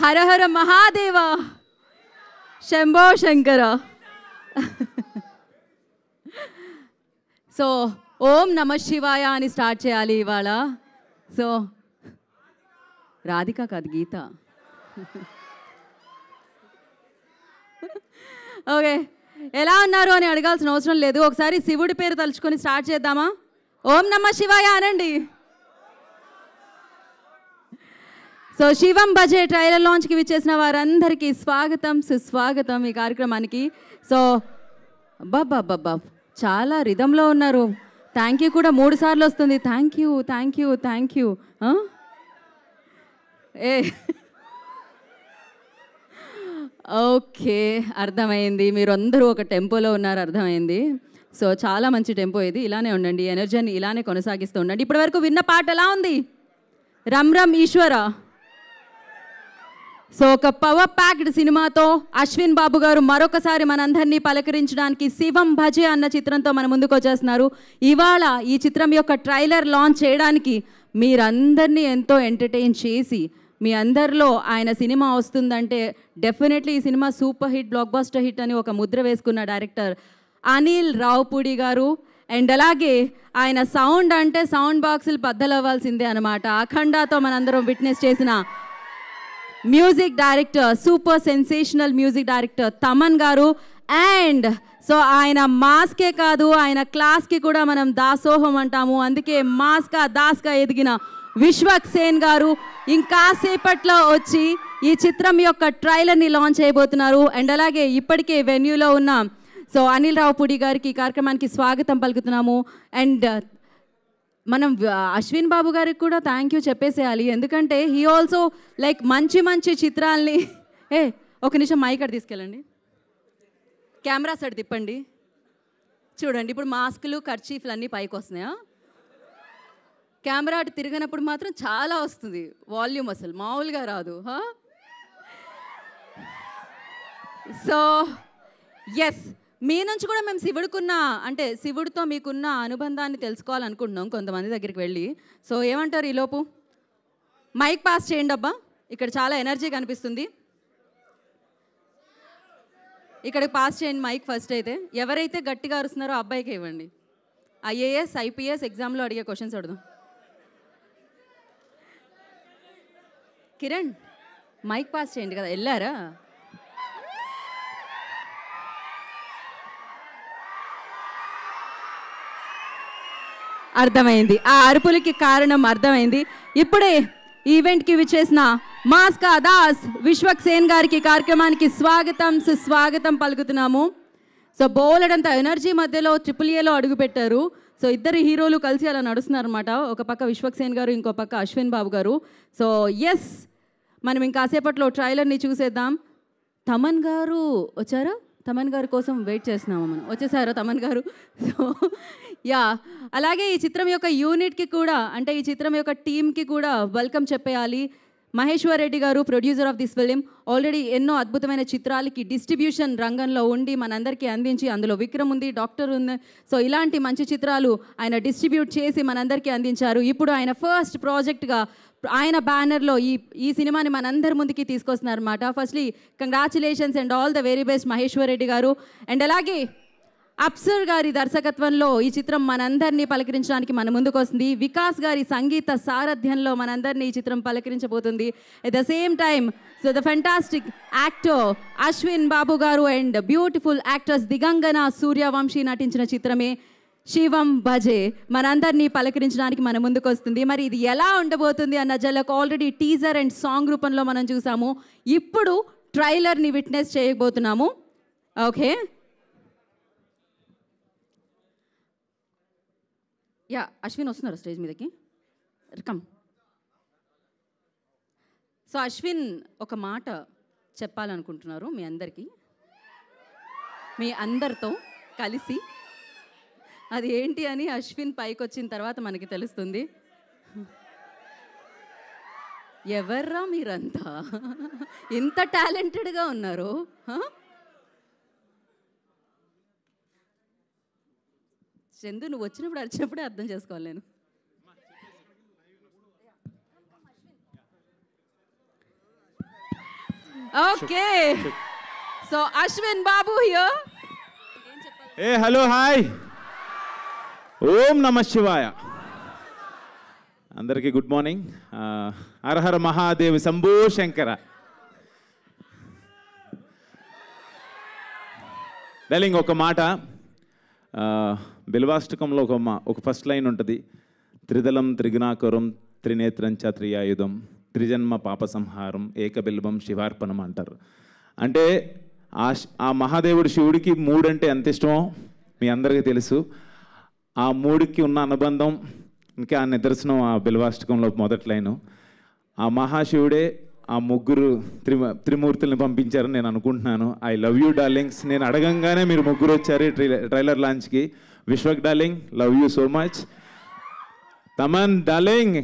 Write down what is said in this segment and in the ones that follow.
హర హర Mahadeva, Shambho Shankara. So ఓం నమ శివాయ అని స్టార్ట్ చేయాలి ఇవాళ. సో రాధిక కాదు, గీత. ఓకే, ఎలా ఉన్నారు అని అడగాల్సిన అవసరం లేదు. ఒకసారి శివుడి పేరు తలుచుకొని స్టార్ట్ చేద్దామా? ఓం నమ శివాయ అనండి. సో శివం భజే ట్రైలర్ లాంచ్కి విచ్చేసిన వారందరికీ స్వాగతం, సుస్వాగతం ఈ కార్యక్రమానికి. సో అబ్బాబ్బాబ్బా, చాలా రిధంలో ఉన్నారు. థ్యాంక్ యూ కూడా 3 సార్లు వస్తుంది. Thank you, thank you, thank you. A okay, అర్థమైంది. మీరు అందరూ ఒక టెంపోలో ఉన్నారు, అర్థమైంది. సో చాలా మంచి టెంపో ఇది. ఇలానే ఉండండి, ఎనర్జీని ఇలానే కొనసాగిస్తూ ఉండండి. ఇప్పటి వరకు విన్న పాట ఎలా ఉంది? రమ్ రమ్ ఈశ్వర. సో ఒక పవర్ ప్యాక్డ్ సినిమాతో అశ్విన్ బాబు గారు మరొకసారి మనందరినీ పలకరించడానికి శివం భజే అన్న చిత్రంతో మన ముందుకు వచ్చేస్తున్నారు. ఇవాళ ఈ చిత్రం యొక్క ట్రైలర్ లాంచ్ చేయడానికి మీరందరినీ ఎంతో ఎంటర్టైన్ చేసి, మీ అందరిలో ఆయన సినిమా వస్తుందంటే డెఫినెట్లీ ఈ cinema super hit, block buster hit అని ఒక ముద్ర వేసుకున్న డైరెక్టర్ అనిల్ రావుపూడి గారు. అండ్ అలాగే ఆయన సౌండ్ అంటే సౌండ్ బాక్సులు బద్దలవ్వాల్సిందే అనమాట. అఖండాతో మనందరం విట్నెస్ చేసిన music director, super sensational music director Thaman గారు. అండ్ సో ఆయన మాస్కే కాదు, ఆయన క్లాస్కి కూడా మనం దాసోహం అంటాము. అందుకే మాస్గా దాస్గా ఎదిగిన విశ్వక్ సేన్ గారు ఇంకాసేపట్లో వచ్చి ఈ చిత్రం యొక్క ట్రైలర్ని లాంచ్ చేయబోతున్నారు. అండ్ అలాగే ఇప్పటికే వెన్యూలో ఉన్న సో అనిల్ రావుపూడి గారికి ఈ కార్యక్రమానికి స్వాగతం పలుకుతున్నాము. అండ్ మనం అశ్విన్ బాబు గారికి కూడా థ్యాంక్ యూ చెప్పేసేయాలి. ఎందుకంటే హీ ఆల్సో లైక్ మంచి మంచి చిత్రాల్ని ఒక నిమిషం మైక్ అటు తీసుకెళ్ళండి, కెమెరా సైడ్ తిప్పండి. చూడండి, ఇప్పుడు మాస్కులు, కర్చీఫ్లు అన్నీ పైకి వస్తున్నాయా? కెమెరా అటు తిరిగినప్పుడు మాత్రం చాలా వస్తుంది వాల్యూమ్, అసలు మామూలుగా రాదు. సో ఎస్, మీ నుంచి కూడా మేము శివుడికున్న అంటే శివుడితో మీకున్న అనుబంధాన్ని తెలుసుకోవాలనుకుంటున్నాం కొంతమంది దగ్గరికి వెళ్ళి. సో ఏమంటారు? ఈలోపు మైక్ పాస్ చేయండి అబ్బా, ఇక్కడ చాలా ఎనర్జీ కనిపిస్తుంది. ఇక్కడికి పాస్ చేయండి మైక్ ఫస్ట్. అయితే ఎవరైతే గట్టిగా అరుస్తున్నారో అబ్బాయికి ఇవ్వండి. ఐఏఎస్ ఐపీఎస్ ఎగ్జామ్లో అడిగే క్వశ్చన్స్ అడుగుదాం. కిరణ్, మైక్ పాస్ చేయండి కదా, వెళ్ళారా? అర్థమైంది, ఆ అరుపులకి కారణం అర్థమైంది. ఇప్పుడే ఈవెంట్కి విచ్చేసిన మాస్కా దాస్ విశ్వక్ సేన్ గారికి కార్యక్రమానికి స్వాగతం, సుస్వాగతం పలుకుతున్నాము. సో బోలెడంత ఎనర్జీ మధ్యలో AAAలో అడుగుపెట్టారు. సో ఇద్దరు హీరోలు కలిసి అలా నడుస్తున్నారు అనమాట. ఒక పక్క విశ్వక్ సేన్ గారు, ఇంకో పక్క అశ్విన్ బాబు గారు. సో ఎస్, మనం ఇంకాసేపట్లో ట్రైలర్ని చూసేద్దాం. తమన్ గారు వచ్చారా? తమన్ గారి కోసం వెయిట్ చేస్తున్నాము మనం. వచ్చేసారా తమన్ గారు? సో యా, అలాగే ఈ చిత్రం యొక్క యూనిట్కి కూడా, అంటే ఈ చిత్రం యొక్క టీమ్కి కూడా వెల్కమ్ చెప్పేయాలి. మహేశ్వర్ రెడ్డి గారు, producer of this film, already ఎన్నో అద్భుతమైన చిత్రాలకి డిస్ట్రిబ్యూషన్ రంగంలో ఉండి మనందరికీ అందించి, అందులో విక్రమ్ ఉంది, డాక్టర్ ఉంది. సో ఇలాంటి మంచి చిత్రాలు ఆయన డిస్ట్రిబ్యూట్ చేసి మనందరికీ అందించారు. ఇప్పుడు ఆయన ఫస్ట్ ప్రాజెక్ట్గా ఆయన బ్యానర్లో ఈ సినిమాని మనందరి ముందుకి తీసుకొస్తున్నారు అనమాట. Firstly congratulations and all the very best Maheshwar Reddy గారు. అండ్ అలాగే అప్సర్ గారి దర్శకత్వంలో ఈ చిత్రం మనందరినీ పలకరించడానికి మన ముందుకు వస్తుంది. వికాస్ గారి సంగీత సారథ్యంలో మనందరినీ ఈ చిత్రం పలకరించబోతుంది. At the same time so the fantastic actor Ashwin Babu గారు and beautiful actors Digangana, Suryavanshi నటించిన చిత్రమే శివం భజే మనందరినీ పలకరించడానికి మన ముందుకు వస్తుంది. మరి ఇది ఎలా ఉండబోతుంది అన్న జలకు ఆల్రెడీ టీజర్ అండ్ సాంగ్ రూపంలో మనం చూసాము. ఇప్పుడు ట్రైలర్ని విట్నెస్ చేయబోతున్నాము. ఓకే, యా, అశ్విన్ వస్తున్నారు స్టేజ్ మీదకి, కమ్. సో అశ్విన్ ఒక మాట చెప్పాలనుకుంటున్నారు మీ అందరికీ, మీ అందరితో కలిసి. అది ఏంటి అని అశ్విన్ పైకి వచ్చిన తర్వాత మనకి తెలుస్తుంది. ఎవర్రా మీరంతా ఇంత టాలెంటెడ్గా ఉన్నారు? చందు, నువ్వు వచ్చినప్పుడు అరిచినప్పుడే అర్థం చేసుకోవాలి నేను. Okay so Ashwin Babu here. Hey hello hi, ఓం నమ శివాయ. అందరికీ గుడ్ మార్నింగ్. హరహర మహాదేవ్ శంభో శంకర. డార్లింగ్, ఒక మాట, బిల్వాష్టకంలో ఒక ఫస్ట్ లైన్ ఉంటుంది. త్రిదళం త్రిగుణాకరం త్రినేత్రం చ త్రియాయుధం త్రిజన్మ పాప సంహారం ఏకబిల్వం శివార్పణం అంటారు. అంటే ఆ మహాదేవుడు శివుడికి మూడంటే ఎంత ఇష్టమో మీ అందరికీ తెలుసు. ఆ మూడికి ఉన్న అనుబంధం ఇంకా నిదర్శనం ఆ బిల్వాష్టకంలో మొదటి లైను. ఆ మహాశివుడే ఆ ముగ్గురు త్రిమూర్తుల్ని పంపించారని నేను అనుకుంటున్నాను. I love you darlings. నేను అడగంగానే మీరు ముగ్గురు వచ్చారు ట్రైలర్ లాంచ్కి. Vishwak darling, love you so much. Thaman darling,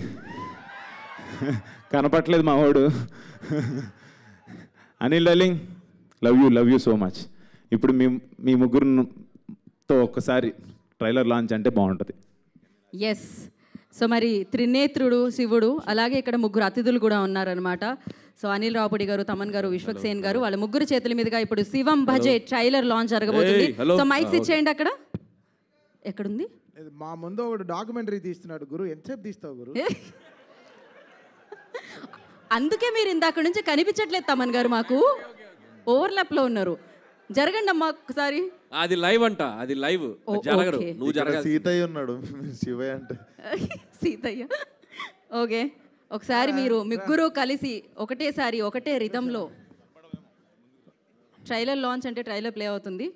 కనపట్లేదు మా వాడు. Anil darling, love you so much. ఇప్పుడు మీ ముగ్గురుతో ఒక్కసారి ట్రైలర్ లాంచ్ అంటే బాగుంటుంది. ఎస్. సో మరి త్రినేత్రుడు శివుడు, అలాగే ఇక్కడ ముగ్గురు అతిథులు కూడా ఉన్నారనమాట. సో అనిల్ రావుపూడి గారు, తమన్ గారు, విశ్వక్ సేన్ గారు, వాళ్ళ ముగ్గురు చేతుల మీదుగా ఇప్పుడు శివం భజే ట్రైలర్ లాంచ్ జరగబోతుంది. సో మైక్స్ ఇచ్చేయండి. అక్కడ ఎక్కడుంది? మా ముందు ఒకడు డాక్యుమెంటరీ తీస్తున్నాడు. గురు ఎంతసేపు తీస్తావు గురు? అందుకే మీరు ఇందాక నుంచి కనిపించట్లేదు తమన్ గారు, మాకు ఓవర్లాప్ లో ఉన్నారు. జరగండి అమ్మా ఒకసారి. అది లైవ్ అంట, అది లైవ్. జరగరు, నువ్వు జరగాలి. సీతయ్య ఉన్నాడు, శివయ్య అంటే సీతయ్య. ఓకే, ఒకసారి మీరు ముగ్గురు కలిసి ఒకటేసారి ఒకటే రిథంలో ట్రైలర్ లాంచ్ అంటే ట్రైలర్ ప్లే అవుతుంది.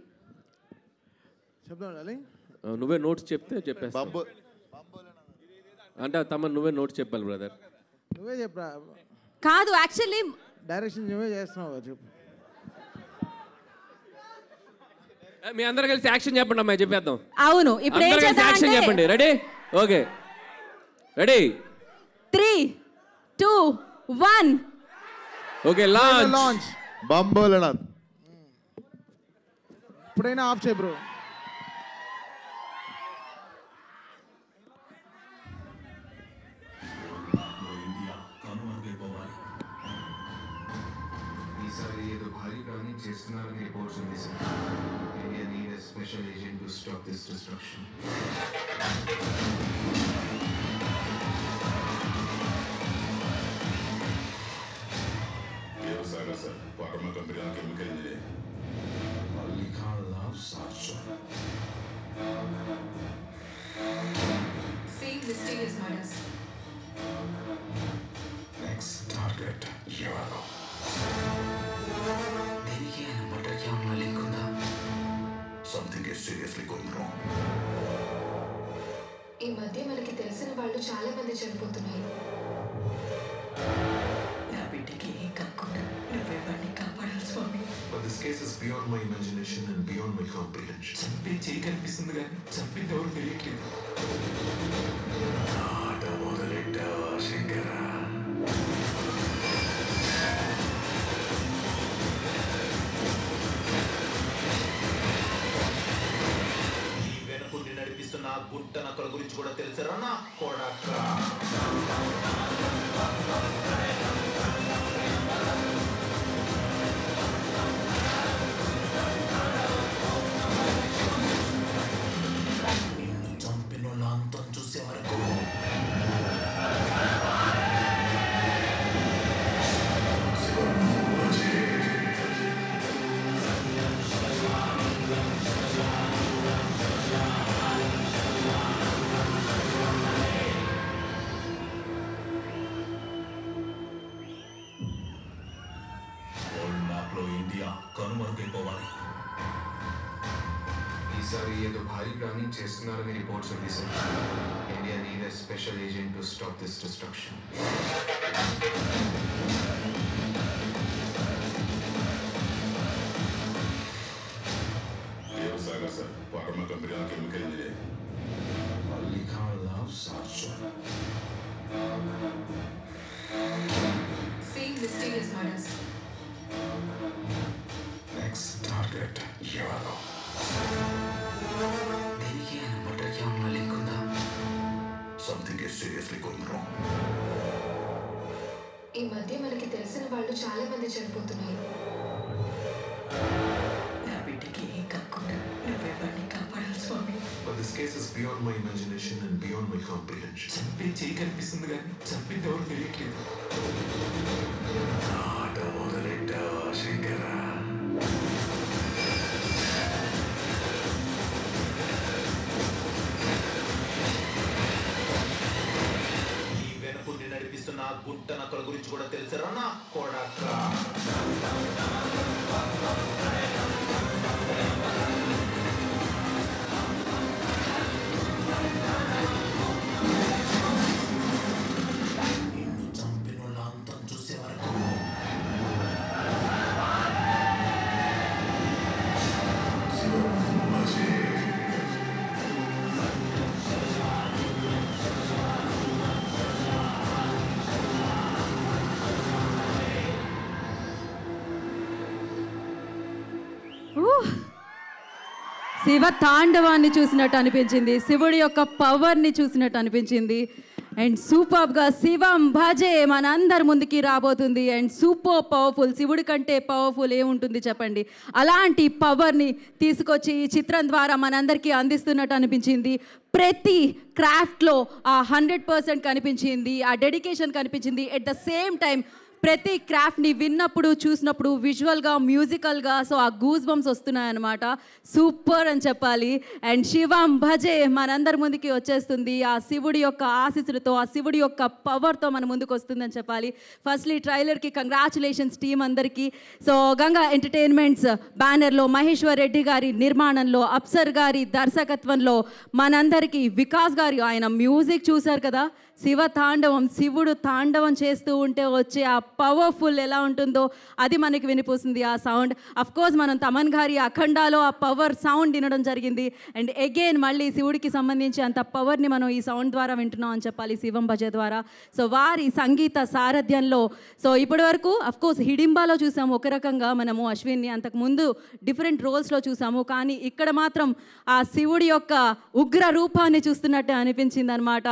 నువ్వే నోట్స్ చెప్తే చెప్పేస్తా. అంటే తమ నువ్వే నోట్స్ చెప్పాలి బ్రదర్. నువ్వే చెప్పరా? కాదు, యాక్చువల్లీ డైరెక్షన్ నువ్వే చేస్తున్నావు. చెప్పు. మీ అందరు కలిసి యాక్షన్ చెప్పండి అమ్మాయి, చెప్పేద్దాం. అవును, ఇప్పుడు ఏం చేద్దాం యాక్షన్ చెప్పండి. Ready? Okay, ready? 3, 2, 1. Okay, launch. Bambholenath. ఇప్పుడైనా ఆఫ్ చేయి బ్రో. చేస్తున్నారని రిపోర్ట్స్ ఉంది sir. India need a special agent to stop this destruction. వ్యవసాయ sir, pharma company chemical engineer. Mallika లవ్ సార్చో. Same mysterious murders. Next target ఎవరు? దీనికి ఆయన మర్డర్కి ఏమన్నా లింక్ ఉందా? Something is seriously going wrong. ఈ మధ్య మనకి తెలిసిన వాళ్ళు చాలా మంది చనిపోతున్నారు. నా బిడ్డకి ఏం కాకుండా నువ్వే వాడిని కాపాడాలి స్వామి. But this case is beyond my imagination and beyond my comprehension. చంపే చేయి కనిపిస్తుంది కానీ చంపింది ఎవరు తెలియట్లేదు. ఆట మొదలెట్టావా శంకర? నడిపిస్తున్న గుట్ట నక్కల గురించి కూడా తెలుసరా నా కొడక? చంపిన అంతం చూసే వరకు ఇండియా కనుమరుగైపోవాలి. ఈసారి ఏదో భారీ ప్లానింగ్ చేస్తున్నారని రిపోర్ట్స్ ఉంది sir. India need a special agent to stop this destruction. వ్యవసాయ sir, pharma company chemical engineer. Mallika లవ్ సార్చో. Same mysterious murders. Next target ఎవరు? దీనికి ఆయన మర్డర్కి ఏమన్నా లింక్ ఉందా? Something is seriously going wrong. ఈ మధ్య మనకి తెలిసిన వాళ్ళు వాళ్ళు చాలా మంది చనిపోతున్నారు. నా బిడ్డకి ఏం కాకుండా నువ్వే వాడిని కాపాడాలి స్వామి. But this case is beyond my imagination and beyond my comprehension. చంపి చేయి కనిపిస్తుంది కానీ చంపింది ఎవరు తెలియట్లేదు. ఆట మొదలెట్టావా శంకర? ఈ వెనకుండి నడిపిస్తున్న గుట్ట నక్కల గురించి కూడా తెలుసరా నా కొడక? నిన్ను చంపిన వాళ్ళ అంతం చూసే వరకు శివ తాండవాన్ని చూసినట్టు అనిపించింది, శివుడి యొక్క పవర్ని చూసినట్టు అనిపించింది. అండ్ సూపర్గా శివం భజే మనందరి ముందుకి రాబోతుంది. అండ్ సూపర్ పవర్ఫుల్, శివుడి కంటే పవర్ఫుల్ ఏముంటుంది చెప్పండి. అలాంటి పవర్ని తీసుకొచ్చి ఈ చిత్రం ద్వారా మనందరికీ అందిస్తున్నట్టు అనిపించింది. ప్రతి క్రాఫ్ట్లో ఆ 100% కనిపించింది, ఆ డెడికేషన్ కనిపించింది. ఎట్ ద సేమ్ టైం ప్రతి క్రాఫ్ట్ని విన్నప్పుడు చూసినప్పుడు విజువల్గా మ్యూజికల్గా సో ఆ గూస్ బంప్స్ వస్తున్నాయన్నమాట. సూపర్ అని చెప్పాలి. అండ్ శివం భజే మనందరి ముందుకి వచ్చేస్తుంది ఆ శివుడి యొక్క ఆశీస్సులతో, ఆ శివుడి యొక్క పవర్తో మన ముందుకు వస్తుందని చెప్పాలి. ఫస్ట్లీ ట్రైలర్కి కంగ్రాచులేషన్స్ టీమ్ అందరికీ. సో గంగా ఎంటర్టైన్మెంట్స్ బ్యానర్లో మహేశ్వర్ రెడ్డి గారి నిర్మాణంలో, అప్సర్ గారి దర్శకత్వంలో మనందరికీ వికాస్ గారి ఆయన మ్యూజిక్ చూశారు కదా, శివ తాండవం, శివుడు తాండవం చేస్తూ ఉంటే వచ్చే ఆ పవర్ఫుల్ ఎలా ఉంటుందో అది మనకి వినిపిస్తుంది ఆ సౌండ్. అఫ్కోర్స్ మనం తమన్ గారి అఖండాలో ఆ పవర్ సౌండ్ వినడం జరిగింది. అండ్ అగైన్ మళ్ళీ శివుడికి సంబంధించి అంత పవర్ని మనం ఈ సౌండ్ ద్వారా వింటున్నాం అని చెప్పాలి, శివం భజే ద్వారా. సో వారి సంగీత సారథ్యంలో సో ఇప్పటి వరకు అఫ్కోర్స్ హిడింబాలో చూసాము ఒక రకంగా మనము అశ్విన్ని, అంతకుముందు డిఫరెంట్ రోల్స్లో చూసాము. కానీ ఇక్కడ మాత్రం ఆ శివుడి యొక్క ఉగ్ర రూపాన్ని చూస్తున్నట్టే అనిపించింది అనమాట.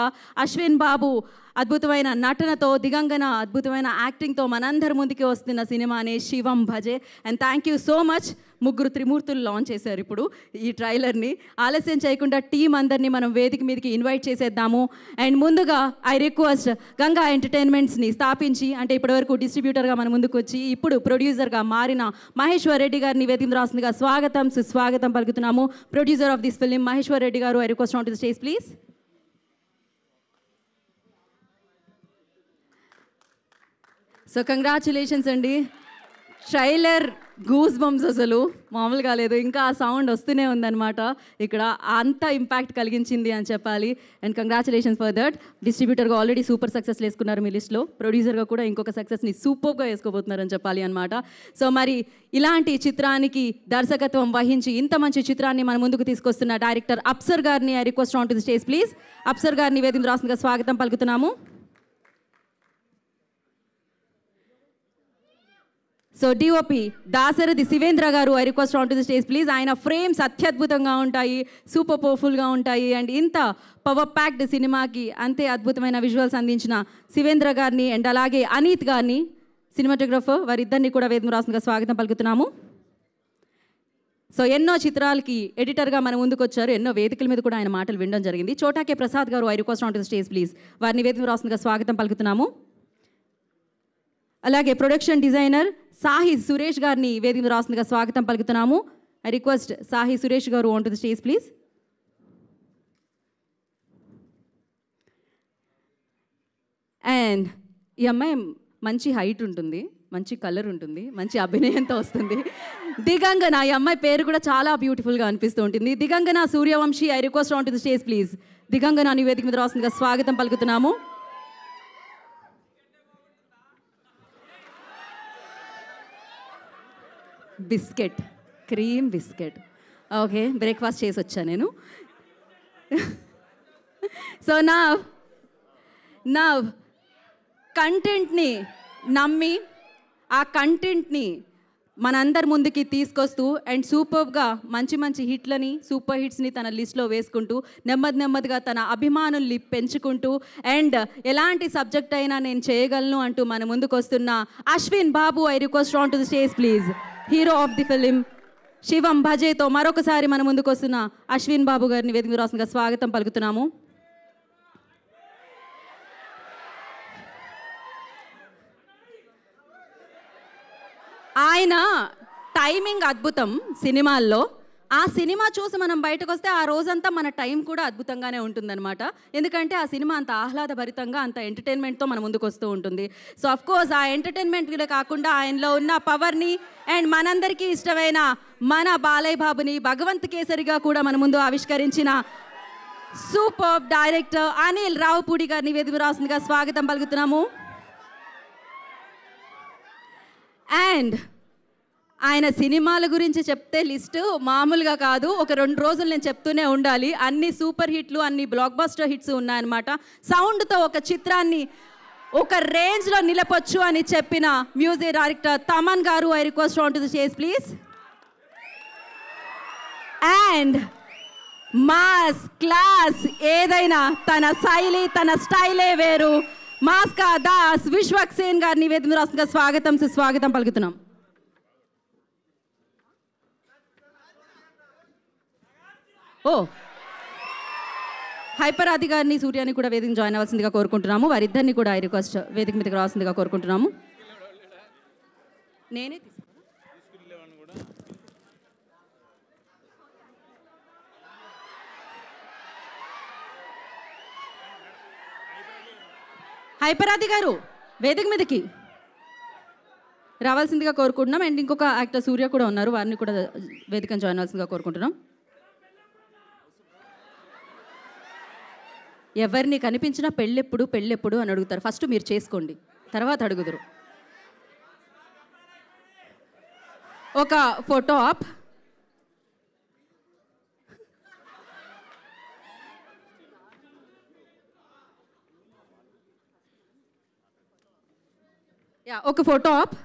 అశ్విన్ బాబు అద్భుతమైన నటనతో, దిగంగన అద్భుతమైన యాక్టింగ్తో మనందరి ముందుకి వస్తున్న సినిమానే శివం భజే. And thank you so much. ముగ్గురు త్రిమూర్తులు లాంచ్ చేశారు ఇప్పుడు ఈ ట్రైలర్ని. ఆలస్యం చేయకుండా టీం అందరినీ మనం వేదిక మీదకి ఇన్వైట్ చేసేద్దాము. అండ్ ముందుగా ఐ రిక్వెస్ట్ గంగా ఎంటర్టైన్మెంట్స్ని స్థాపించి, అంటే ఇప్పటివరకు డిస్ట్రిబ్యూటర్గా మన ముందుకు వచ్చి ఇప్పుడు ప్రొడ్యూసర్గా మారిన మహేశ్వర్ రెడ్డి గారిని వేదిక రాస్తుందిగా స్వాగతం సుస్వాగతం పలుకుతున్నాము. Producer of this film Maheshwar Reddy గారు, I request on to the stage please. So congratulations అండి. ట్రైలర్ గూస్ బంప్స్ అసలు మామూలుగా లేదు, ఇంకా ఆ సౌండ్ వస్తూనే ఉందన్నమాట. ఇక్కడ అంత ఇంపాక్ట్ కలిగించింది అని చెప్పాలి. And congratulations for that. డిస్ట్రిబ్యూటర్గా ఆల్రెడీ సూపర్ సక్సెస్ వేసుకున్నారు మీ లిస్ట్లో, ప్రొడ్యూసర్గా కూడా ఇంకొక సక్సెస్ని సూపర్గా వేసుకోబోతున్నారని చెప్పాలి అనమాట. సో మరి ఇలాంటి చిత్రానికి దర్శకత్వం వహించి ఇంత మంచి చిత్రాన్ని మన ముందుకు తీసుకొస్తున్న డైరెక్టర్ అప్సర్ గారిని I request on to the stage please. అప్సర్ గారిని వేదిక రాస్తుందిగా స్వాగతం పలుకుతున్నాము. సో డిఓపి దాశరథి శివేంద్ర గారు, I request on to the stage please. ఆయన ఫ్రేమ్స్ అత్యద్భుతంగా ఉంటాయి, సూపర్ పవర్ఫుల్గా ఉంటాయి. అండ్ ఇంత పవర్ ప్యాక్డ్ సినిమాకి అంతే అద్భుతమైన విజువల్స్ అందించిన శివేంద్ర గారిని అండ్ అలాగే అనీత్ గారిని సినిమాటోగ్రఫర్, వారిద్దరిని కూడా వేదిక రాస్తుందిగా స్వాగతం పలుకుతున్నాము. సో ఎన్నో చిత్రాలకి ఎడిటర్గా మన ముందుకు వచ్చారు, ఎన్నో వేదికల మీద కూడా ఆయన మాటలు వినడం జరిగింది. చోటాకే ప్రసాద్ గారు, I request on to the stage please. వారిని వేదిక రాస్తుందిగా స్వాగతం పలుకుతున్నాము. అలాగే ప్రొడక్షన్ డిజైనర్ సాహి సురేష్ గారిని వేదిక రాస్తుందిగా స్వాగతం పలుకుతున్నాము. ఐ రిక్వెస్ట్ సాహి సురేష్ గారు on to the stage please. And ఈ అమ్మాయి మంచి హైట్ ఉంటుంది, మంచి కలర్ ఉంటుంది, మంచి అభినయంతో వస్తుంది. దిగంగన, ఈ అమ్మాయి పేరు కూడా చాలా బ్యూటిఫుల్గా అనిపిస్తూ ఉంటుంది. Digangana Suryavanshi, I request on to the stage please. Digangana వేదిక మీద రాస్తుందిగా స్వాగతం పలుకుతున్నాము. Biscuit, cream biscuit. Okay, breakfast చేసి వచ్చా నేను. సో నా కంటెంట్ని నమ్మి ఆ కంటెంట్ని మనందరి ముందుకి తీసుకొస్తూ అండ్ సూపర్గా మంచి మంచి హిట్లని సూపర్ హిట్స్ని తన లిస్ట్లో వేసుకుంటూ నెమ్మదిగా తన అభిమానుల్ని పెంచుకుంటూ అండ్ ఎలాంటి సబ్జెక్ట్ అయినా నేను చేయగలను అంటూ మన ముందుకు వస్తున్న Ashwin Babu, I request on to the stage please. Hero of the film Shivam భజేతో మరొకసారి మన ముందుకు వస్తున్న అశ్విన్ బాబు గారిని వేదిక మీద రాష్ట్రంగా స్వాగతం పలుకుతున్నాము. ఆయన టైమింగ్ అద్భుతం సినిమాల్లో. ఆ సినిమా చూసి మనం బయటకు వస్తే ఆ రోజంతా మన టైం కూడా అద్భుతంగానే ఉంటుందన్నమాట. ఎందుకంటే ఆ సినిమా అంత ఆహ్లాదభరితంగా అంత ఎంటర్టైన్మెంట్తో మన ముందుకు వస్తూ ఉంటుంది. సో అఫ్ కోర్స్ ఆ ఎంటర్టైన్మెంట్ కాకుండా ఆయనలో ఉన్న పవర్ని అండ్ మనందరికీ ఇష్టమైన మన బాలయ్య బాబుని భగవంత్ కేసరిగా కూడా మన ముందు ఆవిష్కరించిన సూపర్ డైరెక్టర్ అనిల్ రావుపూడి గారిని వేదిక రాసిందిగా స్వాగతం పలుకుతున్నాము. అండ్ ఆయన సినిమాల గురించి చెప్తే లిస్టు మామూలుగా కాదు. ఒక 2 రోజులు నేను చెప్తూనే ఉండాలి. అన్ని సూపర్ హిట్లు, అన్ని బ్లాక్ బస్టర్ హిట్స్ ఉన్నాయన్నమాట. సౌండ్తో ఒక చిత్రాన్ని ఒక రేంజ్లో నిలపొచ్చు అని చెప్పిన మ్యూజిక్ డైరెక్టర్ తమన్ గారు, I request on to the stage please. And mass class ఏదైనా తన శైలి తన స్టైలే వేరు. మాస్కా దాస్ విశ్వక్ సేన్ గారిని వేదిక రాష్ట్రంగా స్వాగతం సుస్వాగతం పలుకుతున్నాం. ఓ హైపర్ ఆది గారిని, సూర్యాని కూడా వేదిక జాయిన్ అవ్వాల్సిందిగా కోరుకుంటున్నాము. వారిద్దరిని కూడా ఐ రిక్వెస్ట్ వేదిక మీదకి రావాల్సిందిగా కోరుకుంటున్నాము. నేనే హైపరాది గారు వేదిక మీదకి రావాల్సిందిగా కోరుకుంటున్నాం. అండ్ ఇంకొక యాక్టర్ సూర్య కూడా ఉన్నారు, వారిని కూడా వేదికను జాయిన్ అవ్వాల్సిందిగా కోరుకుంటున్నాం. ఎవరిని కనిపించినా పెళ్ళెప్పుడు అని అడుగుతారు. ఫస్ట్ మీరు చేసుకోండి, తర్వాత అడుగుదురు. ఒక ఫోటో ఆప్. ఒక ఫోటో ఆప్.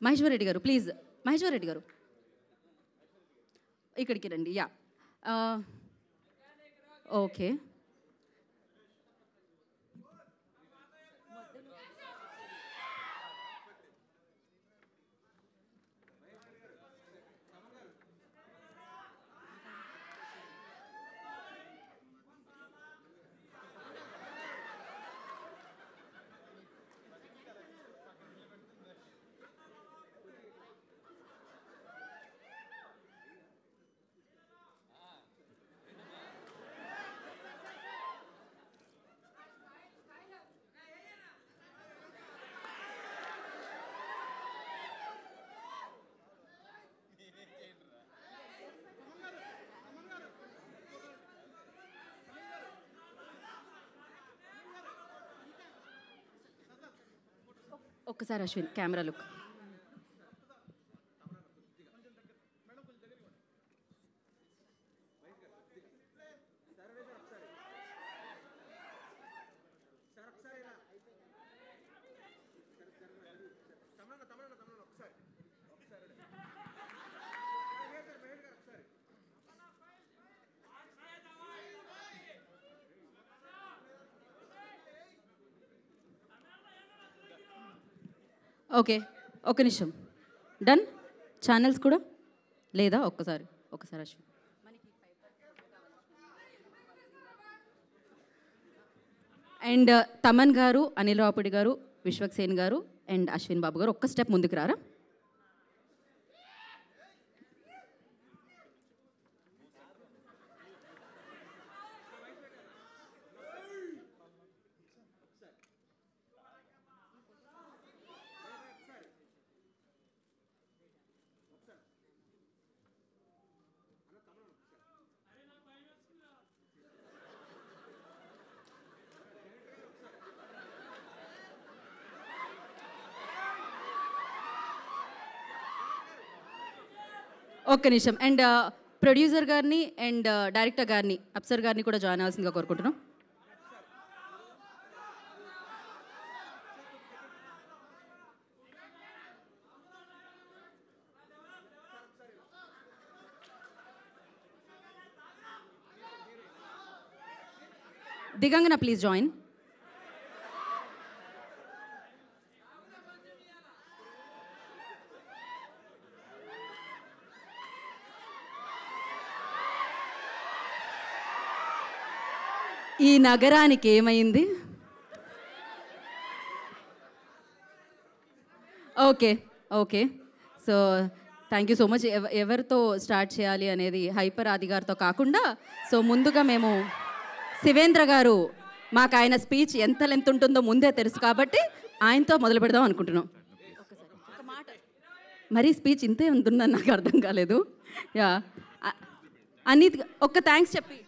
మహేశ్వర్ రెడ్డి గారు ప్లీజ్. మహేశ్వర్ రెడ్డి గారు ఇక్కడికి రండి. ఓకే. ఒక్కసారి అశ్విన్ కెమెరా లుక్. ఓకే, ఒక నిమిషం. డన్. ఛానల్స్ కూడా లేదా? ఒక్కసారి అశ్విన్. అండ్ తమన్ గారు, అనిల్ రావుపూడి గారు, విశ్వక్ సేన్ గారు అండ్ అశ్విన్ బాబు గారు ఒక్క స్టెప్ ముందుకు రారా. ఒక్క నిమిషం. అండ్ ప్రొడ్యూసర్ గారిని అండ్ డైరెక్టర్ గారిని, అప్సర్ గారిని కూడా జాయిన్ అవ్వాల్సిందిగా కోరుకుంటున్నాం. Digangana please join. ఈ నగరానికి ఏమైంది? Okay okay, so thank you so much. ఎవరితో స్టార్ట్ చేయాలి అనేది హైపర్ ఆది గారితో కాకుండా, సో ముందుగా మేము శివేంద్ర గారు, మాకు ఆయన స్పీచ్ ఎంత లెంత్ ఉంటుందో ముందే తెలుసు కాబట్టి ఆయనతో మొదలు పెడదాం అనుకుంటున్నాం. మరీ స్పీచ్ ఇంతే ఉంటుందని నాకు అర్థం కాలేదు. యా అనిత్ ఒక్క థ్యాంక్స్ చెప్పి,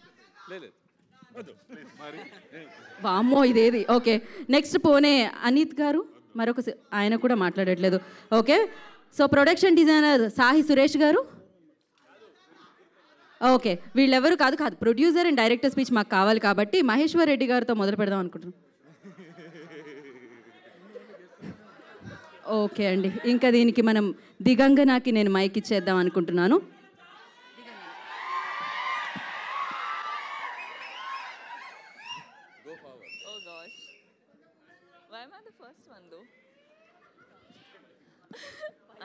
వామ్మో ఇదేది. ఓకే నెక్స్ట్ పోనే అనిత్ గారు, మరొక ఆయన కూడా మాట్లాడట్లేదు. Okay so production designer Sahi Suresh గారు. ఓకే వీళ్ళెవరు కాదు ప్రొడ్యూసర్ అండ్ డైరెక్టర్ స్పీచ్ మాకు కావాలి కాబట్టి మహేశ్వర్ రెడ్డి గారితో మొదలు పెడదాం అనుకుంటున్నాం. ఓకే అండి, ఇంకా దీనికి మనం దిగంగనాకి నేను మైక్ ఇచ్చేద్దాం అనుకుంటున్నాను.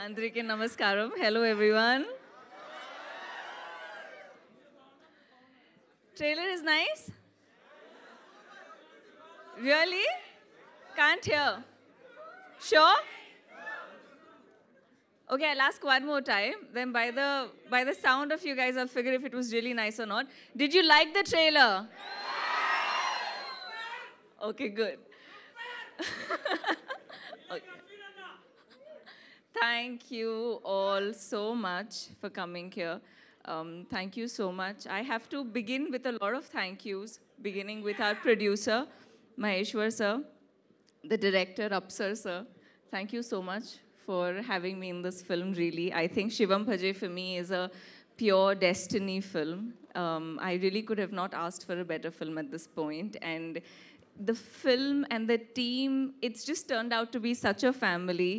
Andrike namaskaram. Hello everyone. Trailer is nice. Really? Can't hear. Sure? Okay, I'll ask one more time. Then by the sound of you guys, I'll figure if it was really nice or not. Did you like the trailer? Okay, good. Okay. Thank you all so much for coming here. Thank you so much. I have to begin with a lot of thank yous, beginning with our producer, Maheshwar sir, the director, Apsar sir. Thank you so much for having me in this film, really. I think Shivam Bhaje for me is a pure destiny film. I really could have not asked for a better film at this point. And the film and the team, it's just turned out to be such a family.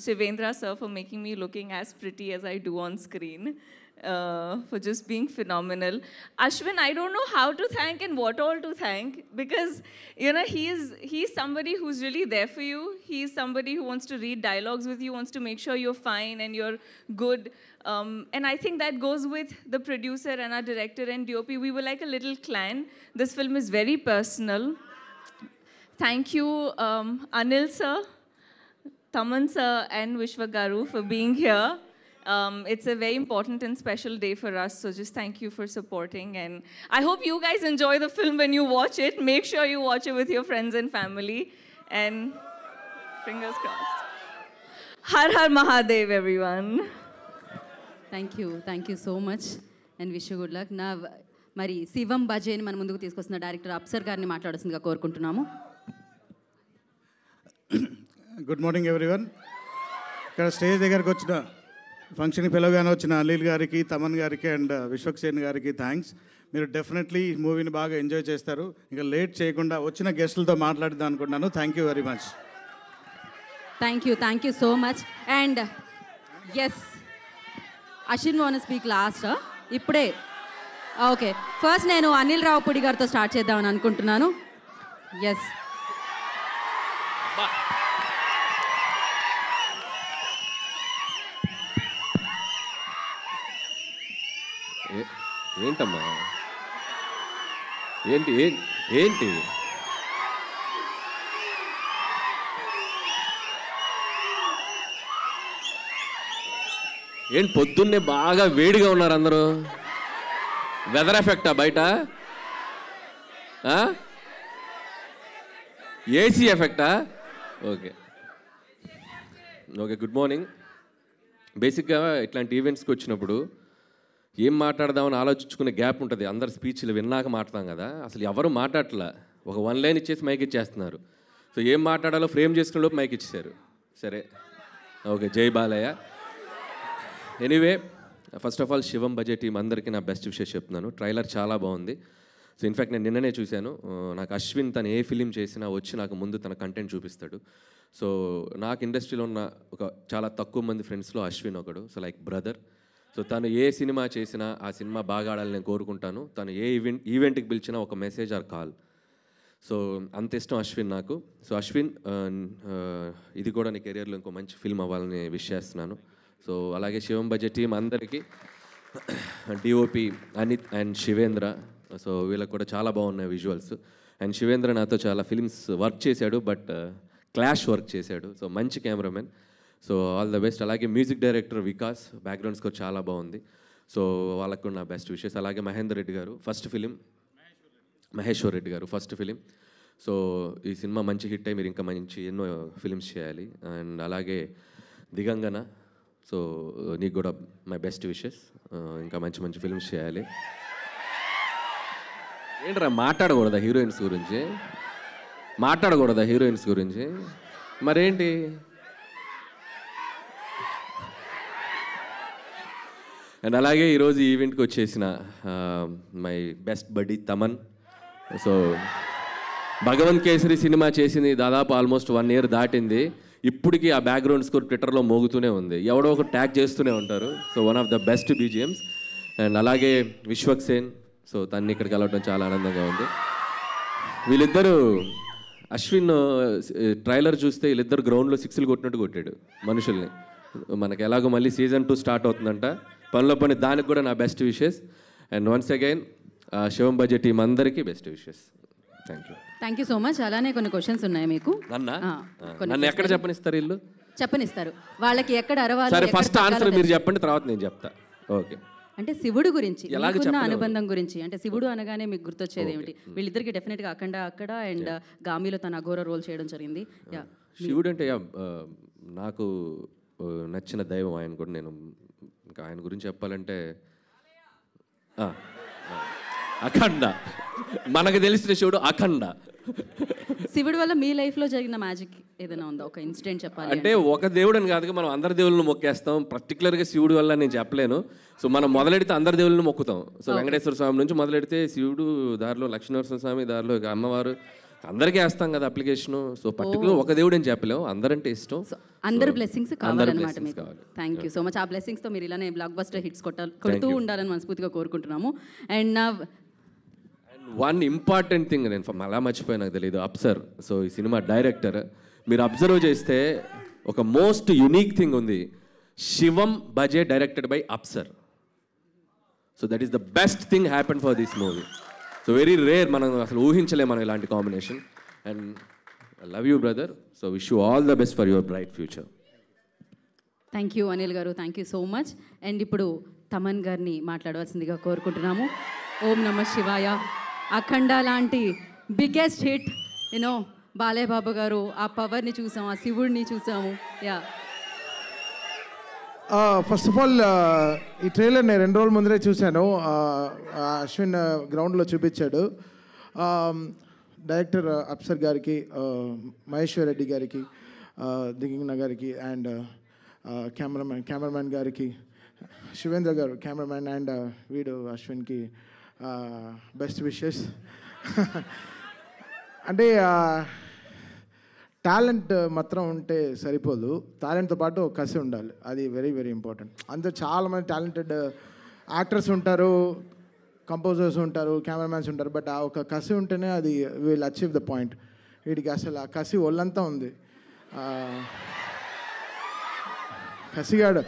Shivendra sir for making me looking as pretty as I do on screen, for just being phenomenal. Ashwin, I don't know how to thank and what all to thank, because you know he's somebody who's really there for you. He's somebody who wants to read dialogues with you, wants to make sure you're fine and you're good. And I think that goes with the producer and our director and DOP. We were like a little clan. This film is very personal. Thank you, Anil sir, Taman sir and Vishwa Garu for being here. It's a very important and special day for us, so just thank you for supporting. And I hope you guys enjoy the film when you watch it. Make sure you watch it with your friends and family. And fingers crossed. Har Har Mahadev, everyone. Thank you so much and wish you good luck. నా మరి శివం బజేని మన ముందుకు తీసుకొస్తున్న director అప్సర్ గారిని మాట్లాడాల్సిందిగా కోరుకుంటున్నాము. Good morning everyone. ఇక్కడ స్టేజ్ దగ్గరకు వచ్చిన ఫంక్షన్కి పిలవగానే వచ్చిన అనిల్ గారికి, తమన్ గారికి అండ్ విశ్వక్సేన్ గారికి థ్యాంక్స్. మీరు డెఫినెట్లీ ఈ మూవీని బాగా ఎంజాయ్ చేస్తారు. ఇంకా లేట్ చేయకుండా వచ్చిన గెస్టులతో మాట్లాడిద్దాం అనుకుంటున్నాను. Thank you very much. Thank you so much. And as Ashwin want speak last ఇప్పుడే. ఓకే ఫస్ట్ నేను అనిల్ రావుపూడి గారితో స్టార్ట్ చేద్దామని అనుకుంటున్నాను. ఎస్ ఏంటమ్మా ఏంటి ఏంటి ఏంటి పొద్దున్నే బాగా వేడిగా ఉన్నారు అందరూ. వెదర్ ఎఫెక్టా బయట? ఏసీ ఎఫెక్టా? Okay good morning. బేసిక్గా ఇట్లాంటి ఈవెంట్స్కి వచ్చినప్పుడు ఏం మాట్లాడదామని ఆలోచించుకునే గ్యాప్ ఉంటుంది. అందరు స్పీచ్లు విన్నాక మాట్లాడతాం కదా, అసలు ఎవరు మాట్లాడట్లా. ఒక వన్ లైన్ ఇచ్చేసి మైక్ ఇచ్చేస్తున్నారు. సో ఏం మాట్లాడాలో ఫ్రేమ్ చేసుకునే లోపు మైక్ ఇచ్చేసారు. సరే ఓకే, జై Balayya. Anyway first of all Shivam Bhaje team అందరికీ నా బెస్ట్ విషెస్ చెప్తున్నాను. ట్రైలర్ చాలా బాగుంది. సో ఇన్ఫ్యాక్ట్ నేను నిన్ననే చూశాను. నాకు అశ్విన్ తను ఏ ఫిలిం చేసినా వచ్చి నాకు ముందు తన కంటెంట్ చూపిస్తాడు. సో నాకు ఇండస్ట్రీలో ఉన్న ఒక చాలా తక్కువ మంది ఫ్రెండ్స్లో అశ్విన్ ఒకడు. So like brother. సో తను ఏ సినిమా చేసినా ఆ సినిమా బాగా ఆడాలని నేను కోరుకుంటాను. తను ఏ ఈవెంట్కి పిలిచినా ఒక మెసేజ్ ఆర్ కాల్. సో అంత ఇష్టం అశ్విన్ నాకు. సో అశ్విన్, ఇది కూడా నీ కెరియర్లో ఇంకో మంచి ఫిల్మ్ అవ్వాలని విష్ చేస్తున్నాను. సో అలాగే శివం బడ్జెట్ టీం అందరికీ, DOP Anith and Shivendra, so వీళ్ళకి కూడా చాలా బాగున్నాయి విజువల్స్. అండ్ శివేంద్ర నాతో చాలా ఫిల్మ్స్ వర్క్ చేశాడు, బట్ క్లాష్ వర్క్ చేశాడు. సో మంచి cameraman. So all the best. అలాగే music director Vikas, background score చాలా బాగుంది. సో వాళ్ళకు కూడా నా బెస్ట్ విషెస్. అలాగే మహేందర్ రెడ్డి గారు ఫస్ట్ ఫిలిం, మహేశ్వర్ రెడ్డి గారు ఫస్ట్ ఫిలిం. సో ఈ సినిమా మంచి హిట్ అయ్యి మీరు ఇంకా మంచి ఎన్నో ఫిలిమ్స్ చేయాలి. అండ్ అలాగే దిగంగన, సో నీకు కూడా మై బెస్ట్ విషెస్, ఇంకా మంచి మంచి ఫిలిమ్స్ చేయాలి. ఏంట్రా మాట్లాడకూడదా హీరోయిన్స్ గురించి? మాట్లాడకూడదా హీరోయిన్స్ గురించి? మరేంటి? అండ్ అలాగే ఈరోజు ఈవెంట్కి వచ్చేసిన మై బెస్ట్ బడ్డీ తమన్. సో భగవంత్ కేసరి సినిమా చేసింది దాదాపు ఆల్మోస్ట్ 1 year దాటింది. ఇప్పటికీ ఆ బ్యాక్గ్రౌండ్ స్కోర్ ట్విట్టర్లో మోగుతూనే ఉంది, ఎవడో ఒక ట్యాగ్ చేస్తూనే ఉంటారు. So one of the best BGMs. And అలాగే విశ్వక్ సేన్, సో తన్ని ఇక్కడ కలవటం చాలా ఆనందంగా ఉంది. వీళ్ళిద్దరూ, అశ్విన్ ట్రైలర్ చూస్తే వీళ్ళిద్దరు గ్రౌండ్లో 6లు కొట్టినట్టు కొట్టాడు మనుషుల్ని. మనకి ఎలాగో మళ్ళీ సీజన్ 2 స్టార్ట్ అవుతుందంట, పనిలో పని. దానికి కూడా నా best wishes. And once again Shivam budget team అందరికీ best wishes. Thank you so much. అలానే కొన్ని క్వశ్చన్స్ ఉన్నాయి మీకు. నన్ను ఎక్కడ చెప్పనిస్తారు? ఇల్లు చెప్పనిస్తారు వాళ్ళకి, ఎక్కడ అరవాలి. సరే, ఫస్ట్ ఆన్సర్ మీరు చెప్పండి, తర్వాత నేను చెప్తా. ఓకే. అంటే శివుడు గురించి మీకున్న అనుబంధం గురించి, అంటే శివుడు అనగానే మీకు గుర్తొచ్చేది ఏమిటి? వీళ్ళిద్దరికి డెఫినెట్గా అఖండ అక్కడ అండ్ గామిలో తన అఘోర రోల్ చేయడం జరిగింది. శివుడు అంటే నాకు నచ్చిన దైవం ఆయన కూడా. నేను ఇంకా ఆయన గురించి చెప్పాలంటే అఖండ, మనకు తెలిసిన శివుడు అఖండ. శివుడు వల్ల మీ లైఫ్లో జరిగిన మ్యాజిక్ ఏదైనా ఉందా? ఒక ఇన్సిడెంట్ చెప్పాలి అంటే. ఒక దేవుడు అని కాదుగా, మనం అందరి దేవుళ్ళని మొక్కేస్తాం. పర్టికులర్గా శివుడు వల్ల నేను చెప్పలేను. సో మనం మొదలెడితే అందరి దేవుళ్ళని మొక్కుతాం. సో వెంకటేశ్వర స్వామి నుంచి మొదలెడితే శివుడు, దారిలో లక్ష్మీనరసింహ స్వామి, దారిలో అమ్మవారు, అందరికీ వేస్తాం కదా అప్లికేషన్. సో పర్టికులర్ ఒక దేవుడు అని చెప్పలేము, అందరంటే ఇష్టం. అందరు బ్లెస్సింగ్స్ కావాలన్నమాట మీకు. Thank you so much. ఆ బ్లెస్సింగ్స్తో మీరు ఇలానే బ్లాక్ బస్టర్ హిట్స్ కొడుతూ ఉండాలని మనస్ఫూర్తిగా కోరుకుంటున్నాము. అండ్ వన్ ఇంపార్టెంట్ థింగ్ నేను అలా మర్చిపోయి, నాకు తెలియదు, అప్సర్. సో ఈ సినిమా డైరెక్టర్, మీరు అబ్జర్వ్ చేస్తే ఒక మోస్ట్ యునీక్ థింగ్ ఉంది. Shivam Bhaje directed by Apsar. So that is the best thing happen for this movie. So very rare, మనం అసలు ఊహించలేము మనం ఇలాంటి combination. And I love you brother. So wish you all the best for your bright future. Thank you Anil గారు, thank you so much. And ఇప్పుడు తమన్ గారిని మాట్లాడవలసిందిగా కోరుకుంటున్నాము. ఓం నమః శివాయ, అఖండ లాంటి biggest hit, you know Balayya Babu గారు, ఆ పవర్ని చూసాము, ఆ శివుడిని చూసాము. యా, ఫస్ట్ ఆఫ్ ఆల్ ఈ ట్రైలర్ నేను 2 రోజుల ముందరే చూశాను. అశ్విన్ గ్రౌండ్లో చూపించాడు. డైరెక్టర్ అప్సర్ గారికి, మహేశ్వర్ రెడ్డి గారికి, దిగంగన గారికి, అండ్ కెమెరామ్యాన్ గారికి, శివేంద్ర గారు కెమెరామ్యాన్, అండ్ వీడు అశ్విన్కి బెస్ట్ విషెస్. అంటే టాలెంట్ మాత్రం ఉంటే సరిపోదు, టాలెంట్తో పాటు ఒక కసి ఉండాలి. అది వెరీ వెరీ ఇంపార్టెంట్. అందరూ చాలామంది టాలెంటెడ్ యాక్టర్స్ ఉంటారు, కంపోజర్స్ ఉంటారు, కెమెరామ్యాన్స్ ఉంటారు, బట్ ఆ ఒక కసి ఉంటేనే అది విల్ అచీవ్ ద పాయింట్. వీడికి అసలు ఆ కసి ఒళ్ళంతా ఉంది. కసిగాడు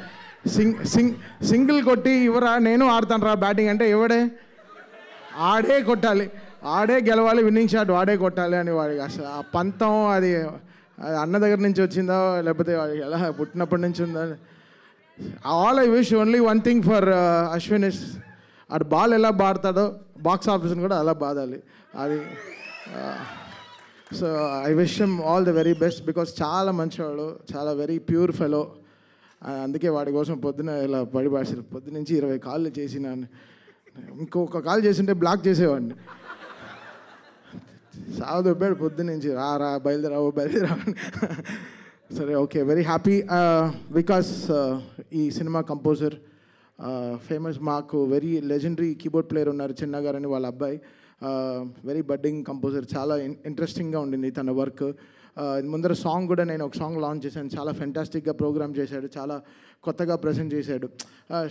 సింగిల్ కొట్టి ఇవరా నేను ఆడతాను రా బ్యాటింగ్ అంటే ఎవడే, ఆడే కొట్టాలి, ఆడే గెలవాలి, విన్నింగ్ షాట్ వాడే కొట్టాలి అని వాడికి అసలు ఆ పంతం. అది అన్న దగ్గర నుంచి వచ్చిందో లేకపోతే వాడికి ఎలా పుట్టినప్పటి నుంచి ఉందో. All I wish only one thing for Ashwin is, ఆడు బాల్ ఎలా బాడతాడో బాక్స్ ఆఫీస్ని కూడా అలా బాదాలి అది. So I wish him all the very best, because చాలా మంచివాడు, చాలా వెరీ ప్యూర్ ఫెలో. అందుకే వాడి కోసం పొద్దున ఇలా పడిపాడారు. పొద్దునుంచి 20 కాళ్ళు చేసిన, ఇంకొక కాల్ చేసింటే బ్లాక్ చేసేవాడిని. సాగు దొబ్బాడు పొద్దునుంచి, రా బయలుదేరా. సరే, ఓకే, వెరీ హ్యాపీ బికాస్ ఈ సినిమా కంపోజర్ ఫేమస్, మాకు వెరీ లెజెండరీ కీబోర్డ్ ప్లేయర్ ఉన్నారు చిన్న గారు అని, వాళ్ళ అబ్బాయి వెరీ బడ్డింగ్ కంపోజర్. చాలా ఇంట్రెస్టింగ్గా ఉండింది తన వర్క్. ముందర సాంగ్ కూడా నేను ఒక సాంగ్ లాంచ్ చేశాను, చాలా ఫెంటాస్టిక్గా ప్రోగ్రామ్ చేశాడు, చాలా కొత్తగా ప్రజెంట్ చేశాడు.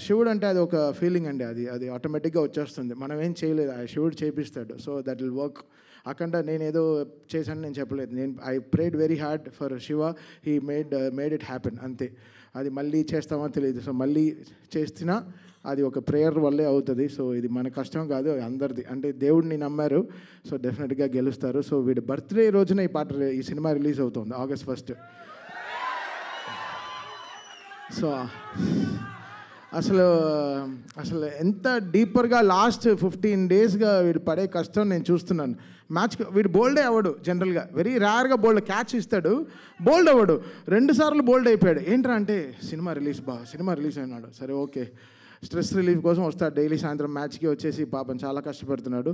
శివుడు అంటే అది ఒక ఫీలింగ్ అండి, అది ఆటోమేటిక్గా వచ్చేస్తుంది, మనం ఏం చేయలేదు, ఆ శివుడు చేపిస్తాడు. So that will work. అక్కడ నేను ఏదో చేశాను నేను చెప్పలేదు, I prayed very hard for Shiva, he made it happen అంతే. అది మళ్ళీ చేస్తామో తెలియదు. సో మళ్ళీ చేస్తున్నా అది ఒక ప్రేయర్ వల్లే అవుతుంది. సో ఇది మన కష్టం కాదు, అందరిది. అంటే దేవుడిని నమ్మారు, సో డెఫినెట్గా గెలుస్తారు. సో వీడి బర్త్డే రోజున ఈ సినిమా రిలీజ్ అవుతుంది August 1. సో అసలు ఎంత డీపర్గా లాస్ట్ 15 డేస్గా వీడు పడే కష్టం నేను చూస్తున్నాను. వీడు బోల్డే అవ్వడు జనరల్గా, వెరీ రేర్గా క్యాచ్ ఇస్తాడు, బోల్డ్ అవ్వడు. 2 సార్లు బోల్డ్ అయిపోయాడు. ఏంట్రా అంటే సినిమా రిలీజ్ అయినాడు. సరే ఓకే, స్ట్రెస్ రిలీఫ్ కోసం వస్తాడు డైలీ సాయంత్రం మ్యాచ్కి వచ్చేసి, పాపం చాలా కష్టపడుతున్నాడు.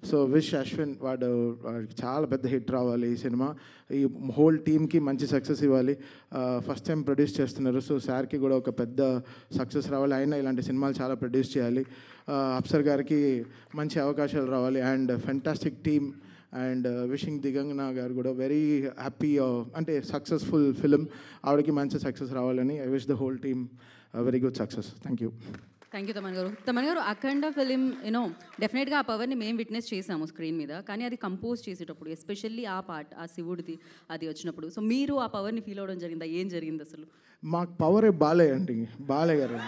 సో విష్ అశ్విన్, వాడికి చాలా పెద్ద హిట్ రావాలి ఈ సినిమా, ఈ హోల్ టీమ్కి మంచి సక్సెస్ ఇవ్వాలి. ఫస్ట్ టైం ప్రొడ్యూస్ చేస్తున్నారు, సో సార్కి కూడా ఒక పెద్ద సక్సెస్ రావాలి. అయినా ఇలాంటి సినిమాలు చాలా ప్రొడ్యూస్ చేయాలి. అప్సర్ గారికి మంచి అవకాశాలు రావాలి. And fantastic team. And wishing Digangana గారు కూడా వెరీ హ్యాపీ, అంటే సక్సెస్ఫుల్ ఫిలిం, ఆవిడకి మంచి సక్సెస్ రావాలని. I wish the whole team very good success. Thank you Thaman గారు. అఖండ ఫిలిం డెఫినెట్గా ఆ పవర్ని మేము విట్నెస్ చేసాము స్క్రీన్ మీద, కానీ అది కంపోజ్ చేసేటప్పుడు ఎస్పెషల్లీ ఆ పార్ట్, ఆ శివుడిది అది వచ్చినప్పుడు, సో మీరు ఆ పవర్ని ఫీల్ అవ్వడం జరిగిందా? ఏం జరిగింది అసలు? మాకు పవరే బాలయ్య గారు.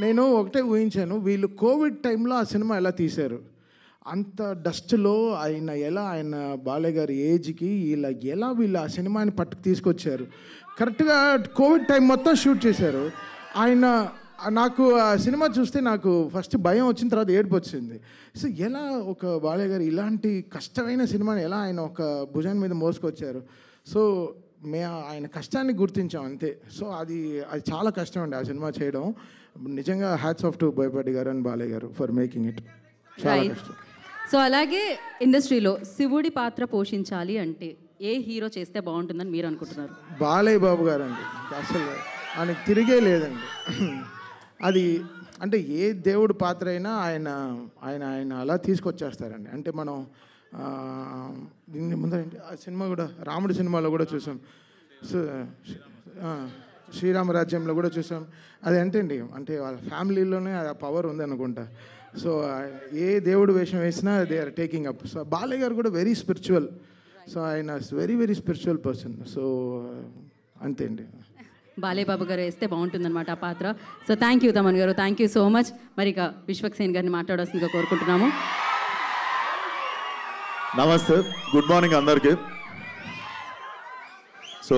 నేను ఒకటే ఊహించాను, వీళ్ళు కోవిడ్ టైంలో ఆ సినిమా ఎలా తీశారు, అంత డస్ట్లో ఆయన బాలయ్య గారి ఏజ్కి వీళ్ళు ఆ సినిమాని పట్టుకు తీసుకొచ్చారు. కరెక్ట్గా కోవిడ్ టైం మొత్తం షూట్ చేశారు. నాకు ఆ సినిమా చూస్తే నాకు ఫస్ట్ భయం వచ్చిన తర్వాత ఏడుపు వచ్చింది. సో ఎలా ఒక బాలయ్య గారు ఇలాంటి కష్టమైన సినిమాని ఎలా ఆయన ఒక భుజాన్ని మీద మోసుకొచ్చారు. సో ఆయన కష్టాన్ని గుర్తించాం అంతే. సో అది చాలా కష్టం అండి ఆ సినిమా చేయడం. నిజంగా హ్యాట్స్ ఆఫ్ టు బోయపాటి గారు అండ్ బాలయ్య గారు ఫర్ మేకింగ్ ఇట్. చాలా కష్టం. సో అలాగే ఇండస్ట్రీలో శివుడి పాత్ర పోషించాలి అంటే ఏ హీరో చేస్తే బాగుంటుందని మీరు అనుకుంటున్నారు? బాలయ్య బాబు గారు అండి, అసలు ఆయనకి తిరిగే లేదండి. అది అంటే ఏ దేవుడి పాత్ర అయినా ఆయన అలా తీసుకొచ్చేస్తారండి. అంటే మనం దీన్ని ముందర ఆ సినిమా కూడా రాముడి సినిమాలో కూడా చూసాం, శ్రీరామరాజ్యంలో కూడా చూసాం. అది అండి అంటే వాళ్ళ ఫ్యామిలీలోనే ఆ పవర్ ఉంది అనుకుంటా. సో ఏ దేవుడు వేషం వేసినా they are taking up. So Balayya గారు కూడా వెరీ స్పిరిచువల్. సో ఆయన వెరీ స్పిరిచువల్ పర్సన్. సో అంతే అండి. బాలయ్య బాబు గారు వేస్తే బాగుంటుందన్నమాట ఆ పాత్ర. సో థ్యాంక్ యూ తమన్ గారు, థ్యాంక్ యూ సో మచ్. మరి ఇక విశ్వక్సేన్ గారిని మాట్లాడాల్సిందిగా కోరుకుంటున్నాము. నమస్తే, గుడ్ మార్నింగ్ అందరికీ. సో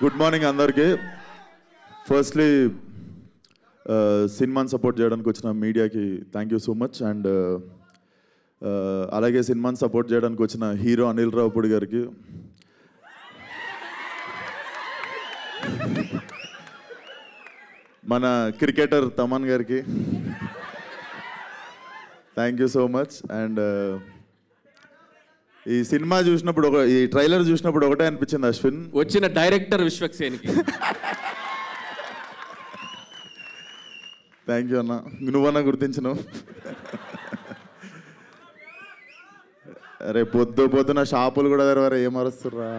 గుడ్ మార్నింగ్ అందరికీ. ఫస్ట్లీ సినిమాని సపోర్ట్ చేయడానికి వచ్చిన మీడియాకి thank you so much. And అలాగే సినిమాని సపోర్ట్ చేయడానికి వచ్చిన హీరో అనిల్ రావుపూడి గారికి, మన క్రికెటర్ తమన్ గారికి thank you so much. And ఈ సినిమా చూసినప్పుడు ఈ ట్రైలర్ చూసినప్పుడు ఒకటే అనిపించింది అశ్విన్, వచ్చిన డైరెక్టర్ విశ్వక్సేన్కి థ్యాంక్ యూ అన్న, నువ్వన్నా గుర్తించినావు. అరే పొద్దున షాపులు కూడా తెరవారు, ఏం అరుస్తుర్రా.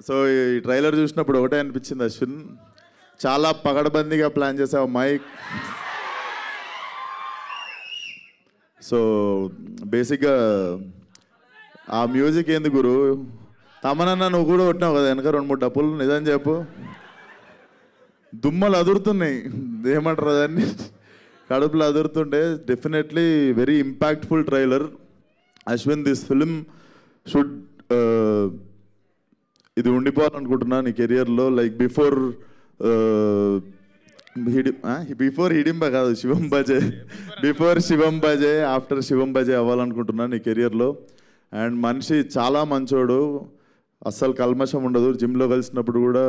సో ఈ ట్రైలర్ చూసినప్పుడు ఒకటే అనిపించింది అశ్విన్, చాలా పగడబందీగా ప్లాన్ చేసావు మైక్. సో బేసిక్గా ఆ మ్యూజిక్ ఏంది గురు, తమనన్నా నువ్వు కూడా కొట్టినావు కదా వెనక 2-3 డప్పులు, నిజం చెప్పు. దుమ్మలు అదురుతున్నాయి, ఏమంటారు దాన్ని, కడుపులు అదురుతుంటే. Definitely very impactful trailer. Ashwin, this film should ఇది ఉండిపోవాలనుకుంటున్నా నీ కెరియర్లో. లైక్ బిఫోర్ హిడింబ కాదు, శివం బజే, బిఫోర్ శివం బజే, ఆఫ్టర్ శివం బజే అవ్వాలనుకుంటున్నా నీ కెరియర్లో. అండ్ మనిషి చాలా మంచోడు, అస్సలు కల్మషం ఉండదు. జిమ్లో కలిసినప్పుడు కూడా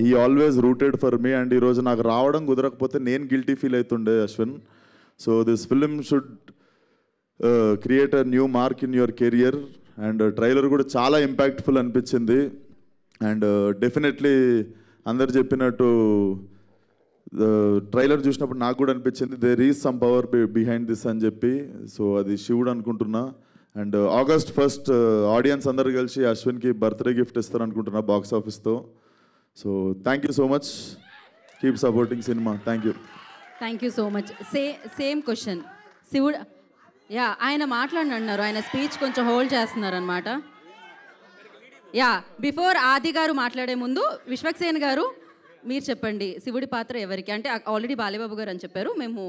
he always rooted for me. And ఈరోజు నాకు రావడం కుదరకపోతే నేను గిల్టీ ఫీల్ అవుతుండే Ashwin. So this film should create a new mark in your career. And trailer కూడా చాలా ఇంపాక్ట్ఫుల్ అనిపించింది. అండ్ డెఫినెట్లీ అందరు చెప్పినట్టు ట్రైలర్ చూసినప్పుడు నాకు కూడా అనిపించింది there is some power behind this అని చెప్పి. సో అది శివుడు అనుకుంటున్నా. అండ్ August 1st ఆడియన్స్ అందరు కలిసి అశ్విన్కి బర్త్డే గిఫ్ట్ ఇస్తారు అనుకుంటున్నా బాక్స్ ఆఫీస్తో. So thank you so much, keep supporting cinema. Thank you. Thank you so much. Same question శివుడు. యా, ఆయన మాట్లాడినారు, ఆయన స్పీచ్ కొంచెం హోల్డ్ చేస్తున్నారు అనమాట. యా, బిఫోర్ ఆది గారు మాట్లాడే ముందు విశ్వక్సేన్ గారు మీరు చెప్పండి, శివుడి పాత్ర ఎవరికి? అంటే ఆల్రెడీ బాలేబాబు గారు అని చెప్పారు. మేము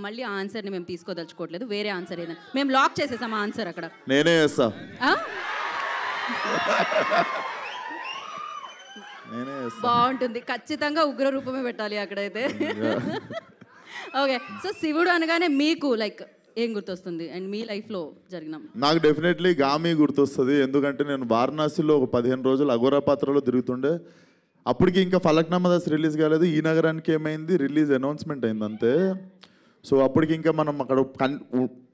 మళ్ళీ ఆ ఆన్సర్ని మేము తీసుకోదలుచుకోవట్లేదు, వేరే ఆన్సర్ ఏదైనా. మేము లాక్ చేసేసాం ఆ ఆన్సర్ అక్కడ. నేనే చేస్తా. బాగుంటుంది, ఖచ్చితంగా ఉగ్ర రూపమే పెట్టాలి అక్కడైతే. ఓకే, సో శివుడు అనగానే మీకు లైక్ ఏం గుర్తొస్తుంది? అండ్ మీ లైఫ్లో జరిగిన? నాకు డెఫినెట్లీ గామి గుర్తొస్తుంది. ఎందుకంటే నేను వారణాసిలో ఒక 15 రోజులు అఘోరా పాత్రలో తిరుగుతుండే. అప్పటికి ఇంకా ఫలక్నామా దాస్ రిలీజ్ కాలేదు. ఈ నగరానికి ఏమైంది, రిలీజ్ అనౌన్స్మెంట్ అయింది అంతే. సో అప్పటికి ఇంకా మనం అక్కడ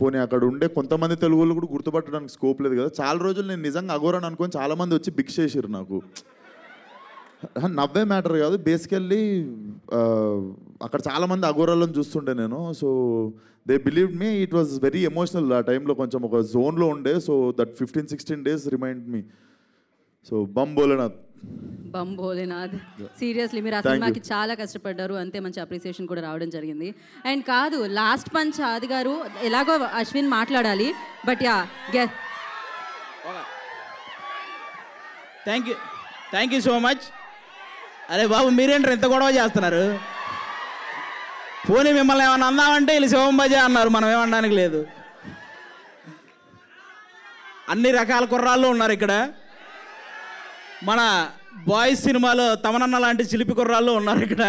పోనీ అక్కడ ఉండే కొంతమంది తెలుగు వాళ్ళు కూడా గుర్తుపట్టడానికి స్కోప్ లేదు కదా. చాలా రోజులు నేను నిజంగా అఘోరాని అనుకొని చాలామంది వచ్చి భిక్ష చేసిరు నాకు. నవ్వే మ్యాటర్ కాదు, బేసికల్లీ అక్కడ చాలామంది అఘోరాలను చూస్తుండే నేను. So they believed me, it was very emotional. ఆ టైంలో కొంచెం ఒక జోన్లో ఉండే. So that 15-16 days remind me. So Bam Bholenath. Bam Bholenath. Seriously మీరు ఆ సినిమాకి చాలా కష్టపడ్డారు, అంతే మంచి అప్రిసియేషన్ కూడా రావడం జరిగింది. అండ్ కాదు, లాస్ట్ పంచ్ ఆది గారు ఎలాగో అశ్విన్ మాట్లాడాలి, but yeah thank you so much. అరే బాబు, మీరేంటారు ఎంత గొడవ చేస్తున్నారు? పోనీ మిమ్మల్ని ఏమన్నా అందామంటే వీళ్ళు శివం భజ అన్నారు, మనం ఏమనడానికి లేదు. అన్ని రకాల కుర్రాళ్ళు ఉన్నారు ఇక్కడ. మన బాయ్స్ సినిమాలో తమనన్న లాంటి చిలిపి కుర్రాళ్ళు ఉన్నారు ఇక్కడ.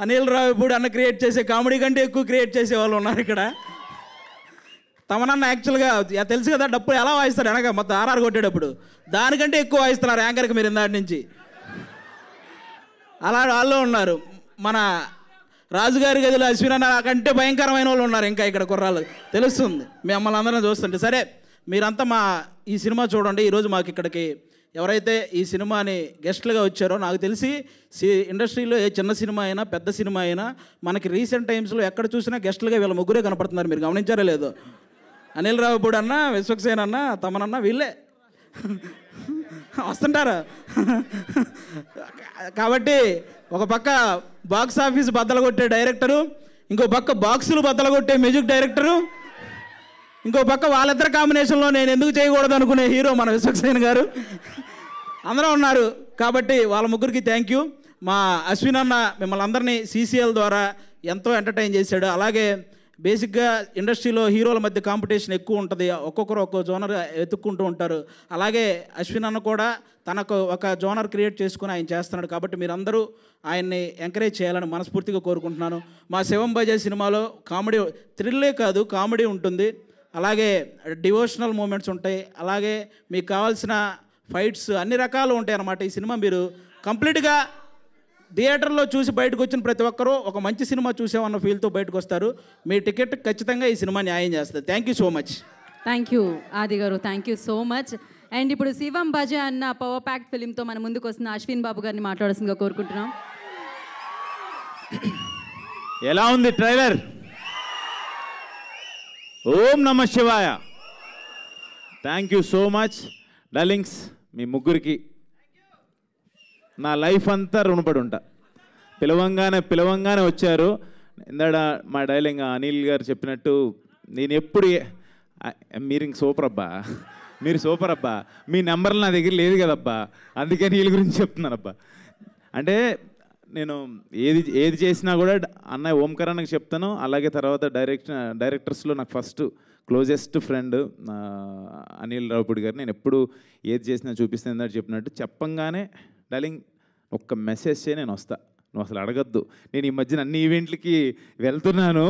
అనిల్ రావిపూడి అన్న క్రియేట్ చేసే కామెడీ కంటే ఎక్కువ క్రియేట్ చేసే వాళ్ళు ఉన్నారు ఇక్కడ. తమనన్న యాక్చువల్గా తెలుసు కదా, డప్పులు ఎలా వాయిస్తారు వెనక మొత్తం ఆర్ఆర్ కొట్టేటప్పుడు, దానికంటే ఎక్కువ వాయిస్తున్నారు యాంకర్కి మీరు ఇందాటి నుంచి. అలా వాళ్ళు ఉన్నారు. మన రాజుగారి గదిలో అశ్విన్ అన్న కంటే భయంకరమైన వాళ్ళు ఉన్నారు ఇంకా ఇక్కడ కుర్రాళ్ళు, తెలుస్తుంది మిమ్మల్ని అందరం చూస్తుంటే. సరే, మీరంతా మా ఈ సినిమా చూడండి. ఈరోజు మాకు ఇక్కడికి ఎవరైతే ఈ సినిమాని గెస్ట్లుగా వచ్చారో, నాకు తెలిసి ఇండస్ట్రీలో ఏ చిన్న సినిమా అయినా పెద్ద సినిమా అయినా మనకి రీసెంట్ టైమ్స్లో ఎక్కడ చూసినా గెస్ట్లుగా వీళ్ళ ముగ్గురే కనపడుతున్నారు. మీరు గమనించారో లేదో? అనిల్ రావిపూడి అన్న, విశ్వక్సేన్ అన్న, తమనన్న వీళ్ళే వస్తుంటారు. కాబట్టి ఒక పక్క బాక్స్ ఆఫీస్ బద్దలు కొట్టే డైరెక్టరు, ఇంకో పక్క బాక్సులు బద్దలు కొట్టే మ్యూజిక్ డైరెక్టరు, ఇంకో పక్క వాళ్ళిద్దరు కాంబినేషన్లో నేను ఎందుకు చేయకూడదు అనుకునే హీరో మన విశ్వక్సేన్ గారు, అందరూ ఉన్నారు. కాబట్టి వాళ్ళ ముగ్గురికి థ్యాంక్ యూ. మా అశ్విన్ అన్న మిమ్మల్ని అందరినీ CCL ద్వారా ఎంతో ఎంటర్టైన్ చేశాడు. అలాగే బేసిక్గా ఇండస్ట్రీలో హీరోల మధ్య కాంపిటీషన్ ఎక్కువ ఉంటుంది, ఒక్కొక్కరు ఒక్కో జోనర్ వెతుక్కుంటూ ఉంటారు. అలాగే అశ్విన్ అన్న కూడా తనకు ఒక జోనర్ క్రియేట్ చేసుకుని ఆయన చేస్తున్నాడు. కాబట్టి మీరందరూ ఆయన్ని ఎంకరేజ్ చేయాలని మనస్ఫూర్తిగా కోరుకుంటున్నాను. మా శివం భజ సినిమాలో కామెడీ, థ్రిల్లే కాదు కామెడీ ఉంటుంది, అలాగే డివోషనల్ మూమెంట్స్ ఉంటాయి, అలాగే మీకు కావాల్సిన ఫైట్స్ అన్ని రకాలు ఉంటాయి అన్నమాట. ఈ సినిమా మీరు కంప్లీట్గా థియేటర్లో చూసి బయటకు వచ్చిన ప్రతి ఒక్కరూ ఒక మంచి సినిమా చూసామన్న ఫీల్తో బయటకు వస్తారు. మీ టికెట్ ఖచ్చితంగా ఈ సినిమా న్యాయం చేస్తుంది. Thank you so much. Thank you ఆది గారు, thank you so much. And ఇప్పుడు శివం భజ అన్న పవర్ ప్యాక్డ్ ఫిలింతో మన ముందుకు వస్తున్న అశ్విన్ బాబు గారిని మాట్లాడాల్సిందిగా కోరుకుంటున్నాం. ఎలా ఉంది ట్రైలర్? ఓం నమ శివాయ. Thank you so much darlings. మీ ముగ్గురికి నా లైఫ్ అంతా రుణపడి ఉంటా. పిలవంగానే వచ్చారు. ఇందాడ మా డైలింగ్ అనిల్ గారు చెప్పినట్టు నేను ఎప్పుడు మీరు ఇంక సూపర్ అబ్బా, మీరు సూపర్ అబ్బా, మీ నెంబర్లు నా దగ్గర లేదు కదబ్బా, అందుకని వీళ్ళ గురించి చెప్తున్నానబ్బా. అంటే నేను ఏది చేసినా కూడా అన్నయ్య ఓంకార్ అన్నకి చెప్తాను. అలాగే తర్వాత డైరెక్టర్స్లో నాకు first closest friend Anil Ravipudi గారు. నేను ఎప్పుడు ఏది చేసినా చూపిస్తాను ఇందాక చెప్పినట్టు. చెప్పంగానే డార్లింగ్ ఒక్క మెసేజ్ చేయి, నేను వస్తా, నువ్వు అసలు అడగద్దు. నేను ఈ మధ్యన అన్ని ఈవెంట్లకి వెళ్తున్నాను,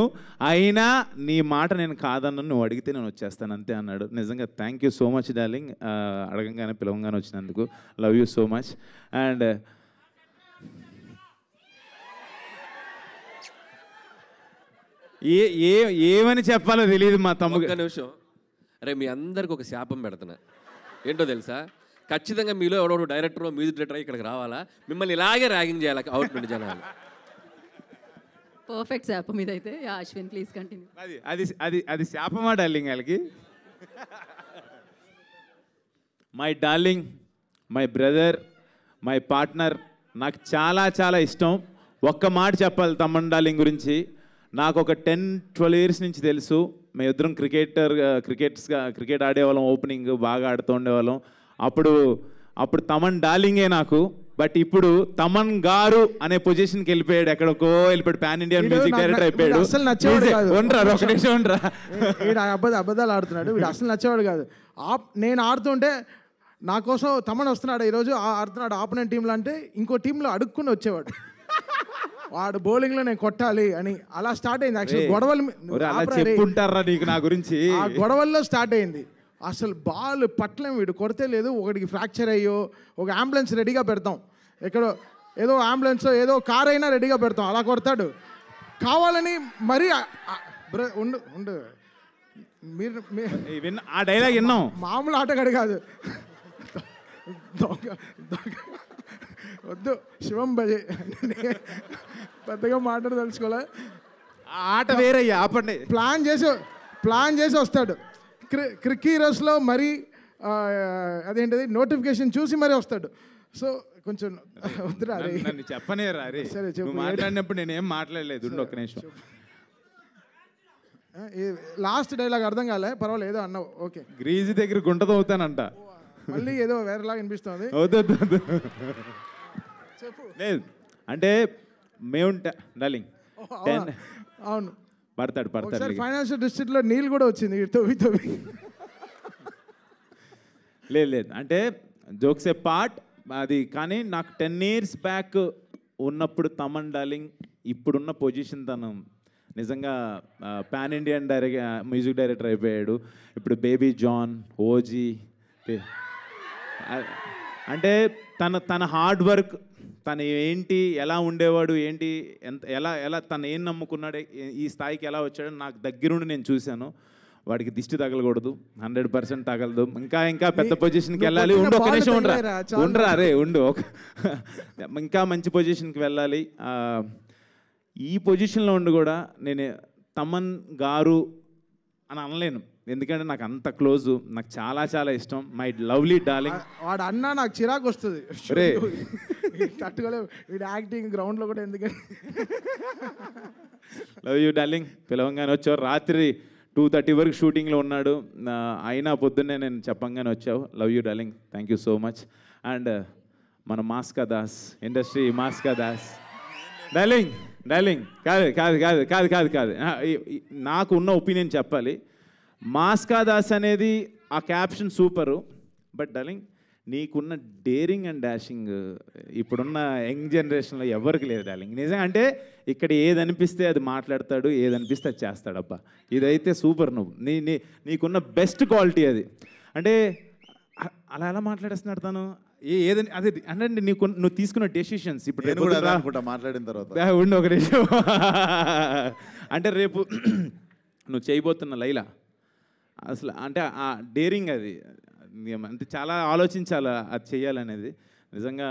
అయినా నీ మాట నేను కాదన్నా, నువ్వు అడిగితే నేను వచ్చేస్తాను అంతే అన్నాడు. నిజంగా thank you so much darling, అడగంగానే పిలవంగానే వచ్చినందుకు. Love you so much. And ఏమని చెప్పాలో తెలియదు మా తమ్ముడు. ఒక్క నిమిషం. అరే మీ అందరికి ఒక శాపం పెడుతున్నా. ఏంటో తెలుసా? ఖచ్చితంగా మీలో ఎవడో డైరెక్టర్ మ్యూజిక్ డైరెక్టర్ ఇక్కడికి రావాలా, మిమ్మల్ని ఇలాగే ర్యాగింగ్ చేయాలి అవుట్ నుండి జనాలు. పర్ఫెక్ట్ శాపం ఇదైతే. Ashwin please continue. అది అది అది అది శాపమా డార్లింగ్ వాళ్ళకి? My darling, my brother, my partner, నాకు చాలా చాలా ఇష్టం. ఒక్క మాట చెప్పాలి తమన్ డార్లింగ్ గురించి. నాకు ఒక 10-12 ఇయర్స్ నుంచి తెలుసు. మేము ఇద్దరం క్రికెట్ ఆడేవాళ్ళం, ఓపెనింగ్ బాగా ఆడుతూ ఉండేవాళ్ళం. అప్పుడు తమన్ డార్లింగే నాకు. బట్ ఇప్పుడు తమన్ గారు అనే పొజిషన్కి వెళ్ళిపోయాడు, ఎక్కడికో వెళ్ళిపోయాడు, పాన్ ఇండియా మ్యూజిక్ డైరెక్టర్ అయిపోయాడు. అసలు నచ్చేవాడు కాదు. ఒక నిమిషం ఉండరా, వీడు అబద్ధాలు ఆడుతున్నాడు. వీడు అసలు నచ్చేవాడు కాదు. నేను ఆడుతుంటే నా కోసం తమన్ వస్తున్నాడు, ఈరోజు ఆడుతున్నాడు ఆపోనెంట్ టీంలో అంటే ఇంకో టీంలో అడుక్కుని వచ్చేవాడు. వాడు బౌలింగ్లో నేను కొట్టాలి అని అలా స్టార్ట్ అయింది. యాక్చువల్ గొడవలు చెప్పుంటారా నీకు నా గురించి? ఆ గొడవల్లో స్టార్ట్ అయింది. అసలు బాల్ పట్లం వీడు కొడితే లేదు, ఒకటికి ఫ్రాక్చర్ అయ్యో ఒక అంబులెన్స్ రెడీగా పెడతాం, ఎక్కడో ఏదో అంబులెన్స్ ఏదో కార్ అయినా రెడీగా పెడతాం, అలా కొడతాడు కావాలని. మరీ ఉండు ఉండు మీరు ఆ డైలాగ్ విన్నాం. మామూలు ఆటగాడు కాదు, వద్దు శివం భజే పెద్దగా మాట్లాడదలుచుకోలే. ఆట వేరయ్యా, ఆపండి. ప్లాన్ చేసి వస్తాడు. క్రిక్ హీరోస్లో మరీ అదేంటిది నోటిఫికేషన్ చూసి మరీ వస్తాడు. సో కొంచెం వద్దురా రే, నన్ను చెప్పనేరా రే. సరే చెప్పు. మాట్లాడినప్పుడు నేనేం మాట్లాడలేదు, ఒక్క నిమిషం. లాస్ట్ డైలాగ్ అర్థం కాలే, పర్వాలేదు ఏదో అన్నావు, ఓకే. గ్రీజు దగ్గర గుంటతో అవుతానంట, మళ్ళీ ఏదో వేరేలాగా అనిపిస్తుంది. లేదు అంటే మేము డార్లింగ్ అవును పడతాడు ఫైనాన్షియల్ డిస్ట్రిక్ట్లో నీళ్ళు కూడా వచ్చింది తవ్వి. లేదు అంటే జోక్స్ ఏ పార్ట్ అది. కానీ నాకు 10 years బ్యాక్ ఉన్నప్పుడు తమన్ డార్లింగ్ ఇప్పుడున్న పొజిషన్ తను నిజంగా పాన్ ఇండియన్ మ్యూజిక్ డైరెక్టర్ అయిపోయాడు. ఇప్పుడు బేబీ జాన్, ఓజీ, అంటే తన హార్డ్ వర్క్, తను ఏంటి, ఎలా ఉండేవాడు, ఏంటి, ఎలా తను ఏం నమ్ముకున్నాడు, ఈ స్థాయికి ఎలా వచ్చాడో నాకు దగ్గరుండి నేను చూశాను. వాడికి దిష్టి తగలకూడదు, 100% తగలదు. ఇంకా పెద్ద పొజిషన్కి వెళ్ళాలి. ఒక నిమిషం ఉండరా రే, ఉండు. ఇంకా మంచి పొజిషన్కి వెళ్ళాలి. ఈ పొజిషన్లో ఉండి కూడా నేను తమన్ గారు అని అనలేను, ఎందుకంటే నాకు అంత క్లోజ్, నాకు చాలా చాలా ఇష్టం. My lovely darling. వాడు అన్నా నాకు చిరాకు వస్తుంది రే, తట్టుకోలే వీడు యాక్టింగ్ గ్రౌండ్లో కూడా. ఎందుకంటే లవ్ యూ డార్లింగ్. పిలవంగానే వచ్చావు, రాత్రి 2:30 వరకు షూటింగ్లో ఉన్నాడు, అయినా పొద్దున్నే నేను చెప్పంగానే వచ్చావు. Love you darling, thank you so much. And మన మాస్కా దాస్, ఇండస్ట్రీ మాస్కా దాస్. డార్లింగ్ కాదు నాకు ఉన్న ఒపీనియన్ చెప్పాలి. మాస్కా దాస్ అనేది ఆ క్యాప్షన్ సూపరు. బట్ డార్లింగ్ నీకున్న డేరింగ్ అండ్ డాషింగ్ ఇప్పుడున్న యంగ్ జనరేషన్లో ఎవరికి లేదు డార్లింగ్. నిజంగా అంటే ఇక్కడ ఏది అనిపిస్తే అది మాట్లాడతాడు, ఏది అనిపిస్తే అది చేస్తాడు. అబ్బా ఇదైతే సూపర్. నువ్వు నీకున్న బెస్ట్ క్వాలిటీ అది. అంటే అలా ఎలా మాట్లాడేస్తున్నాడు తను, ఏదని అది అంటే నువ్వు తీసుకున్న డెసిషన్స్. ఇప్పుడు మాట్లాడిన తర్వాత ఉండి ఒక నిమిషం. అంటే రేపు నువ్వు చేయబోతున్న లైలా అసలు అంటే ఆ డేరింగ్ అది అంటే చాలా ఆలోచించాలి అది చేయాలనేది. నిజంగా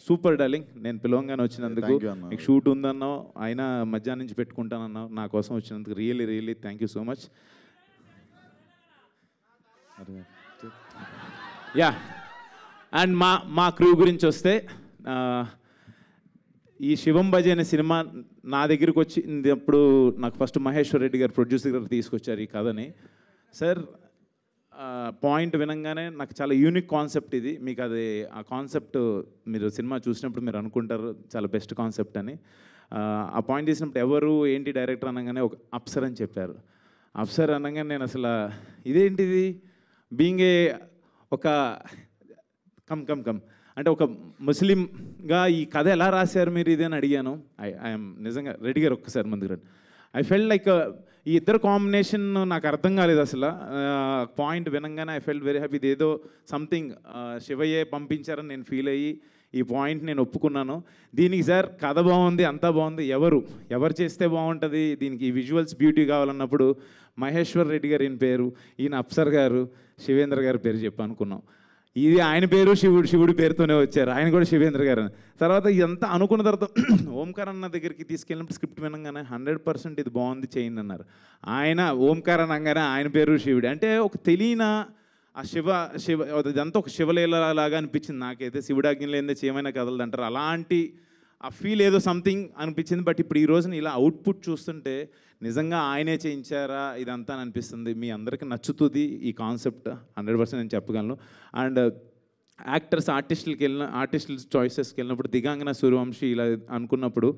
సూపర్ డార్లింగ్. నేను పిలవంగానే వచ్చినందుకు, నీకు షూట్ ఉందన్నావు, అయినా మధ్యాహ్నం నుంచి పెట్టుకుంటానన్నావు, నా కోసం వచ్చినందుకు really thank you so much. Yeah, and మా క్రూ గురించి వస్తే, ఈ శివం భజే అనే సినిమా నా దగ్గరికి వచ్చినప్పుడు నాకు ఫస్ట్ మహేశ్వర్ రెడ్డి గారు ప్రొడ్యూసర్ గారు తీసుకొచ్చారు ఈ కథని. సార్ పాయింట్ వినంగానే నాకు చాలా యూనిక్ కాన్సెప్ట్ ఇది, మీకు అది ఆ కాన్సెప్ట్ మీరు సినిమా చూసినప్పుడు మీరు అనుకుంటారు చాలా బెస్ట్ కాన్సెప్ట్ అని. ఆ పాయింట్ తీసినప్పుడు ఎవరు ఏంటి డైరెక్టర్ అనగానే ఒక అప్సర్ అని చెప్పారు. అప్సర్ అనగానే నేను అసలు ఇదేంటిది బీయింగ్ ఏ ఒక కమ్ అంటే ఒక ముస్లింగా ఈ కథ ఎలా రాశారు మీరు ఇది అని అడిగాను. ఐఎమ్ నిజంగా రెడ్డి గారు ఒక్కసారి ముందుకు రండి. ఐ ఫెల్ట్ లైక్ ఈ ఇద్దరు కాంబినేషన్ నాకు అర్థం కాలేదు అసలు. పాయింట్ వినంగానే ఐ ఫెల్ట్ వెరీ హ్యాపీ. ఇదేదో సంథింగ్ శివయ్యే పంపించారని నేను ఫీల్ అయ్యి ఈ పాయింట్ నేను ఒప్పుకున్నాను. దీనికి సార్ కథ బాగుంది, అంతా బాగుంది, ఎవరు చేస్తే బాగుంటుంది, దీనికి విజువల్స్ బ్యూటీ కావాలన్నప్పుడు మహేశ్వర్ రెడ్డి గారు ఈయన పేరు, ఈయన అప్సర్ గారు, శివేంద్ర గారి పేరు చెప్పి అనుకున్నాం. ఇది ఆయన పేరు శివుడి పేరుతోనే వచ్చారు, ఆయన కూడా శివేంద్ర గారు. తర్వాత ఇదంతా అనుకున్న తర్వాత ఓంకార్ అన్న దగ్గరికి తీసుకెళ్ళినప్పుడు స్క్రిప్ట్ వినగానే 100% ఇది బాగుంది చేయండి అన్నారు. ఆయన ఓంకార్ అనగానే ఆయన పేరు శివుడు. అంటే ఒక తెలియన ఆ శివ ఇదంతా ఒక శివలీలలాగా అనిపించింది నాకైతే. శివుడాజ్ఞ లేదే చేయమైనా కదలదు అంటారు, అలాంటి ఆ ఫీల్ ఏదో సంథింగ్ అనిపించింది. బట్ ఇప్పుడు ఈ రోజున ఇలా అవుట్పుట్ చూస్తుంటే నిజంగా ఆయనే చేయించారా ఇదంతా అని అనిపిస్తుంది. మీ అందరికీ నచ్చుతుంది ఈ కాన్సెప్ట్, 100% నేను చెప్పగలను. అండ్ ఆర్టిస్టుల చాయిసెస్కి వెళ్ళినప్పుడు దిగాంగన సూర్యవంశీ ఇలా అనుకున్నప్పుడు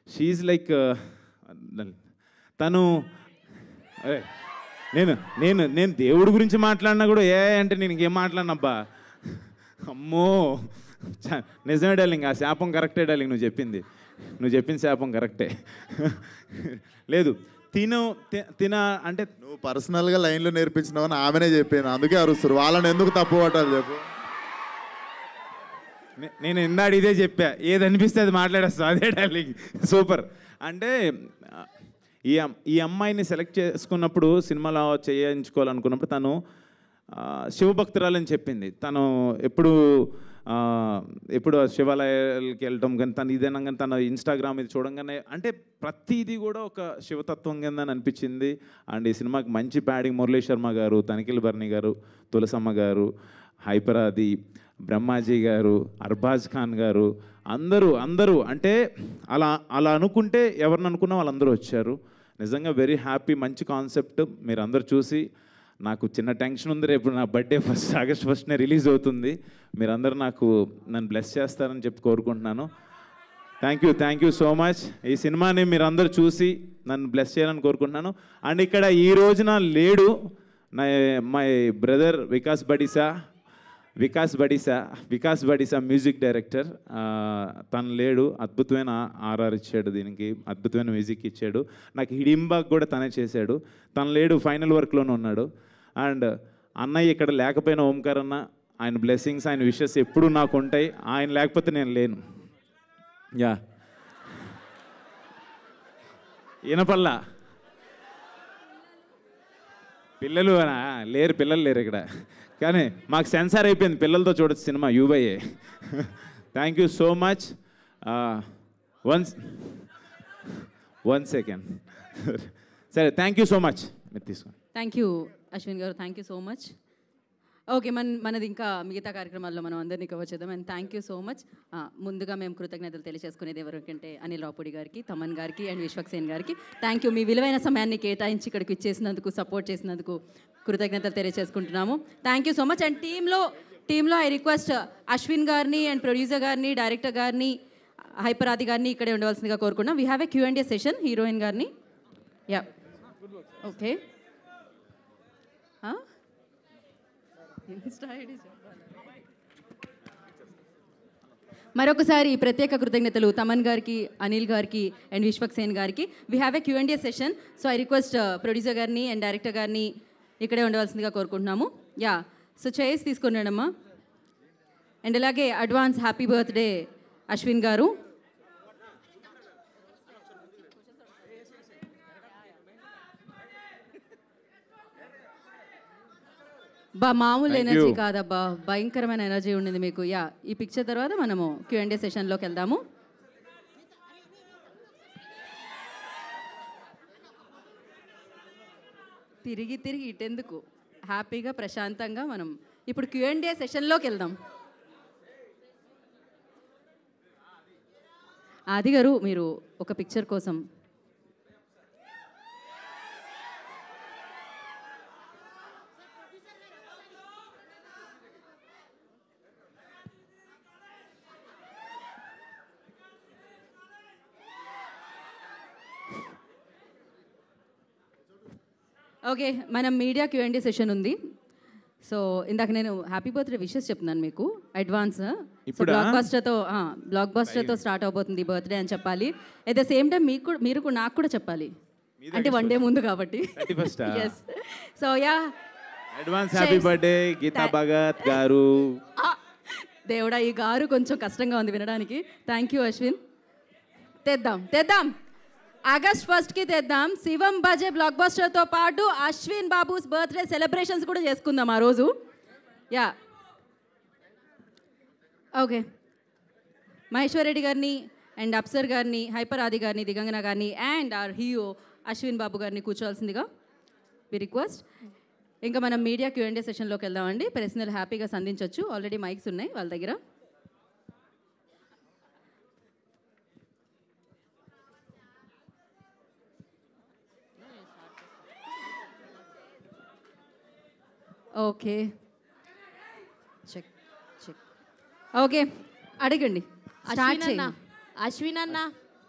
షీఈ్ లైక్ తను నేను దేవుడి గురించి మాట్లాడినా కూడా అంటే నేను ఇంకేం మాట్లాడినబ్బా, అమ్మో నిజమే డార్లింగ్, ఆ శాపం కరెక్టే డార్లింగ్, నువ్వు చెప్పిన శాపం కరెక్టే. లేదు తిన అంటే నువ్వు పర్సనల్గా లైన్లో నేర్పించినావని ఆమెనే చెప్పింది, అందుకే అరుస్తారు. వాళ్ళని ఎందుకు తప్పు పట్టాలి చెప్పు? నేను ఇందాడు ఇదే చెప్పా, ఏది అనిపిస్తే అది మాట్లాడేస్తా, అదే డార్లింగ్. సూపర్. అంటే ఈ అమ్మాయిని సెలెక్ట్ చేసుకున్నప్పుడు సినిమాలో చేయించుకోవాలనుకున్నప్పుడు తను శివభక్తురాలని చెప్పింది. తను ఎప్పుడు శివాలయాలకి వెళ్ళటం కానీ తను ఇదేనా కానీ తన ఇన్స్టాగ్రామ్ ఇది చూడంగానే అంటే ప్రతిదీ కూడా ఒక శివతత్వం కింద అనిపించింది. అండ్ ఈ సినిమాకి మంచి ప్యాడింగ్ మురళీ శర్మ గారు, తనిఖీల్ బర్ని గారు, తులసమ్మ గారు, హైపరాది, బ్రహ్మాజీ గారు, అర్బాజ్ ఖాన్ గారు, అందరూ అంటే అలా అనుకుంటే ఎవరిని అనుకున్నా వాళ్ళందరూ వచ్చారు. నిజంగా వెరీ హ్యాపీ. మంచి కాన్సెప్ట్. మీరు అందరూ చూసి, నాకు చిన్న టెన్షన్ ఉంది, రేపు నా బర్త్డే ఆగస్ట్ 1నే రిలీజ్ అవుతుంది. మీరందరూ నన్ను బ్లెస్ చేస్తారని చెప్పి కోరుకుంటున్నాను. Thank you so much. ఈ సినిమాని మీరందరూ చూసి నన్ను బ్లెస్ చేయాలని కోరుకుంటున్నాను. అండ్ ఇక్కడ ఈ రోజున లేడు my brother Vikas Badisa music director. తను లేడు. అద్భుతమైన ఆర్ఆర్ ఇచ్చాడు, దీనికి అద్భుతమైన మ్యూజిక్ ఇచ్చాడు. నాకు హిడింబాగ్ కూడా తనే చేశాడు. తను లేడు, ఫైనల్ వర్క్లోనే ఉన్నాడు. అండ్ అన్నయ్య ఇక్కడ లేకపోయినా ఓంకార్ అన్న, ఆయన బ్లెస్సింగ్స్, ఆయన విషెస్ ఎప్పుడూ నాకు ఉంటాయి. ఆయన లేకపోతే నేను లేను. యా ఈనపల్లా పిల్లలు లేరు ఇక్కడ, కానీ మాకు సెన్సార్ అయిపోయింది, పిల్లలతో చూడొచ్చు cinema యూబైఏ. Thank you so much. One second. సరే, థ్యాంక్ యూ సో మచ్. మీరు తీసుకోండి. థ్యాంక్ యూ అశ్విన్ గారు, thank you so much. Okay, మనది ఇంకా మిగతా కార్యక్రమాల్లో మనం అందరినీ కవర్ చేద్దాం. And thank you so much. ముందుగా మేము కృతజ్ఞతలు తెలియజేసుకునేది ఎవరికంటే అనిల్ రావుపూడి గారికి, తమన్ గారికి అండ్ విశ్వక్సేన్ గారికి థ్యాంక్ యూ. మీ విలువైన సమయాన్ని కేటాయించి ఇక్కడికి ఇచ్చేసినందుకు, సపోర్ట్ చేసినందుకు కృతజ్ఞతలు తెలియజేసుకుంటున్నాము. Thank you so much. And టీంలో ఐ రిక్వెస్ట్ అశ్విన్ గారిని అండ్ ప్రొడ్యూసర్ గారిని, డైరెక్టర్ గారిని, హైపరాది గారిని ఇక్కడే ఉండవలసిందిగా కోరుకుంటున్నాం. We have a Q&A session. Heroine గారిని. Yeah okay. మరొకసారి ప్రత్యేక కృతజ్ఞతలు తమన్ గారికి, అనిల్ గారికి అండ్ విశ్వక్సేన్ గారికి. We have a Q&A session. So I request producer గారిని అండ్ డైరెక్టర్ గారిని ఇక్కడే ఉండవలసిందిగా కోరుకుంటున్నాము. యా, సో చైర్స్ తీసుకున్నాడమ్మా. అండ్ అలాగే అడ్వాన్స్ హ్యాపీ బర్త్డే అశ్విన్ గారు. మామూలు ఎనర్జీ కాదబ్బా, భయంకరమైన ఎనర్జీ ఉండింది మీకు. యా, ఈ పిక్చర్ తర్వాత మనము Q&A సెషన్లోకి వెళ్దాము. తిరిగి ఇటెందుకు, హ్యాపీగా ప్రశాంతంగా మనం ఇప్పుడు Q&A సెషన్లోకి వెళ్దాం. ఆది గారు, మీరు ఒక పిక్చర్ కోసం ఓకే, మనం మీడియా Q&A సెషన్ ఉంది. సో ఇందాక నేను హ్యాపీ బర్త్డే విషెస్ చెప్తున్నాను మీకు అడ్వాన్స్. బ్లాక్ బస్టర్తో స్టార్ట్ అవబోతుంది బర్త్డే అని చెప్పాలి. అట్ ద సేమ్ టైం మీరు నాకు కూడా చెప్పాలి, అంటే వన్ డే ముందు కాబట్టి. So yeah, advance happy birthday Geetha Bhagat గారు. దేవుడా, ఈ గారు కొంచెం కష్టంగా ఉంది వినడానికి. Thank you Ashwin. తెద్దాం ఆగస్ట్ 1కి తెద్దాం. శివం బజే బ్లాక్ బస్టర్తో పాటు అశ్విన్ బాబుస్ బర్త్డే సెలబ్రేషన్స్ కూడా చేసుకుందాం ఆ రోజు. యా, ఓకే, మహేశ్వర్ రెడ్డి గారిని అండ్ అప్సర్ గారిని, హైపర్ ఆది గారిని, దిగంగన గారిని అండ్ ఆర్ హీరో అశ్విన్ బాబు గారిని కూర్చోవాల్సిందిగా వి రిక్వెస్ట్. ఇంకా మనం మీడియా Q&A సెషన్లోకి వెళ్దామండి. ప్రశ్నలు హ్యాపీగా సంధించవచ్చు, ఆల్రెడీ మైక్స్ ఉన్నాయి వాళ్ళ దగ్గర. Okay, check check. ఓకే, అడగండి. స్టార్ట్ చేయండి. అశ్విన్ అన్న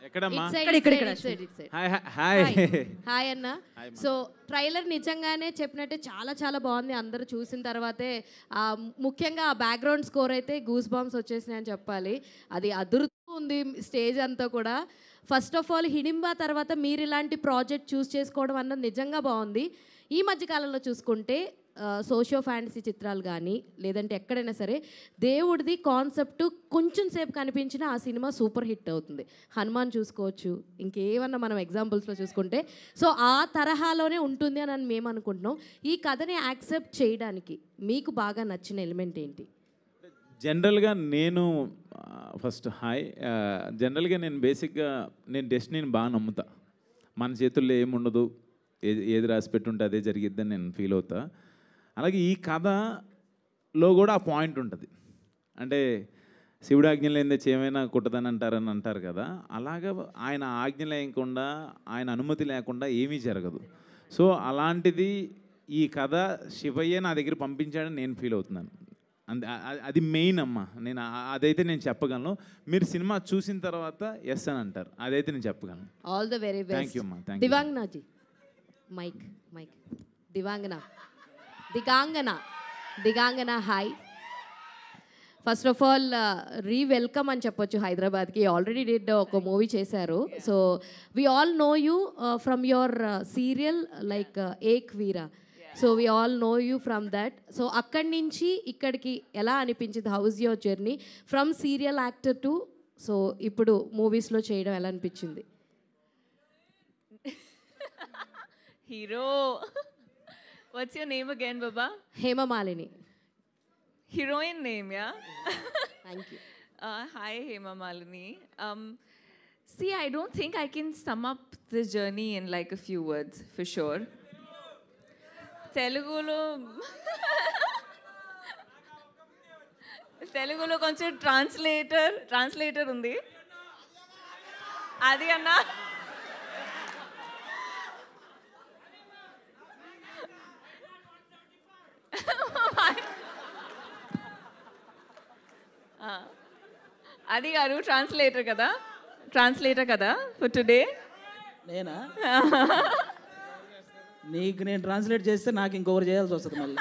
ఎక్కడమ్మా? హాయ్ అన్న. సో ట్రైలర్ నిజంగానే చెప్పినట్టే చాలా చాలా బాగుంది. అందరూ చూసిన తర్వాతే ముఖ్యంగా ఆ బ్యాక్గ్రౌండ్ స్కోర్ అయితే గూస్ బాంబ్స్ వచ్చేసినాయని చెప్పాలి. అది అదురుతూ ఉంది స్టేజ్ అంతా కూడా. ఫస్ట్ ఆఫ్ ఆల్ హిడింబా తర్వాత మీరు ఇలాంటి ప్రాజెక్ట్ చూస్ చేసుకోవడం అన్నది నిజంగా బాగుంది. ఈ మధ్యకాలంలో చూసుకుంటే సోషియో ఫ్యాంటసీ చిత్రాలు కానీ లేదంటే ఎక్కడైనా సరే దేవుడిది కాన్సెప్ట్ కొంచెం సేపు కనిపించినా ఆ సినిమా సూపర్ హిట్ అవుతుంది. హనుమాన్ చూసుకోవచ్చు, ఇంకేమన్నా మనం ఎగ్జాంపుల్స్లో చూసుకుంటే. సో ఆ తరహాలోనే ఉంటుంది అని మేము అనుకుంటున్నాం. ఈ కథని యాక్సెప్ట్ చేయడానికి మీకు బాగా నచ్చిన ఎలిమెంట్ ఏంటి? జనరల్గా నేను ఫస్ట్ జనరల్గా నేను బేసిక్గా నేను డెస్టినీని బాగా నమ్ముతా. మన చేతుల్లో ఏముండదు, ఏది రాసి పెట్టుంటే అదే జరిగిద్దని నేను ఫీల్ అవుతా. అలాగే ఈ కథలో కూడా ఆ పాయింట్ ఉంటుంది. అంటే శివుడు ఆజ్ఞ లేనిదే చేయమైనా కుట్టదని అంటారు కదా, అలాగా ఆయన ఆజ్ఞ లేకుండా, ఆయన అనుమతి లేకుండా ఏమీ జరగదు. సో అలాంటిది ఈ కథ శివయ్య నా దగ్గర పంపించాడని నేను ఫీల్ అవుతున్నాను. అది మెయిన్ అమ్మ. నేను అదైతే నేను చెప్పగలను. మీరు సినిమా చూసిన తర్వాత ఎస్ అని అంటారు, అదైతే నేను చెప్పగలను. All the very best. Thank you అమ్మా. Thank you. దివాంగనాజీ mic mic Digangana hi. First of all welcome అని చెప్పొచ్చు హైదరాబాద్కి. ఆల్రెడీ డిడ్ ఒక మూవీ చేశారు. So we all know you from your serial like Ek Veera. So we all know you from that. So అక్కడి నుంచి ఇక్కడికి ఎలా అనిపించింది? How is your journey from serial actor to so ఇప్పుడు మూవీస్లో చేయడం ఎలా అనిపించింది? Hero. What's your name again, Baba? Hema Malini. Heroine name, yeah? Thank you. Hi, Hema Malini. See, I don't think I can sum up this journey in like a few words, for sure. Telugulo konచెం translator undi. Adi anna. అది గారు translator కదా for today. నేనా? నీకు నేను translate చేస్తే నాకు ఇంకొకరు చేయాల్సి వస్తుంది మళ్ళీ.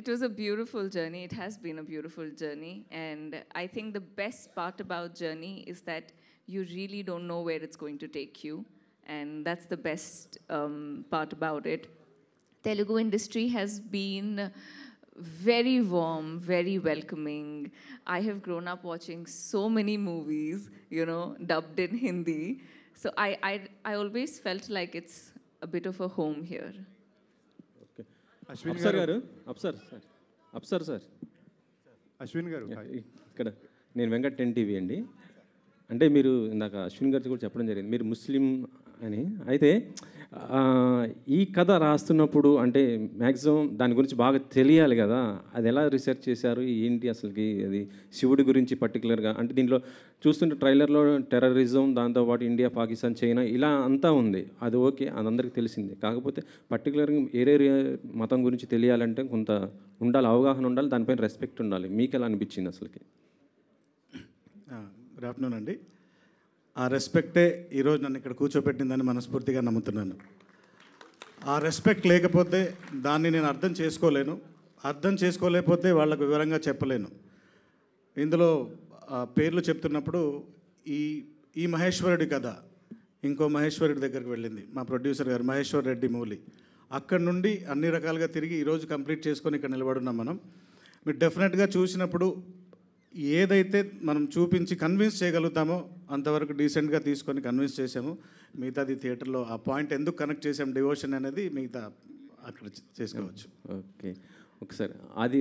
It was a beautiful journey. It has been a beautiful journey, and I think the best part about journey is that you really don't know where it's going to take you, and that's the best part about it. Telugu industry has been very warm, very welcoming. I have grown up watching so many movies, dubbed in Hindi. So I always felt like it's a bit of a home here. Okay. Apsar garu, Apsar sir. Ashwin garu. ఇక్కడ నేను Venkat 10 TV అండి. అంటే మీరు ఇందాక అశ్విన్ గారితో కూడా చెప్పడం జరిగింది మీరు ముస్లిం అని. అయితే ఈ కథ రాస్తున్నప్పుడు అంటే మ్యాక్సిమం దాని గురించి బాగా తెలియాలి కదా, అది ఎలా రీసెర్చ్ చేశారు ఏంటి అసలుకి? అది శివుడి గురించి పర్టికులర్గా అంటే దీంట్లో చూస్తుంటే ట్రైలర్లో టెర్రరిజం, దాంతోపాటు ఇండియా, పాకిస్తాన్, చైనా ఇలా అంతా ఉంది. అది ఓకే, అది అందరికీ తెలిసిందే. కాకపోతే పర్టికులర్గా ఏరే మతం గురించి తెలియాలంటే కొంత ఉండాలి, అవగాహన ఉండాలి, దానిపైన రెస్పెక్ట్ ఉండాలి. మీకు ఎలా అనిపించింది అసలుకి? గుడ్ ఆఫ్టర్నూన్ అండి. ఆ రెస్పెక్టే ఈరోజు నన్ను ఇక్కడ కూర్చోబెట్టిందని మనస్ఫూర్తిగా నమ్ముతున్నాను. ఆ రెస్పెక్ట్ లేకపోతే దాన్ని నేను అర్థం చేసుకోలేకపోతే వాళ్ళకు వివరంగా చెప్పలేను. ఇందులో పేర్లు చెప్తున్నప్పుడు ఈ మహేశ్వరుడి కథ ఇంకో మహేశ్వరుడి దగ్గరికి వెళ్ళింది, మా ప్రొడ్యూసర్ గారు మహేశ్వర్ రెడ్డి మూలి. అక్కడి నుండి అన్ని రకాలుగా తిరిగి ఈరోజు కంప్లీట్ చేసుకొని ఇక్కడ నిలబడున్నాం మనం. మీరు డెఫినెట్గా చూసినప్పుడు ఏదైతే మనం చూపించి కన్విన్స్ చేయగలుగుతామో అంతవరకు డీసెంట్గా తీసుకొని కన్విన్స్ చేసాము. మిగతాది థియేటర్లో ఆ పాయింట్ ఎందుకు కనెక్ట్ చేసాము డివోషన్ అనేది మిగతా అక్కడ చేసుకోవచ్చు. ఓకే, ఒకసారి ఆది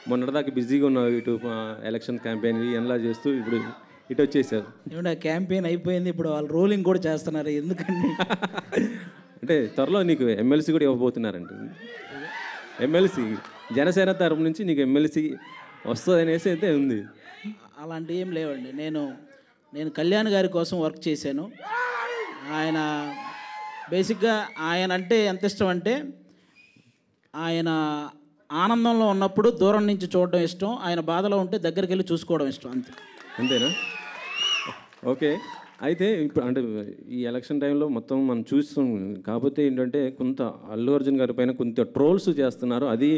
మొన్నటిదాకా బిజీగా ఉన్నావు, ఇటు ఎలక్షన్ క్యాంపెయిన్ ఎలా చేస్తూ ఇప్పుడు ఇటు వచ్చేసారు. ఏమంటే క్యాంపెయిన్ అయిపోయింది, ఇప్పుడు వాళ్ళు రోలింగ్ కూడా చేస్తున్నారు. ఎందుకండి అంటే త్వరలో నీకు ఎమ్మెల్సీ కూడా ఇవ్వబోతున్నారంట. ఎమ్మెల్సీ జనసేన తరపు నుంచి నీకు ఎమ్మెల్సీ వస్తుంది అనేసి అయితే ఉంది. అలాంటివి ఏం లేవండి. నేను కళ్యాణ్ గారి కోసం వర్క్ చేశాను. ఆయన బేసిక్గా ఆయన అంటే ఎంత ఇష్టం అంటే, ఆయన ఆనందంలో ఉన్నప్పుడు దూరం నుంచి చూడడం ఇష్టం, ఆయన బాధలో ఉంటే దగ్గరికి వెళ్ళి చూసుకోవడం ఇష్టం, అంతేనా? ఓకే, అయితే ఇప్పుడు అంటే ఈ ఎలక్షన్ టైంలో మొత్తం మనం చూస్తాం. కాకపోతే ఏంటంటే కొంత అల్లు అర్జున్ గారి పైన కొంత ట్రోల్స్ చేస్తున్నారు. అది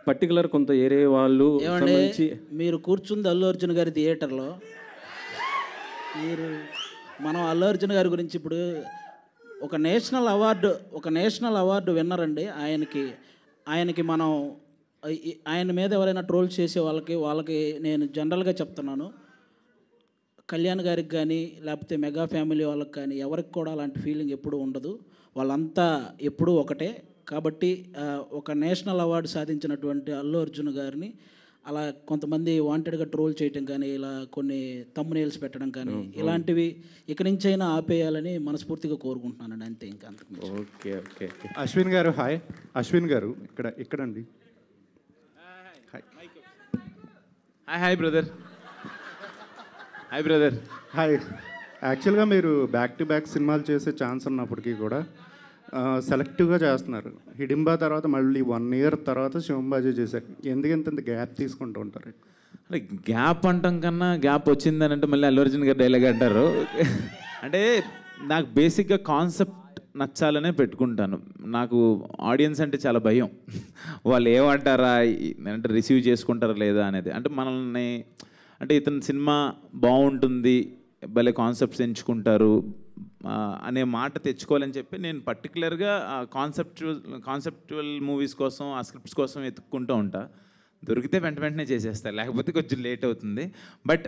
పర్టికులర్ కొంత ఏరే వాళ్ళు సంబంధించి. మీరు కూర్చుంది అల్లు అర్జున్ గారి థియేటర్లో, మనం అల్లు అర్జున్ గారి గురించి ఇప్పుడు ఒక నేషనల్ అవార్డు విన్నర్ అండి. ఆయనకి మనం ఆయన మీద ఎవరైనా ట్రోల్ చేసే వాళ్ళకి నేను జనరల్గా చెప్తున్నాను, కళ్యాణ్ గారికి కానీ లేకపోతే మెగా ఫ్యామిలీ వాళ్ళకి కానీ ఎవరికి కూడా అలాంటి ఫీలింగ్ ఎప్పుడూ ఉండదు. వాళ్ళంతా ఎప్పుడూ ఒకటే. కాబట్టి ఒక నేషనల్ అవార్డు సాధించినటువంటి అల్లు అర్జున్ గారిని అలా కొంతమంది వాంటెడ్గా ట్రోల్ చేయటం కానీ, ఇలా కొన్ని తమ్మునేల్స్ పెట్టడం కానీ, ఇలాంటివి ఇక నుంచైనా ఆపేయాలని మనస్ఫూర్తిగా కోరుకుంటున్నానండి. అంతే, ఇంకా అంతకు. Okay okay. అశ్విన్ గారు హాయ్. అశ్విన్ గారు ఇక్కడండి. Hi brother. Hi brother. Hi. యాక్చువల్గా మీరు బ్యాక్ టు బ్యాక్ సినిమాలు చేసే ఛాన్స్ ఉన్నప్పటికీ కూడా సెలెక్టివ్గా చేస్తున్నారు. హిడింబా తర్వాత మళ్ళీ 1 year తర్వాత శివంబాజీ చేశారు. ఎందుకంత గ్యాప్ తీసుకుంటూ ఉంటారు? అంటే గ్యాప్ అంటాం కన్నా గ్యాప్ వచ్చిందని అంటే మళ్ళీ అల్లు అర్జున్ గారు డైలాగ్ అంటారు. అంటే నాకు బేసిక్గా కాన్సెప్ట్ నచ్చాలనే పెట్టుకుంటాను. నాకు ఆడియన్స్ అంటే చాలా భయం. వాళ్ళు ఏమంటారా అంటే రిసీవ్ చేసుకుంటారా లేదా అనేది. అంటే మనల్ని అంటే ఇతని సినిమా బాగుంటుంది, భలే కాన్సెప్ట్స్ ఎంచుకుంటారు అనే మాట తెచ్చుకోవాలని చెప్పి నేను పర్టికులర్గా కాన్సెప్చువల్ మూవీస్ కోసం, ఆ స్క్రిప్ట్స్ కోసం వెతుక్కుంటూ ఉంటా. దొరికితే వెంటనే చేసేస్తాను, లేకపోతే కొంచెం లేట్ అవుతుంది. బట్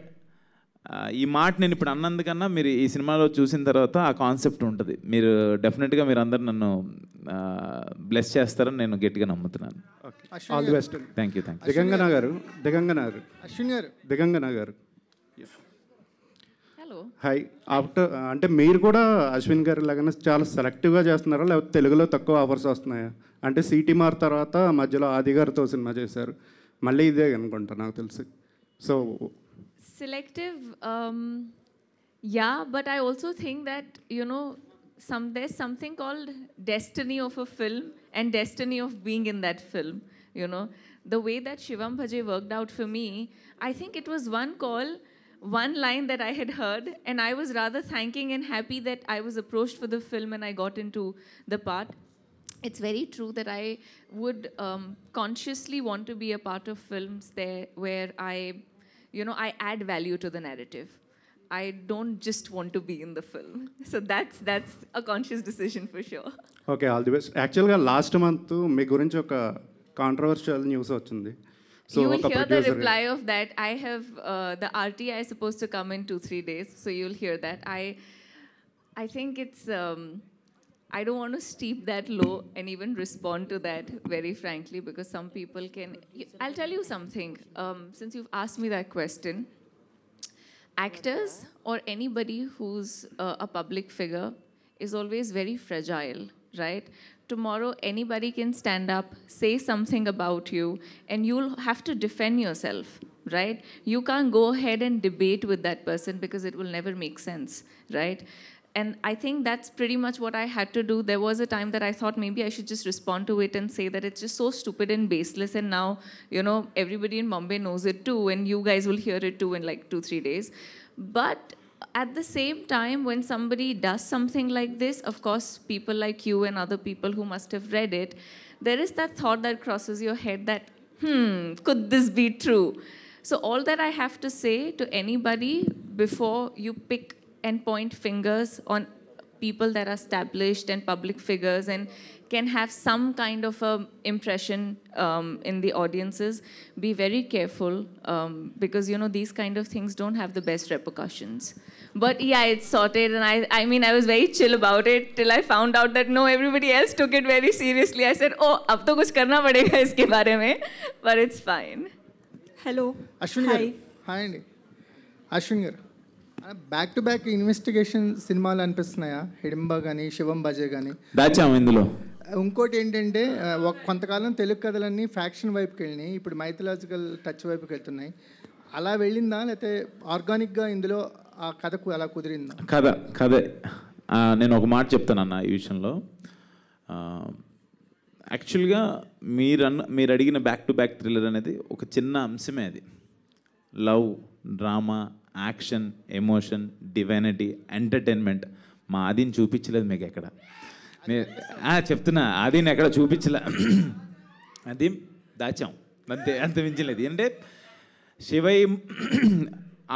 ఈ మాట నేను ఇప్పుడు అన్నందుకన్నా మీరు ఈ సినిమాలో చూసిన తర్వాత ఆ కాన్సెప్ట్ ఉంటుంది. మీరు డెఫినెట్గా మీరు అందరు నన్ను బ్లెస్ చేస్తారని నేను గట్టిగా నమ్ముతున్నాను. All the best. Thank you. Digangana గారు. దిగంగన గారు హాయ్. ఆఫ్టర్ అంటే మీరు కూడా అశ్విన్ గారు లాగానే చాలా సెలెక్టివ్గా చేస్తున్నారా, లేకపోతే తెలుగులో తక్కువ ఆఫర్స్ వస్తున్నాయా? అంటే సిటీమార్ తర్వాత మధ్యలో ఆది గారితో సినిమా చేశారు, మళ్ళీ ఇదే అనుకుంటా నాకు తెలిసి. So selective, yeah, but I also think that, you know, there's something called destiny of a film and destiny of being in that film. You know, the way that Shivam Bhaje worked out for me, I think it was one call, one line that I had heard, and I was rather thanking and happy that I was approached for the film and I got into the part. It's very true that I would consciously want to be a part of films there where I add value to the narrative. I don't just want to be in the film. So that's a conscious decision for sure. Okay, all the best. Actually, last month మీ గురించి ఒక controversial news వచ్చింది. So you will hear the reply of that. I have the RTI is supposed to come in 2-3 days, so you'll hear that. I think it's I don't want to steep that low and even respond to that very frankly, because some people can. I'll tell you something. Since you've asked me that question, actors or anybody who's a public figure is always very fragile, right? Tomorrow, anybody can stand up, say something about you, and you'll have to defend yourself, right? You can't go ahead and debate with that person because it will never make sense, right? And I think that's pretty much what I had to do. There was a time that I thought maybe I should just respond to it and say that it's just so stupid and baseless. And now, everybody in Bombay knows it too. And you guys will hear it too in like 2-3 days. But at the same time, when somebody does something like this, of course, people like you and other people who must have read it, there is that thought that crosses your head that, could this be true? So all that I have to say to anybody before you pick and point fingers on people that are established and public figures and can have some kind of a impression in the audiences, be very careful because, you know, these kind of things don't have the best repercussions. But yeah, it's sorted, and I mean, I was very chill about it till I found out that no, everybody else took it very seriously. I said, oh, ab to kuch karna padega iske bare mein, but it's fine. Hello. Ashwin garu. Hi andi. Ashwin garu. Back to back investigation సినిమాలు అనిపిస్తున్నాయా? హిడింబా కానీ శివం బజే కానీ దాచాము ఇందులో. ఇంకోటి ఏంటంటే కొంతకాలం తెలుగు కథలన్నీ faction వైపుకి వెళ్ళినాయి, ఇప్పుడు మైథలాజికల్ టచ్ వైపుకి వెళ్తున్నాయి. అలా వెళ్ళిందా, లేకపోతే ఆర్గానిక్గా ఇందులో ఆ కథకు అలా కుదిరిందా? కథే. నేను ఒక మాట చెప్తానన్న ఈ విషయంలో. యాక్చువల్గా మీరు అడిగిన బ్యాక్ టు బ్యాక్ థ్రిల్లర్ అనేది ఒక చిన్న అంశమే. అది love, drama, action, emotion, divinity, entertainment. మా ఆదిని చూపించలేదు మీకు ఎక్కడ. చెప్తున్నా, ఆదిని ఎక్కడ చూపించలే. అది దాచాం అంత మించలేదు. అంటే శివయ్య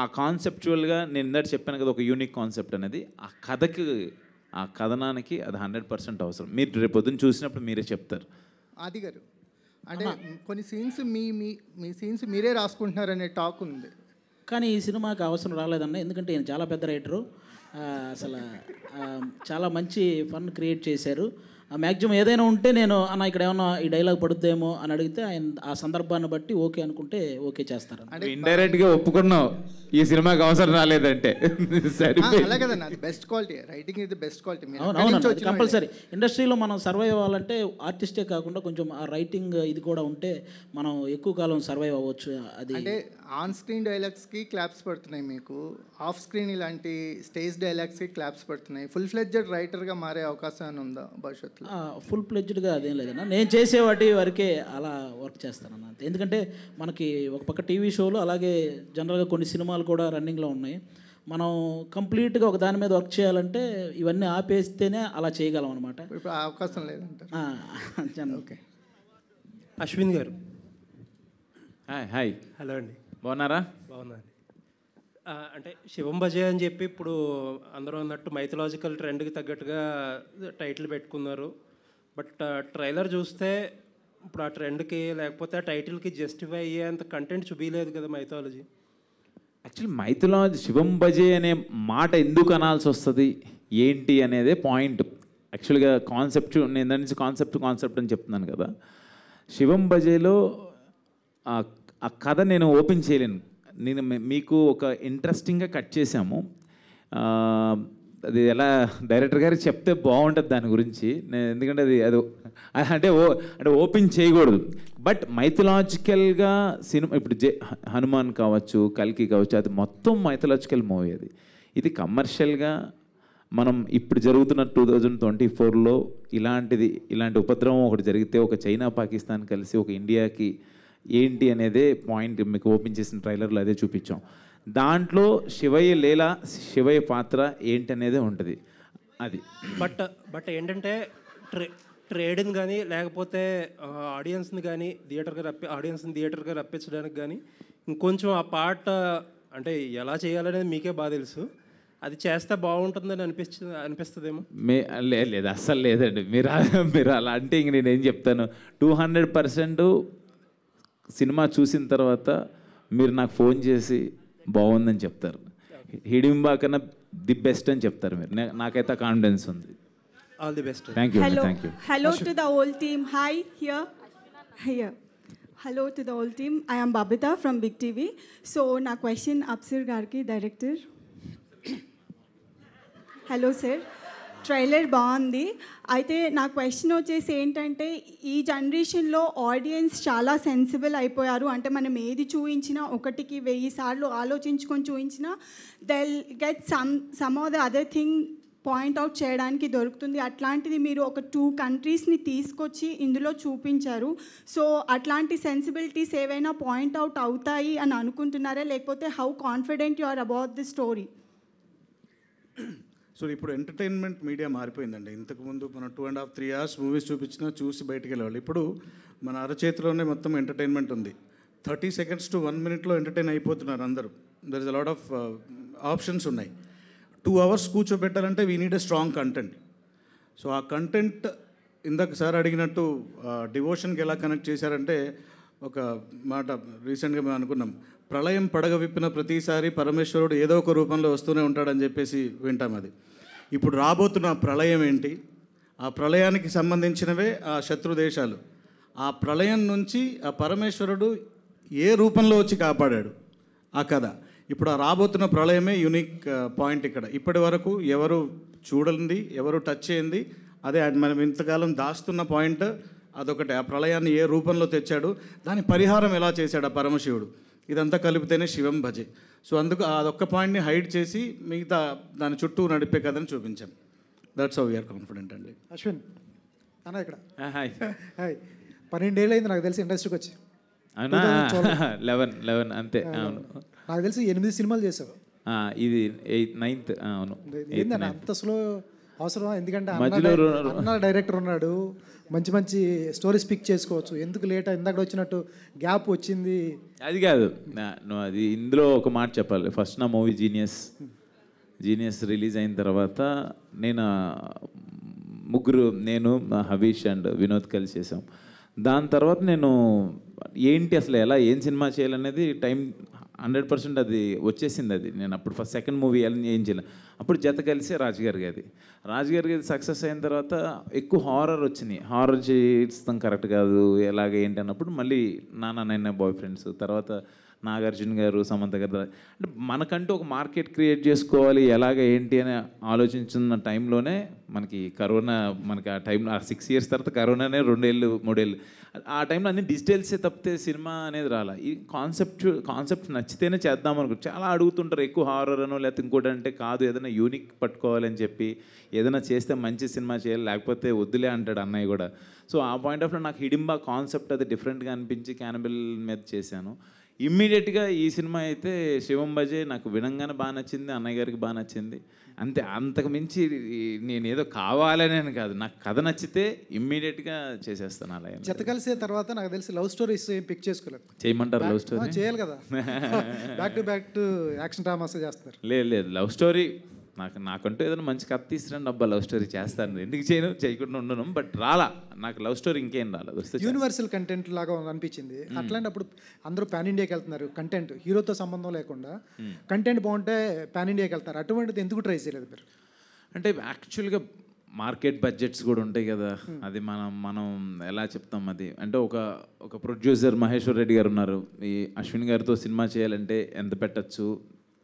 ఆ కాన్సెప్చువల్గా నేను ఇందాక చెప్పాను కదా, ఒక యూనిక్ కాన్సెప్ట్ అనేది ఆ కథకి, ఆ కథనానికి అది 100% అవసరం. మీరు రేపు పొద్దున్న చూసినప్పుడు మీరే చెప్తారు. ఆది గారు, అంటే కొన్ని సీన్స్ మీ సీన్స్ మీరే రాసుకుంటున్నారనే టాక్ ఉంది, కానీ ఈ సినిమాకి అవసరం రాలేదన్న. ఎందుకంటే ఈయన చాలా పెద్ద రైటరు, అసలు చాలా మంచి ఫన్ క్రియేట్ చేశారు. మ్యాక్సిమం ఏదైనా ఉంటే నేను అన్న ఇక్కడ ఏమన్నా ఈ డైలాగ్ పడుద్దేమో అని అడిగితే ఆయన ఆ సందర్భాన్ని బట్టి ఓకే అనుకుంటే ఓకే చేస్తారు. ఇండైరెక్ట్గా ఒప్పుకున్నావు ఈ సినిమాకి అవసరం రాలేదంటే. బెస్ట్ క్వాలిటీ రైటింగ్ ఇది, బెస్ట్ క్వాలిటీ. అవును, కంపల్సరీ. ఇండస్ట్రీలో మనం సర్వైవ్ అవ్వాలంటే ఆర్టిస్టే కాకుండా కొంచెం ఆ రైటింగ్ ఇది కూడా ఉంటే మనం ఎక్కువ కాలం సర్వైవ్ అవ్వచ్చు. అది అంటే ఆన్ స్క్రీన్ డైలాగ్స్కి క్లాప్స్ పడుతున్నాయి, మీకు ఆఫ్ స్క్రీన్ ఇలాంటి స్టేజ్ డైలాగ్స్కి క్లాప్స్ పడుతున్నాయి. ఫుల్ ఫ్లెడ్జెడ్ రైటర్గా మారే అవకాశం ఏమైనా ఉందా భవిష్యత్తులో? ఫుల్ ప్లెడ్జ్డ్గా అదేం లేదన్నా. నేను చేసే వాటి వరకే అలా వర్క్ చేస్తానన్న. ఎందుకంటే మనకి ఒక పక్క టీవీ షోలు, అలాగే జనరల్గా కొన్ని సినిమాలు కూడా రన్నింగ్లో ఉన్నాయి. మనం కంప్లీట్గా ఒక దాని మీద వర్క్ చేయాలంటే ఇవన్నీ ఆపేస్తేనే అలా చేయగలం అనమాట. ఇప్పుడు అవకాశం లేదంట. ఓకే. అశ్విన్ గారు. హాయ్. హలో అండి. బాగున్నారా? బాగున్నాను. అంటే శివం బజే అని చెప్పి ఇప్పుడు అందరూ అన్నట్టు మైథలాజికల్ ట్రెండ్కి తగ్గట్టుగా టైటిల్ పెట్టుకున్నారు. బట్ ట్రైలర్ చూస్తే ఇప్పుడు ఆ ట్రెండ్కి లేకపోతే ఆ టైటిల్కి జస్టిఫై అయ్యేంత కంటెంట్ చూపించలేదు కదా మైథాలజీ. యాక్చువల్లీ మైథలాజీ శివం బజే అనే మాట ఎందుకు అనాల్సి వస్తుంది ఏంటి అనేదే పాయింట్. యాక్చువల్గా కాన్సెప్ట్, నేను దాని నుంచి కాన్సెప్ట్ అని చెప్తున్నాను కదా. శివం బజేలో ఆ కథ నేను ఓపెన్ చేయలేను. నేను మీకు ఒక ఇంట్రెస్టింగ్గా కట్ చేశాము. అది ఎలా డైరెక్టర్ గారికి చెప్తే బాగుంటుంది దాని గురించి. ఎందుకంటే అది అంటే ఓపెన్ చేయకూడదు. బట్ మైథలాజికల్గా సినిమా ఇప్పుడు హనుమాన్ కావచ్చు, కల్కి కావచ్చు, అది మొత్తం మైథలాజికల్ మూవీ. ఇది కమర్షియల్గా మనం ఇప్పుడు జరుగుతున్న 2024లో ఇలాంటి ఉపద్రవం ఒకటి జరిగితే ఒక చైనా పాకిస్తాన్ కలిసి ఒక ఇండియాకి ఏంటి అనేదే పాయింట్. మీకు ఓపెన్ చేసిన ట్రైలర్లో అదే చూపించాం. దాంట్లో శివయ్య పాత్ర ఏంటనేదే ఉంటుంది. అది బట్ ఏంటంటే ట్రేడ్ని కానీ లేకపోతే ఆడియన్స్ని కానీ థియేటర్గా రప్పించడానికి కానీ ఇంకొంచెం ఆ పార్ట్ అంటే ఎలా చేయాలనేది మీకే బాగా తెలుసు. అది చేస్తే బాగుంటుందని అనిపిస్తుందేమో. లేదు, అస్సలు లేదండి. మీరు అలా అంటే ఇంక నేనేం చెప్తాను. 200% సినిమా చూసిన తర్వాత మీరు నాకు ఫోన్ చేసి బాగుందని చెప్తారు. హిడింబా కన్నా ది బెస్ట్ అని చెప్తారు మీరు. నాకైతే కాన్ఫిడెన్స్ ఉంది. All the best. Thank you. Thank you. Hello to the whole team. Hi, here. Hello to the whole team. I am Babita from Big TV. So na question Apsir Garki, director. Hello sir. Trailer బాగుంది. అయితే నా question వచ్చేసి ఏంటంటే, ఈ జనరేషన్లో audience చాలా sensible అయిపోయారు. అంటే మనం ఏది చూపించినా 1,000 సార్లు ఆలోచించుకొని చూపించినా they'll get some of the other thing point out చేయడానికి దొరుకుతుంది. అట్లాంటిది మీరు ఒక 2 కంట్రీస్ని తీసుకొచ్చి ఇందులో చూపించారు. సో అట్లాంటి సెన్సిబిలిటీస్ ఏవైనా పాయింట్అవుట్ అవుతాయి అని అనుకుంటున్నారా, లేకపోతే how confident you are about the story? So ఇప్పుడు ఎంటర్టైన్మెంట్ మీడియా మారిపోయిందండి. ఇంతకుముందు మనం 2.5-3 hours మూవీస్ చూపించినా చూసి బయటికి వెళ్ళేవాళ్ళు. ఇప్పుడు మన అరచేతిలోనే మొత్తం ఎంటర్టైన్మెంట్ ఉంది. 30 seconds to 1 minute ఎంటర్టైన్ అయిపోతున్నారు అందరూ. There is a lot of options ఉన్నాయి. 2 hours కూర్చోబెట్టాలంటే we need a strong content. So ఆ కంటెంట్ ఇందాక సార్ అడిగినట్టు డివోషన్కి ఎలా కనెక్ట్ చేశారంటే, ఒక మాట రీసెంట్గా మేము అనుకున్నాం, ప్రళయం పడగ విప్పిన ప్రతిసారి పరమేశ్వరుడు ఏదో ఒక రూపంలో వస్తూనే ఉంటాడని చెప్పేసి వింటాం. అది ఇప్పుడు రాబోతున్న ప్రళయం ఏంటి, ఆ ప్రళయానికి సంబంధించినవే ఆ శత్రు దేశాలు. ఆ ప్రళయం నుంచి ఆ పరమేశ్వరుడు ఏ రూపంలో వచ్చి కాపాడాడు ఆ కథ. ఇప్పుడు ఆ రాబోతున్న ప్రళయమే యూనిక్ పాయింట్ ఇక్కడ. ఇప్పటి వరకు ఎవరు చూడండి, ఎవరు టచ్ చేయండి, అదే మనం ఇంతకాలం దాస్తున్న పాయింట్ అదొకటే. ఆ ప్రళయాన్ని ఏ రూపంలో తెచ్చాడు, దాని పరిహారం ఎలా చేశాడు ఆ పరమశివుడు, ఇదంతా కలిపితేనే శివం భజే. సో అందుకు అదొక్క పాయింట్ని హైడ్ చేసి మిగతా దాని చుట్టూ నడిపే కథని చూపించాం. దట్స్ హౌ వీఆర్ కాన్ఫిడెంట్ అండి. అశ్విన్ అన్న ఇక్కడ హాయ్ హాయ్ 12 ఏళ్ళు అయింది నాకు తెలిసి ఇండస్ట్రీకి వచ్చి. 11 అంతే. అవును, నాకు తెలిసి 8 సినిమాలు చేసావు. ఇది 9th. అవును, ఏందన్న అంత స్లో అవసరం? ఎందుకంటే మధ్యలో అన్న డైరెక్టర్ ఉన్నాడు, మంచి మంచి స్టోరీస్ పిక్ చేసుకోవచ్చు. ఎందుకు లేట్? ఇందాక వచ్చినట్టు గ్యాప్ వచ్చింది. అది కాదు, అది ఇందులో ఒక మాట చెప్పాలి. ఫస్ట్ నా మూవీ జీనియస్ రిలీజ్ అయిన తర్వాత నేను ముగ్గురు, నేను హవీష్ అండ్ వినోద్ కలిసి చేసాం. దాని తర్వాత నేను ఏంటి అసలు ఏం సినిమా చేయాలనేది టైం 100% అది వచ్చేసింది. అది నేను అప్పుడు ఫస్ట్ సెకండ్ మూవీ ఏం చేయలే. అప్పుడు జత కలిసి రాజుగారి గది సక్సెస్ అయిన తర్వాత ఎక్కువ హారర్ వచ్చినాయి. హారర్ చేస్తాం కరెక్ట్ కాదు, ఎలాగ ఏంటి అన్నప్పుడు మళ్ళీ నాన్న బాయ్ ఫ్రెండ్స్, తర్వాత నాగార్జున గారు, సమంత గారు, అంటే మనకంటూ ఒక మార్కెట్ క్రియేట్ చేసుకోవాలి ఎలాగ ఏంటి అని ఆలోచించిన టైంలోనే మనకి కరోనా, మనకి ఆ టైంలో 6 years తర్వాత కరోనానే 2 ఏళ్ళు 3 ఏళ్ళు. ఆ టైంలో అన్ని డిజిటల్సే తప్పితే సినిమా అనేది రాలా. ఈ కాన్సెప్ట్ నచ్చితేనే చేద్దాం అనుకుంటు. చాలా అడుగుతుంటారు ఎక్కువ హారర్ అనో లేకపోతే ఇంకోటి అంటే, కాదు ఏదైనా యూనిక్ పట్టుకోవాలని చెప్పి ఏదైనా చేస్తే మంచి సినిమా చేయాలి, లేకపోతే వద్దులే అంటాడు అన్నయ్య కూడా. సో ఆ పాయింట్ ఆఫ్ నాకు హిడింబా కాన్సెప్ట్ అది డిఫరెంట్గా అనిపించి క్యానబిల్ మీద చేశాను. ఇమ్మీడియట్గా ఈ సినిమా అయితే శివం భజే నాకు వినంగానే బాగా నచ్చింది, అన్నయ్య గారికి బాగా నచ్చింది. అంతే, అంతకు మించి నేను ఏదో కావాలని కాదు, నాకు కథ నచ్చితే ఇమ్మీడియట్గా చేసేస్తాను. అలా జత కలిసే తర్వాత నాకు తెలిసి లవ్ స్టోరీస్ ఏం పిక్ చేసుకోలేదు. చేయమంటారు లవ్ స్టోరీ? చేయాలి కదా, బ్యాక్ టు యాక్షన్ డ్రామాస్ చేస్తారు. లేదు లవ్ స్టోరీ నాకంటూ ఏదైనా మంచి కథ తీసుకురండి అబ్బా, లవ్ స్టోరీ చేస్తాను. ఎందుకు చేయకుండా ఉండను, బట్ రాలా నాకు లవ్ స్టోరీ ఇంకేం రాలేదు. యూనివర్సల్ కంటెంట్ లాగా అనిపించింది. అట్లాంటప్పుడు అందరూ పాన్ ఇండియాకి వెళ్తున్నారు, కంటెంట్ హీరోతో సంబంధం లేకుండా కంటెంట్ బాగుంటే పాన్ ఇండియాకి వెళ్తారు. అటువంటిది ఎందుకు ట్రై చేయలేదు మీరు? అంటే యాక్చువల్గా మార్కెట్ బడ్జెట్స్ కూడా ఉంటాయి కదా, అది మనం ఎలా చెప్తాం. అది అంటే ఒక ప్రొడ్యూసర్ మహేశ్వర్ రెడ్డి గారు ఉన్నారు, ఈ అశ్విన్ గారితో సినిమా చేయాలంటే ఎంత పెట్టచ్చు,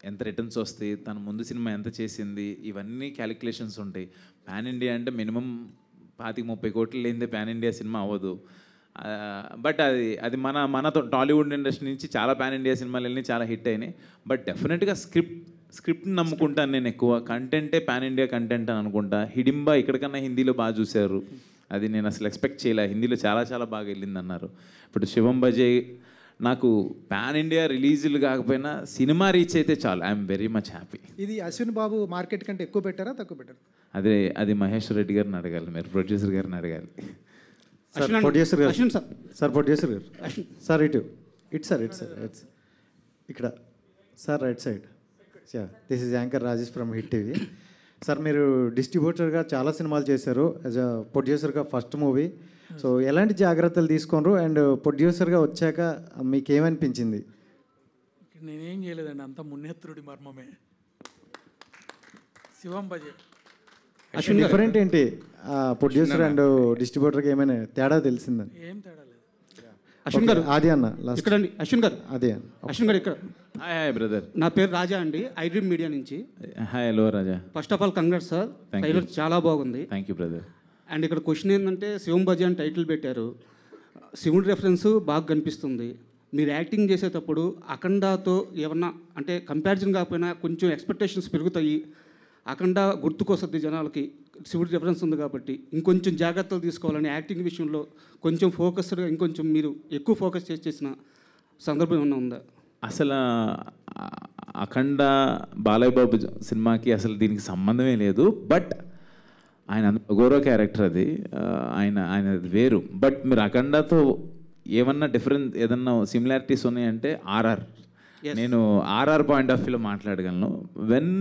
ఎంత రిటర్న్స్ వస్తాయి, తన ముందు సినిమా ఎంత చేసింది, ఇవన్నీ క్యాలిక్యులేషన్స్ ఉంటాయి. పాన్ ఇండియా అంటే మినిమం 25-30 కోట్లు లేనిదే పాన్ ఇండియా సినిమా అవ్వదు. బట్ అది మన టాలీవుడ్ ఇండస్ట్రీ నుంచి చాలా పాన్ ఇండియా సినిమాలు వెళ్ళి చాలా హిట్ అయినాయి. బట్ డెఫినెట్గా స్క్రిప్ట్ని నమ్ముకుంటాను నేను ఎక్కువ. కంటెంటే పాన్ ఇండియా కంటెంట్ అని అనుకుంటా. హిడింబా ఇక్కడికన్నా హిందీలో బాగా చూశారు, అది నేను అసలు ఎక్స్పెక్ట్ చేయలే. హిందీలో చాలా బాగా వెళ్ళింది అన్నారు. ఇప్పుడు శివం భజే నాకు పాన్ ఇండియా రిలీజులు కాకపోయినా సినిమా రీచ్ అయితే చాలు, ఐఎమ్ వెరీ మచ్ హ్యాపీ. ఇది అశ్విన్ బాబు మార్కెట్ కంటే ఎక్కువ పెట్టారా తక్కువ పెట్టారా? అది మహేశ్వర్ రెడ్డి గారిని అడగాలి, మీరు ప్రొడ్యూసర్ గారిని అడగాలి. ప్రొడ్యూసర్ గారు ప్రొడ్యూసర్ గారు సార్ ఇటు సార్ ఇక్కడ sir right side. This is anchor Rajesh from hit TV. Sir మీరు డిస్ట్రిబ్యూటర్గా చాలా సినిమాలు చేశారు, యాజ్ అ ప్రొడ్యూసర్గా ఫస్ట్ మూవీ. సో ఎలాంటి జాగ్రత్తలు తీసుకున్నారు అండ్ ప్రొడ్యూసర్గా వచ్చాక మీకు ఏమనిపించింది? నేనేం చేయలేదండి, అంత మున్నేత్రుడి మర్మమే. శివం భజే డిఫరెంట్ ఏంటి ప్రొడ్యూసర్ అండ్ డిస్ట్రిబ్యూటర్కి ఏమైనా తేడా తెలిసిందని? ఏం తేడా లేదు. అశ్విన్ గారు అది అన్న ఇక్కడ అండి. అశ్విన్ గారు అదే అశ్విన్ గారు ఇక్కడ. హాయ్ బ్రదర్, నా పేరు రాజా అండి, ఐడ్రీమ్ మీడియా నుంచి. Hi hello Raja. First of all congrats sir, trailer చాలా బాగుంది. Thank you brother. అండ్ ఇక్కడ క్వశ్చన్ ఏంటంటే శివం భజే అని టైటిల్ పెట్టారు, శివుడి రెఫరెన్స్ బాగా కనిపిస్తుంది. మీరు యాక్టింగ్ చేసేటప్పుడు అఖండాతో ఏమన్నా అంటే కంపారిజన్ కాకపోయినా కొంచెం ఎక్స్పెక్టేషన్స్ పెరుగుతాయి, అఖండ గుర్తుకొస్తుంది జనాలకి, శివుడి రెఫరెన్స్ ఉంది కాబట్టి ఇంకొంచెం జాగ్రత్తలు తీసుకోవాలని యాక్టింగ్ విషయంలో కొంచెం ఫోకస్డ్గా ఇంకొంచెం మీరు ఎక్కువ ఫోకస్ చేసిన సందర్భం ఏమన్నా ఉందా? అసలు అఖండ బాలయ్య బాబు సినిమాకి అసలు దీనికి సంబంధమే లేదు. బట్ ఆయన గౌరవ క్యారెక్టర్ అది, ఆయన వేరు. బట్ మీరు అఖండతో ఏమన్నా డిఫరెన్స్ ఏదన్నా సిమిలారిటీస్ ఉన్నాయంటే ఆర్ఆర్ నేను ఆర్ఆర్ పాయింట్ ఆఫ్ వ్యూలో మాట్లాడగలను. వెన్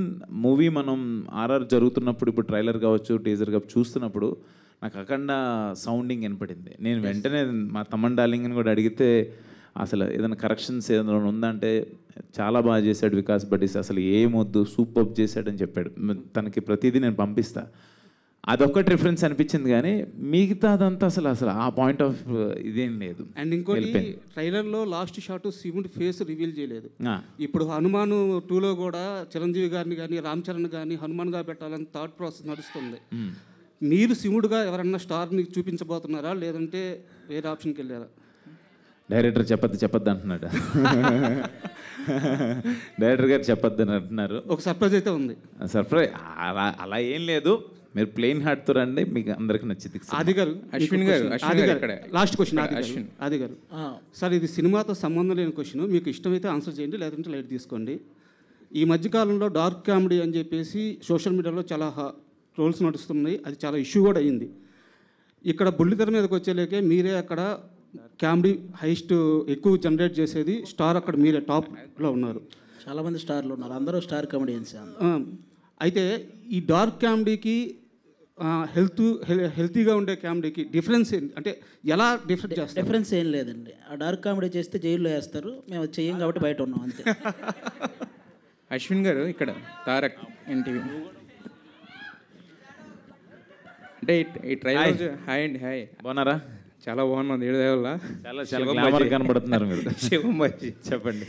మూవీ మనం ఆర్ఆర్ జరుగుతున్నప్పుడు, ఇప్పుడు ట్రైలర్ కావచ్చు, టీజర్ కావచ్చు చూస్తున్నప్పుడు నాకు అఖండ సౌండింగ్ వినపడింది. నేను వెంటనే మా తమ్మన్ డార్లింగ్ని కూడా అడిగితే అసలు ఏదైనా కరెక్షన్స్ ఏదైనా ఉందంటే చాలా బాగా చేశాడు వికాస్ బడ్డీస్, అసలు ఏమొద్దు సూపర్ చేశాడని చెప్పాడు. తనకి ప్రతిదీ నేను పంపిస్తా. అదొక్కటి రిఫరెన్స్ అనిపించింది, కానీ మిగతాదంతా అసలు ఆ పాయింట్ ఆఫ్ ఇదేం లేదు. అండ్ ఇంకోటి ట్రైలర్లో లాస్ట్ షాట్ శివుడి ఫేస్ రివీల్ చేయలేదు. ఇప్పుడు హనుమాన్ 2లో కూడా చిరంజీవి గారిని కానీ రామ్ చరణ్ కానీ హనుమాన్గా పెట్టాలని థాట్ ప్రాసెస్ నడుస్తుంది. మీరు శివుడుగా ఎవరన్నా స్టార్ని చూపించబోతున్నారా, లేదంటే వేరే ఆప్షన్కి వెళ్ళారా? డైరెక్టర్ చెప్పద్దు అంటున్నాడు. డైరెక్టర్ గారు చెప్పొద్దు అని అంటున్నారు. ఒక సర్ప్రైజ్ అయితే ఉంది. సర్ప్రైజ్ అలా ఏం లేదు, మీరు ప్లెయిన్ హార్ట్తో రండి, మీకు అందరికి నచ్చింది. ఆది గారు, అశ్విన్ గారు లాస్ట్ క్వశ్చన్. ఆది గారు సార్, ఇది సినిమాతో సంబంధం లేని క్వశ్చన్, మీకు ఇష్టమైతే ఆన్సర్ చేయండి, లేదంటే లైట్ తీసుకోండి. ఈ మధ్యకాలంలో డార్క్ కామెడీ అని చెప్పేసి సోషల్ మీడియాలో చాలా ట్రోల్స్ నడుస్తున్నాయి, అది చాలా ఇష్యూ కూడా అయింది. ఇక్కడ బుల్లితెర మీదకి వచ్చేలేకే మీరే అక్కడ కామెడీ హైస్ట్ ఎక్కువ జనరేట్ చేసేది స్టార్, అక్కడ మీరే టాప్లో ఉన్నారు. చాలామంది స్టార్లు ఉన్నారు, అందరూ స్టార్ కామెడియన్స్. అయితే ఈ డార్క్ కామెడీకి హెల్తీగా ఉండే కామెడీకి డిఫరెన్స్ ఏంటి, అంటే ఎలా డిఫరెంట్ చేస్తారు? డిఫరెన్స్ ఏం లేదండి. ఆ డార్క్ కామెడీ చేస్తే జైల్లో వేస్తారు, మేము చెయ్యం కాబట్టి బయట ఉన్నాం అంతే. అశ్విన్ గారు ఇక్కడ తారక్ ఎన్టీవీ అంటే ఈ ట్రైలర్. హాయ్ అండి. హాయ్, బాగున్నారా? చాలా బాగున్నాను, ఏడుదేవల్ల చాలా గ్లామర్ కనబడుతున్నారు మీరు. శివం బాజీ చెప్పండి.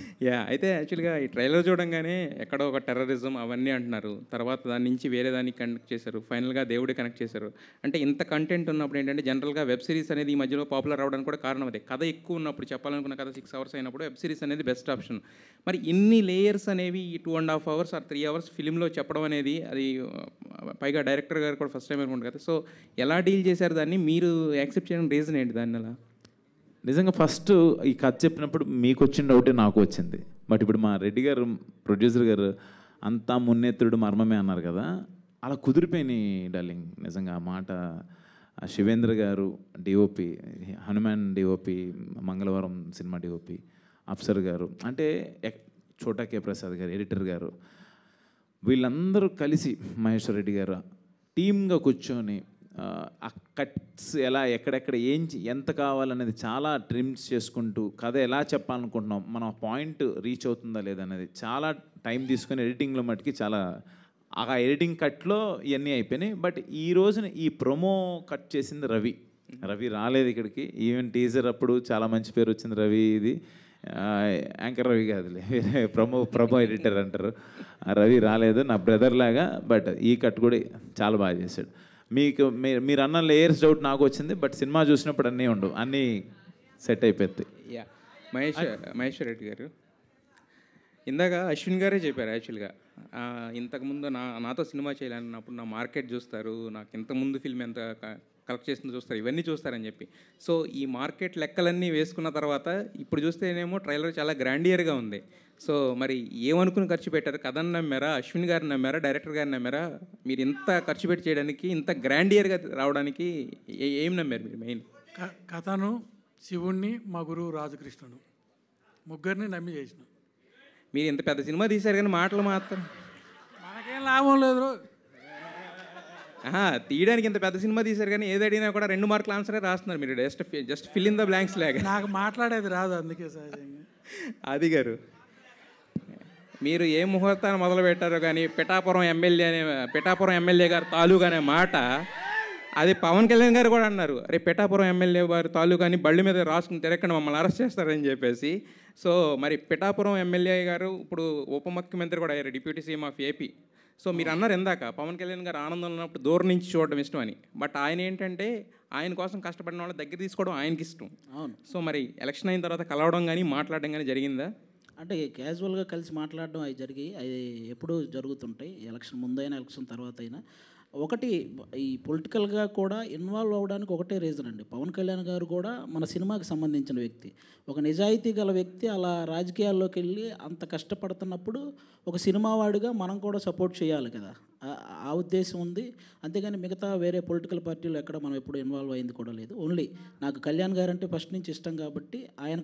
అయితే యాక్చువల్గా ఈ ట్రైలర్ చూడంగానే ఎక్కడో ఒక టెర్రరిజం అవన్నీ అంటున్నారు, తర్వాత దాని నుంచి వేరే దానికి కనెక్ట్ చేశారు, ఫైనల్గా దేవుడి కనెక్ట్ చేశారు. అంటే ఇంత కంటెంట్ ఉన్నప్పుడు ఏంటంటే జనరల్గా వెబ్ సిరీస్ అనేది ఈ మధ్యలో పాపులర్ అవడానికి కూడా కారణం అదే. కథ ఎక్కువ ఉన్నప్పుడు, చెప్పాలనుకున్న కథ 6 hours అయినప్పుడు వెబ్ సిరీస్ అనేది బెస్ట్ ఆప్షన్. మరి ఇన్ని లేయర్స్ అనేవి ఈ 2.5 hours or 3 hours ఫిలింలో చెప్పడం అనేది, అది పైగా డైరెక్టర్ గారు కూడా ఫస్ట్ టైం అనుకుంటారు కదా, సో ఎలా డీల్ చేశారు దాన్ని, మీరు యాక్సెప్ట్ చేయడం రీజన్ ఏంటి దాన్ని? అలా నిజంగా ఫస్ట్ ఈ కథ చెప్పినప్పుడు మీకు వచ్చిన డౌటే నాకు వచ్చింది. బట్ ఇప్పుడు మా రెడ్డి గారు, ప్రొడ్యూసర్ గారు, అంతా మున్నేత్రుడు మర్మమే అన్నారు కదా, అలా కుదిరిపోయినాయి డార్లింగ్. నిజంగా ఆ మాట శివేంద్ర గారు డిఓపి, హనుమాన్ డిఓపి, మంగళవారం సినిమా డిఓపి, అఫ్సర్ గారు, అంటే చోటా కే ప్రసాద్ గారు ఎడిటర్ గారు, వీళ్ళందరూ కలిసి మహేశ్వర్ రెడ్డి గారు టీమ్గా కూర్చొని ఆ కట్స్ ఎలా, ఎక్కడెక్కడ ఎంత కావాలనేది చాలా ట్రిమ్స్ చేసుకుంటూ కథ ఎలా చెప్పాలనుకుంటున్నాం, మన పాయింట్ రీచ్ అవుతుందా లేదనేది చాలా టైం తీసుకొని ఎడిటింగ్లో మటుకి చాలా, ఆ ఎడిటింగ్ కట్లో ఇవన్నీ అయిపోయినాయి. బట్ ఈ రోజున ఈ ప్రొమో కట్ చేసింది రవి రాలేదు ఇక్కడికి. ఈవెన్ టీజర్ అప్పుడు చాలా మంచి పేరు వచ్చింది రవి, ఇది యాంకర్ రవి కాదులే, వేరే ప్రమో ఎడిటర్ అంటారు. రవి రాలేదు, నా బ్రదర్ లాగా. బట్ ఈ కట్ కూడా చాలా బాగా చేశాడు. మీరు అన్న లేయర్స్ డౌట్ నాకు వచ్చింది, బట్ సినిమా చూసినప్పుడు అన్నీ ఉండవు, అన్నీ సెట్ అయిపోతాయి. మహేశ్వర్ రెడ్డి గారు ఇందాక అశ్విన్ గారే చెప్పారు యాక్చువల్గా, ఇంతకుముందు నాతో సినిమా చేయాలన్నప్పుడు నా మార్కెట్ చూస్తారు, నాకు ఇంతకుముందు ఫిల్మ్ ఎంత కలెక్ట్ చేసిందో చూస్తారు, ఇవన్నీ చూస్తారని చెప్పి. సో ఈ మార్కెట్ లెక్కలన్నీ వేసుకున్న తర్వాత ఇప్పుడు చూస్తేనేమో ట్రైలర్ చాలా గ్రాండియర్గా ఉంది. సో మరి ఏమనుకుని ఖర్చు పెట్టారు? కథను నమ్మారా, అశ్విన్ గారిని నమ్మారా, డైరెక్టర్ గారిని నమ్మారా? మీరు ఇంత ఖర్చు పెట్టి చేయడానికి, ఇంత గ్రాండియర్గా రావడానికి ఏం నమ్మారు మీరు? మెయిన్ కథను, శివుణ్ణి, మా గురువు రాజకృష్ణుడు, ముగ్గురిని నమ్మి చేసిన. మీరు ఇంత పెద్ద సినిమా తీశారు కానీ మాటలు మాత్రం మనకేం లాభం లేదు. తీయడానికి ఇంత పెద్ద సినిమా తీశారు కానీ ఏది అడిగినా కూడా 2 మార్కులు ఆన్సరే రాస్తున్నారు మీరు. Just fill in the blanks లాగా. నాకు మాట్లాడేది రాదు, అందుకే సహజంగా. ఆది గారు, మీరు ఏ ముహూర్తాన్ని మొదలు పెట్టారో కానీ పిఠాపురం ఎమ్మెల్యే గారు తాలూకా అనే మాట, అది పవన్ కళ్యాణ్ గారు కూడా అన్నారు, అరే పిఠాపురం ఎమ్మెల్యే గారు తాలూకా అని బళ్ళు మీద రాసుకుని తిరగకుండా మమ్మల్ని అరెస్ట్ చేస్తారని చెప్పేసి. సో మరి పిఠాపురం ఎమ్మెల్యే గారు ఇప్పుడు ఉప ముఖ్యమంత్రి కూడా అయ్యారు, deputy CM of AP. So మీరు అన్నారు ఇందాక పవన్ కళ్యాణ్ గారు ఆనందంలో ఉన్నప్పుడు దూరం నుంచి చూడడం ఇష్టం అని. బట్ ఆయన ఏంటంటే ఆయన కోసం కష్టపడిన వాళ్ళ దగ్గర తీసుకోవడం ఆయనకి ఇష్టం. అవును. సో మరి ఎలక్షన్ అయిన తర్వాత కలవడం కానీ మాట్లాడడం కానీ జరిగిందా? అంటే క్యాజువల్గా కలిసి మాట్లాడడం అవి జరిగి, అవి ఎప్పుడూ జరుగుతుంటాయి, ఎలక్షన్ ముందైనా ఎలక్షన్ తర్వాత అయినా. ఒకటి, ఈ పొలిటికల్గా కూడా ఇన్వాల్వ్ అవ్వడానికి ఒకటే రీజన్ అండి. పవన్ కళ్యాణ్ గారు కూడా మన సినిమాకి సంబంధించిన వ్యక్తి, ఒక నిజాయితీ గల వ్యక్తి. అలా రాజకీయాల్లోకి వెళ్ళి అంత కష్టపడుతున్నప్పుడు ఒక సినిమా వాడిగా మనం కూడా సపోర్ట్ చేయాలి కదా. ఆ ఉద్దేశం ఉంది. అంతేగాని మిగతా వేరే పొలిటికల్ పార్టీలు ఎక్కడ మనం ఎప్పుడు ఇన్వాల్వ్ అయింది కూడా లేదు. ఓన్లీ నాకు కళ్యాణ్ గారు అంటే ఫస్ట్ నుంచి ఇష్టం కాబట్టి ఆయన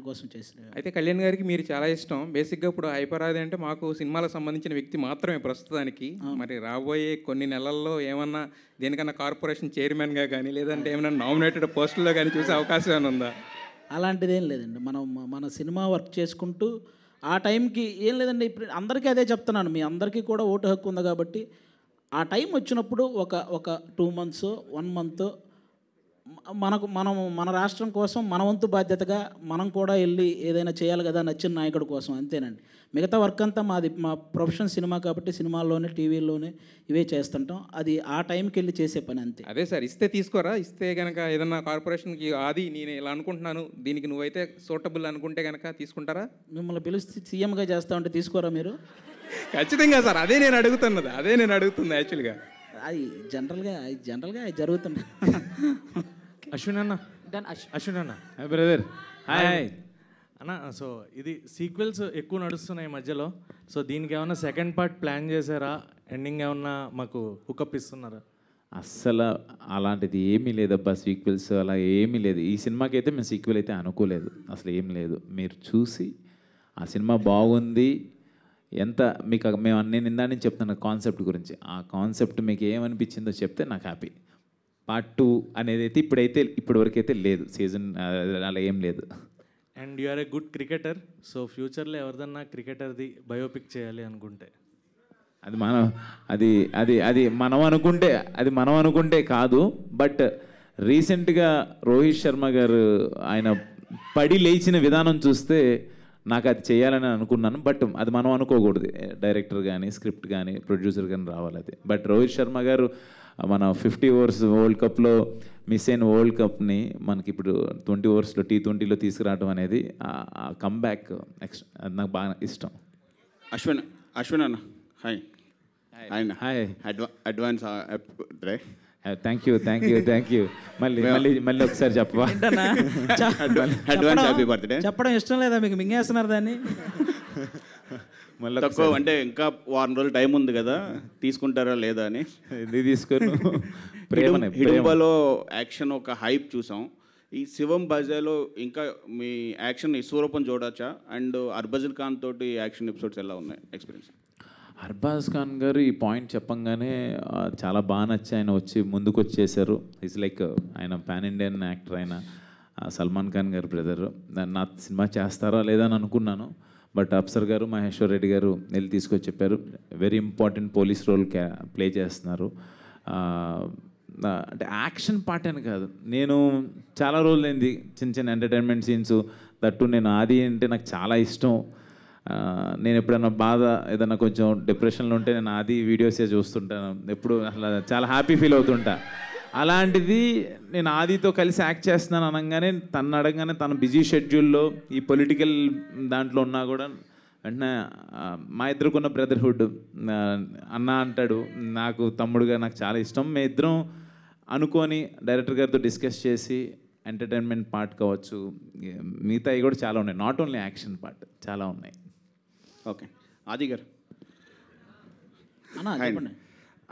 కోసం చేసిన. అయితే కళ్యాణ్ గారికి మీరు చాలా ఇష్టం. బేసిక్గా ఇప్పుడు హైపరాది అంటే మాకు సినిమాలకు సంబంధించిన వ్యక్తి మాత్రమే ప్రస్తుతానికి. మరి రాబోయే కొన్ని నెలల్లో ఏమన్నా దేనికన్నా కార్పొరేషన్ చైర్మన్గా కానీ లేదంటే ఏమైనా నామినేటెడ్ పోస్టుల్లో కానీ చూసే అవకాశం ఏమైనా ఉందా? అలాంటిదేం లేదండి. మన సినిమా వర్క్ చేసుకుంటూ ఆ టైంకి ఏం లేదండి. ఇప్పుడు అందరికీ అదే చెప్తున్నాను, మీ అందరికీ కూడా ఓటు హక్కు ఉంది కాబట్టి ఆ టైం వచ్చినప్పుడు ఒక 2 months 1 month మన రాష్ట్రం కోసం మన వంతు బాధ్యతగా మనం కూడా వెళ్ళి ఏదైనా చేయాలి కదా నచ్చిన నాయకుడి కోసం, అంతేనండి. మిగతా వర్క్ అంతా మా ప్రొఫెషన్ సినిమా కాబట్టి సినిమాల్లోనే టీవీల్లోనే ఇవే చేస్తుంటాం. అది ఆ టైంకి వెళ్ళి చేసే పని అంతే. అదే సార్, ఇస్తే తీసుకోరా? ఇస్తే కనుక ఏదన్నా కార్పొరేషన్కి అది నేను ఇలా అనుకుంటున్నాను, దీనికి నువ్వైతే సూటబుల్ అనుకుంటే కనుక తీసుకుంటారా? మిమ్మల్ని పిలిచి సీఎంగా చేస్తా ఉంటే తీసుకోరా మీరు? ఖచ్చితంగా సార్, అదే నేను అడుగుతుంది యాక్చువల్గా. అది జనరల్గా జరుగుతుంది. అశ్విన్ అన్న, అశ్విన్ అన్న, బ్రదర్ హాయ్ అన్న. సో ఇది సీక్వెల్స్ ఎక్కువ నడుస్తున్నాయి మధ్యలో. సో దీనికి ఏమన్నా సెకండ్ పార్ట్ ప్లాన్ చేశారా? ఎండింగ్ ఏమన్నా మాకు హుకప్ ఇస్తున్నారా? అస్సలు అలాంటిది ఏమీ లేదబ్బా, సీక్వెల్స్ అలా ఏమీ లేదు. ఈ సినిమాకి అయితే మేము సీక్వెల్ అయితే అనుకోలేదు, అసలు ఏం లేదు. మీరు చూసి ఆ సినిమా బాగుంది ఎంత మీకు నేను ఇందా నుంచి చెప్తాను కాన్సెప్ట్ గురించి. ఆ కాన్సెప్ట్ మీకు ఏమనిపించిందో చెప్తే నాకు హ్యాపీ. పార్ట్ 2 అనేది అయితే ఇప్పటివరకు అయితే లేదు, సీజన్ అలా ఏం లేదు. And you are a good cricketer. So ఫ్యూచర్లో ఎవరిదన్నా క్రికెటర్ది బయోపిక్ చేయాలి అనుకుంటే అది మనం అనుకుంటే కాదు. బట్ రీసెంట్గా రోహిత్ శర్మ గారు ఆయన పడి లేచిన విధానం చూస్తే నాకు అది చేయాలని అనుకున్నాను. బట్ అది మనం అనుకోకూడదు. డైరెక్టర్ కానీ స్క్రిప్ట్ కానీ ప్రొడ్యూసర్ కానీ రావాలి అది. బట్ రోహిత్ శర్మ గారు మన 50 overs వరల్డ్ కప్లో మిస్ అయిన వరల్డ్ కప్ని మనకి ఇప్పుడు 20 overs T20లో తీసుకురావడం అనేది కమ్బ్యాక్ అది నాకు బాగా ఇష్టం. అశ్విన్ అన్న hi. Hi advance thank you. మళ్ళీ ఒకసారి చెప్పవా? Advance happy birthday. చెప్పడం ఇష్టం లేదా మీకు? మింగేస్తున్నారు దాన్ని. తక్కువ అంటే ఇంకా 1 రోజులు టైం ఉంది కదా, తీసుకుంటారా లేదా అని. తీసుకోను. హిడింబాలో యాక్షన్ ఒక హైప్ చూసాం. ఈ శివం బజాలో ఇంకా మీ యాక్షన్ సూరపం చూడొచ్చా? అండ్ హర్భజన్ ఖాన్ తోటి యాక్షన్ ఎపిసోడ్స్ ఎలా ఉన్నాయి ఎక్స్పీరియన్స్? అర్బాజ్ ఖాన్ గారు ఈ పాయింట్ చెప్పంగానే చాలా బాగా నచ్చి ఆయన వచ్చి ముందుకు వచ్చేసారు. ఈజ్ లైక్ ఆయన పాన్ ఇండియన్ యాక్టర్, ఆయన సల్మాన్ ఖాన్ గారు బ్రదర్. నా సినిమా చేస్తారా లేదా అని అనుకున్నాను. బట్ అప్సర్ గారు మహేశ్వర్ రెడ్డి గారు వెళ్ళి తీసుకొచ్చి చెప్పారు very important police role play చేస్తున్నారు. అంటే యాక్షన్ పార్ట్ అని కాదు, నేను చాలా రోజులైంది చిన్న ఎంటర్టైన్మెంట్ సీన్స్ దట్టు. నేను ఆది అంటే నాకు చాలా ఇష్టం. నేను ఎప్పుడైనా బాధ ఏదైనా కొంచెం డిప్రెషన్లో ఉంటే నేను ఆది వీడియోసే చూస్తుంటాను. ఎప్పుడు అసలు చాలా హ్యాపీ ఫీల్ అవుతుంటా. అలాంటిది నేను ఆదితో కలిసి యాక్ట్ చేస్తున్నాను అనగానే అడగగానే తన బిజీ షెడ్యూల్లో ఈ పొలిటికల్ దాంట్లో ఉన్నా కూడా వెంటనే మా ఇద్దరుకున్న బ్రదర్హుడ్ అన్న అంటాడు. నాకు తమ్ముడుగా నాకు చాలా ఇష్టం. మేము ఇద్దరం అనుకొని డైరెక్టర్ గారితో డిస్కస్ చేసి ఎంటర్టైన్మెంట్ పార్ట్ కావచ్చు, మిగతావి కూడా చాలా ఉన్నాయి, నాట్ ఓన్లీ యాక్షన్ పార్ట్ చాలా ఉన్నాయి. ఓకే ఆది గారు,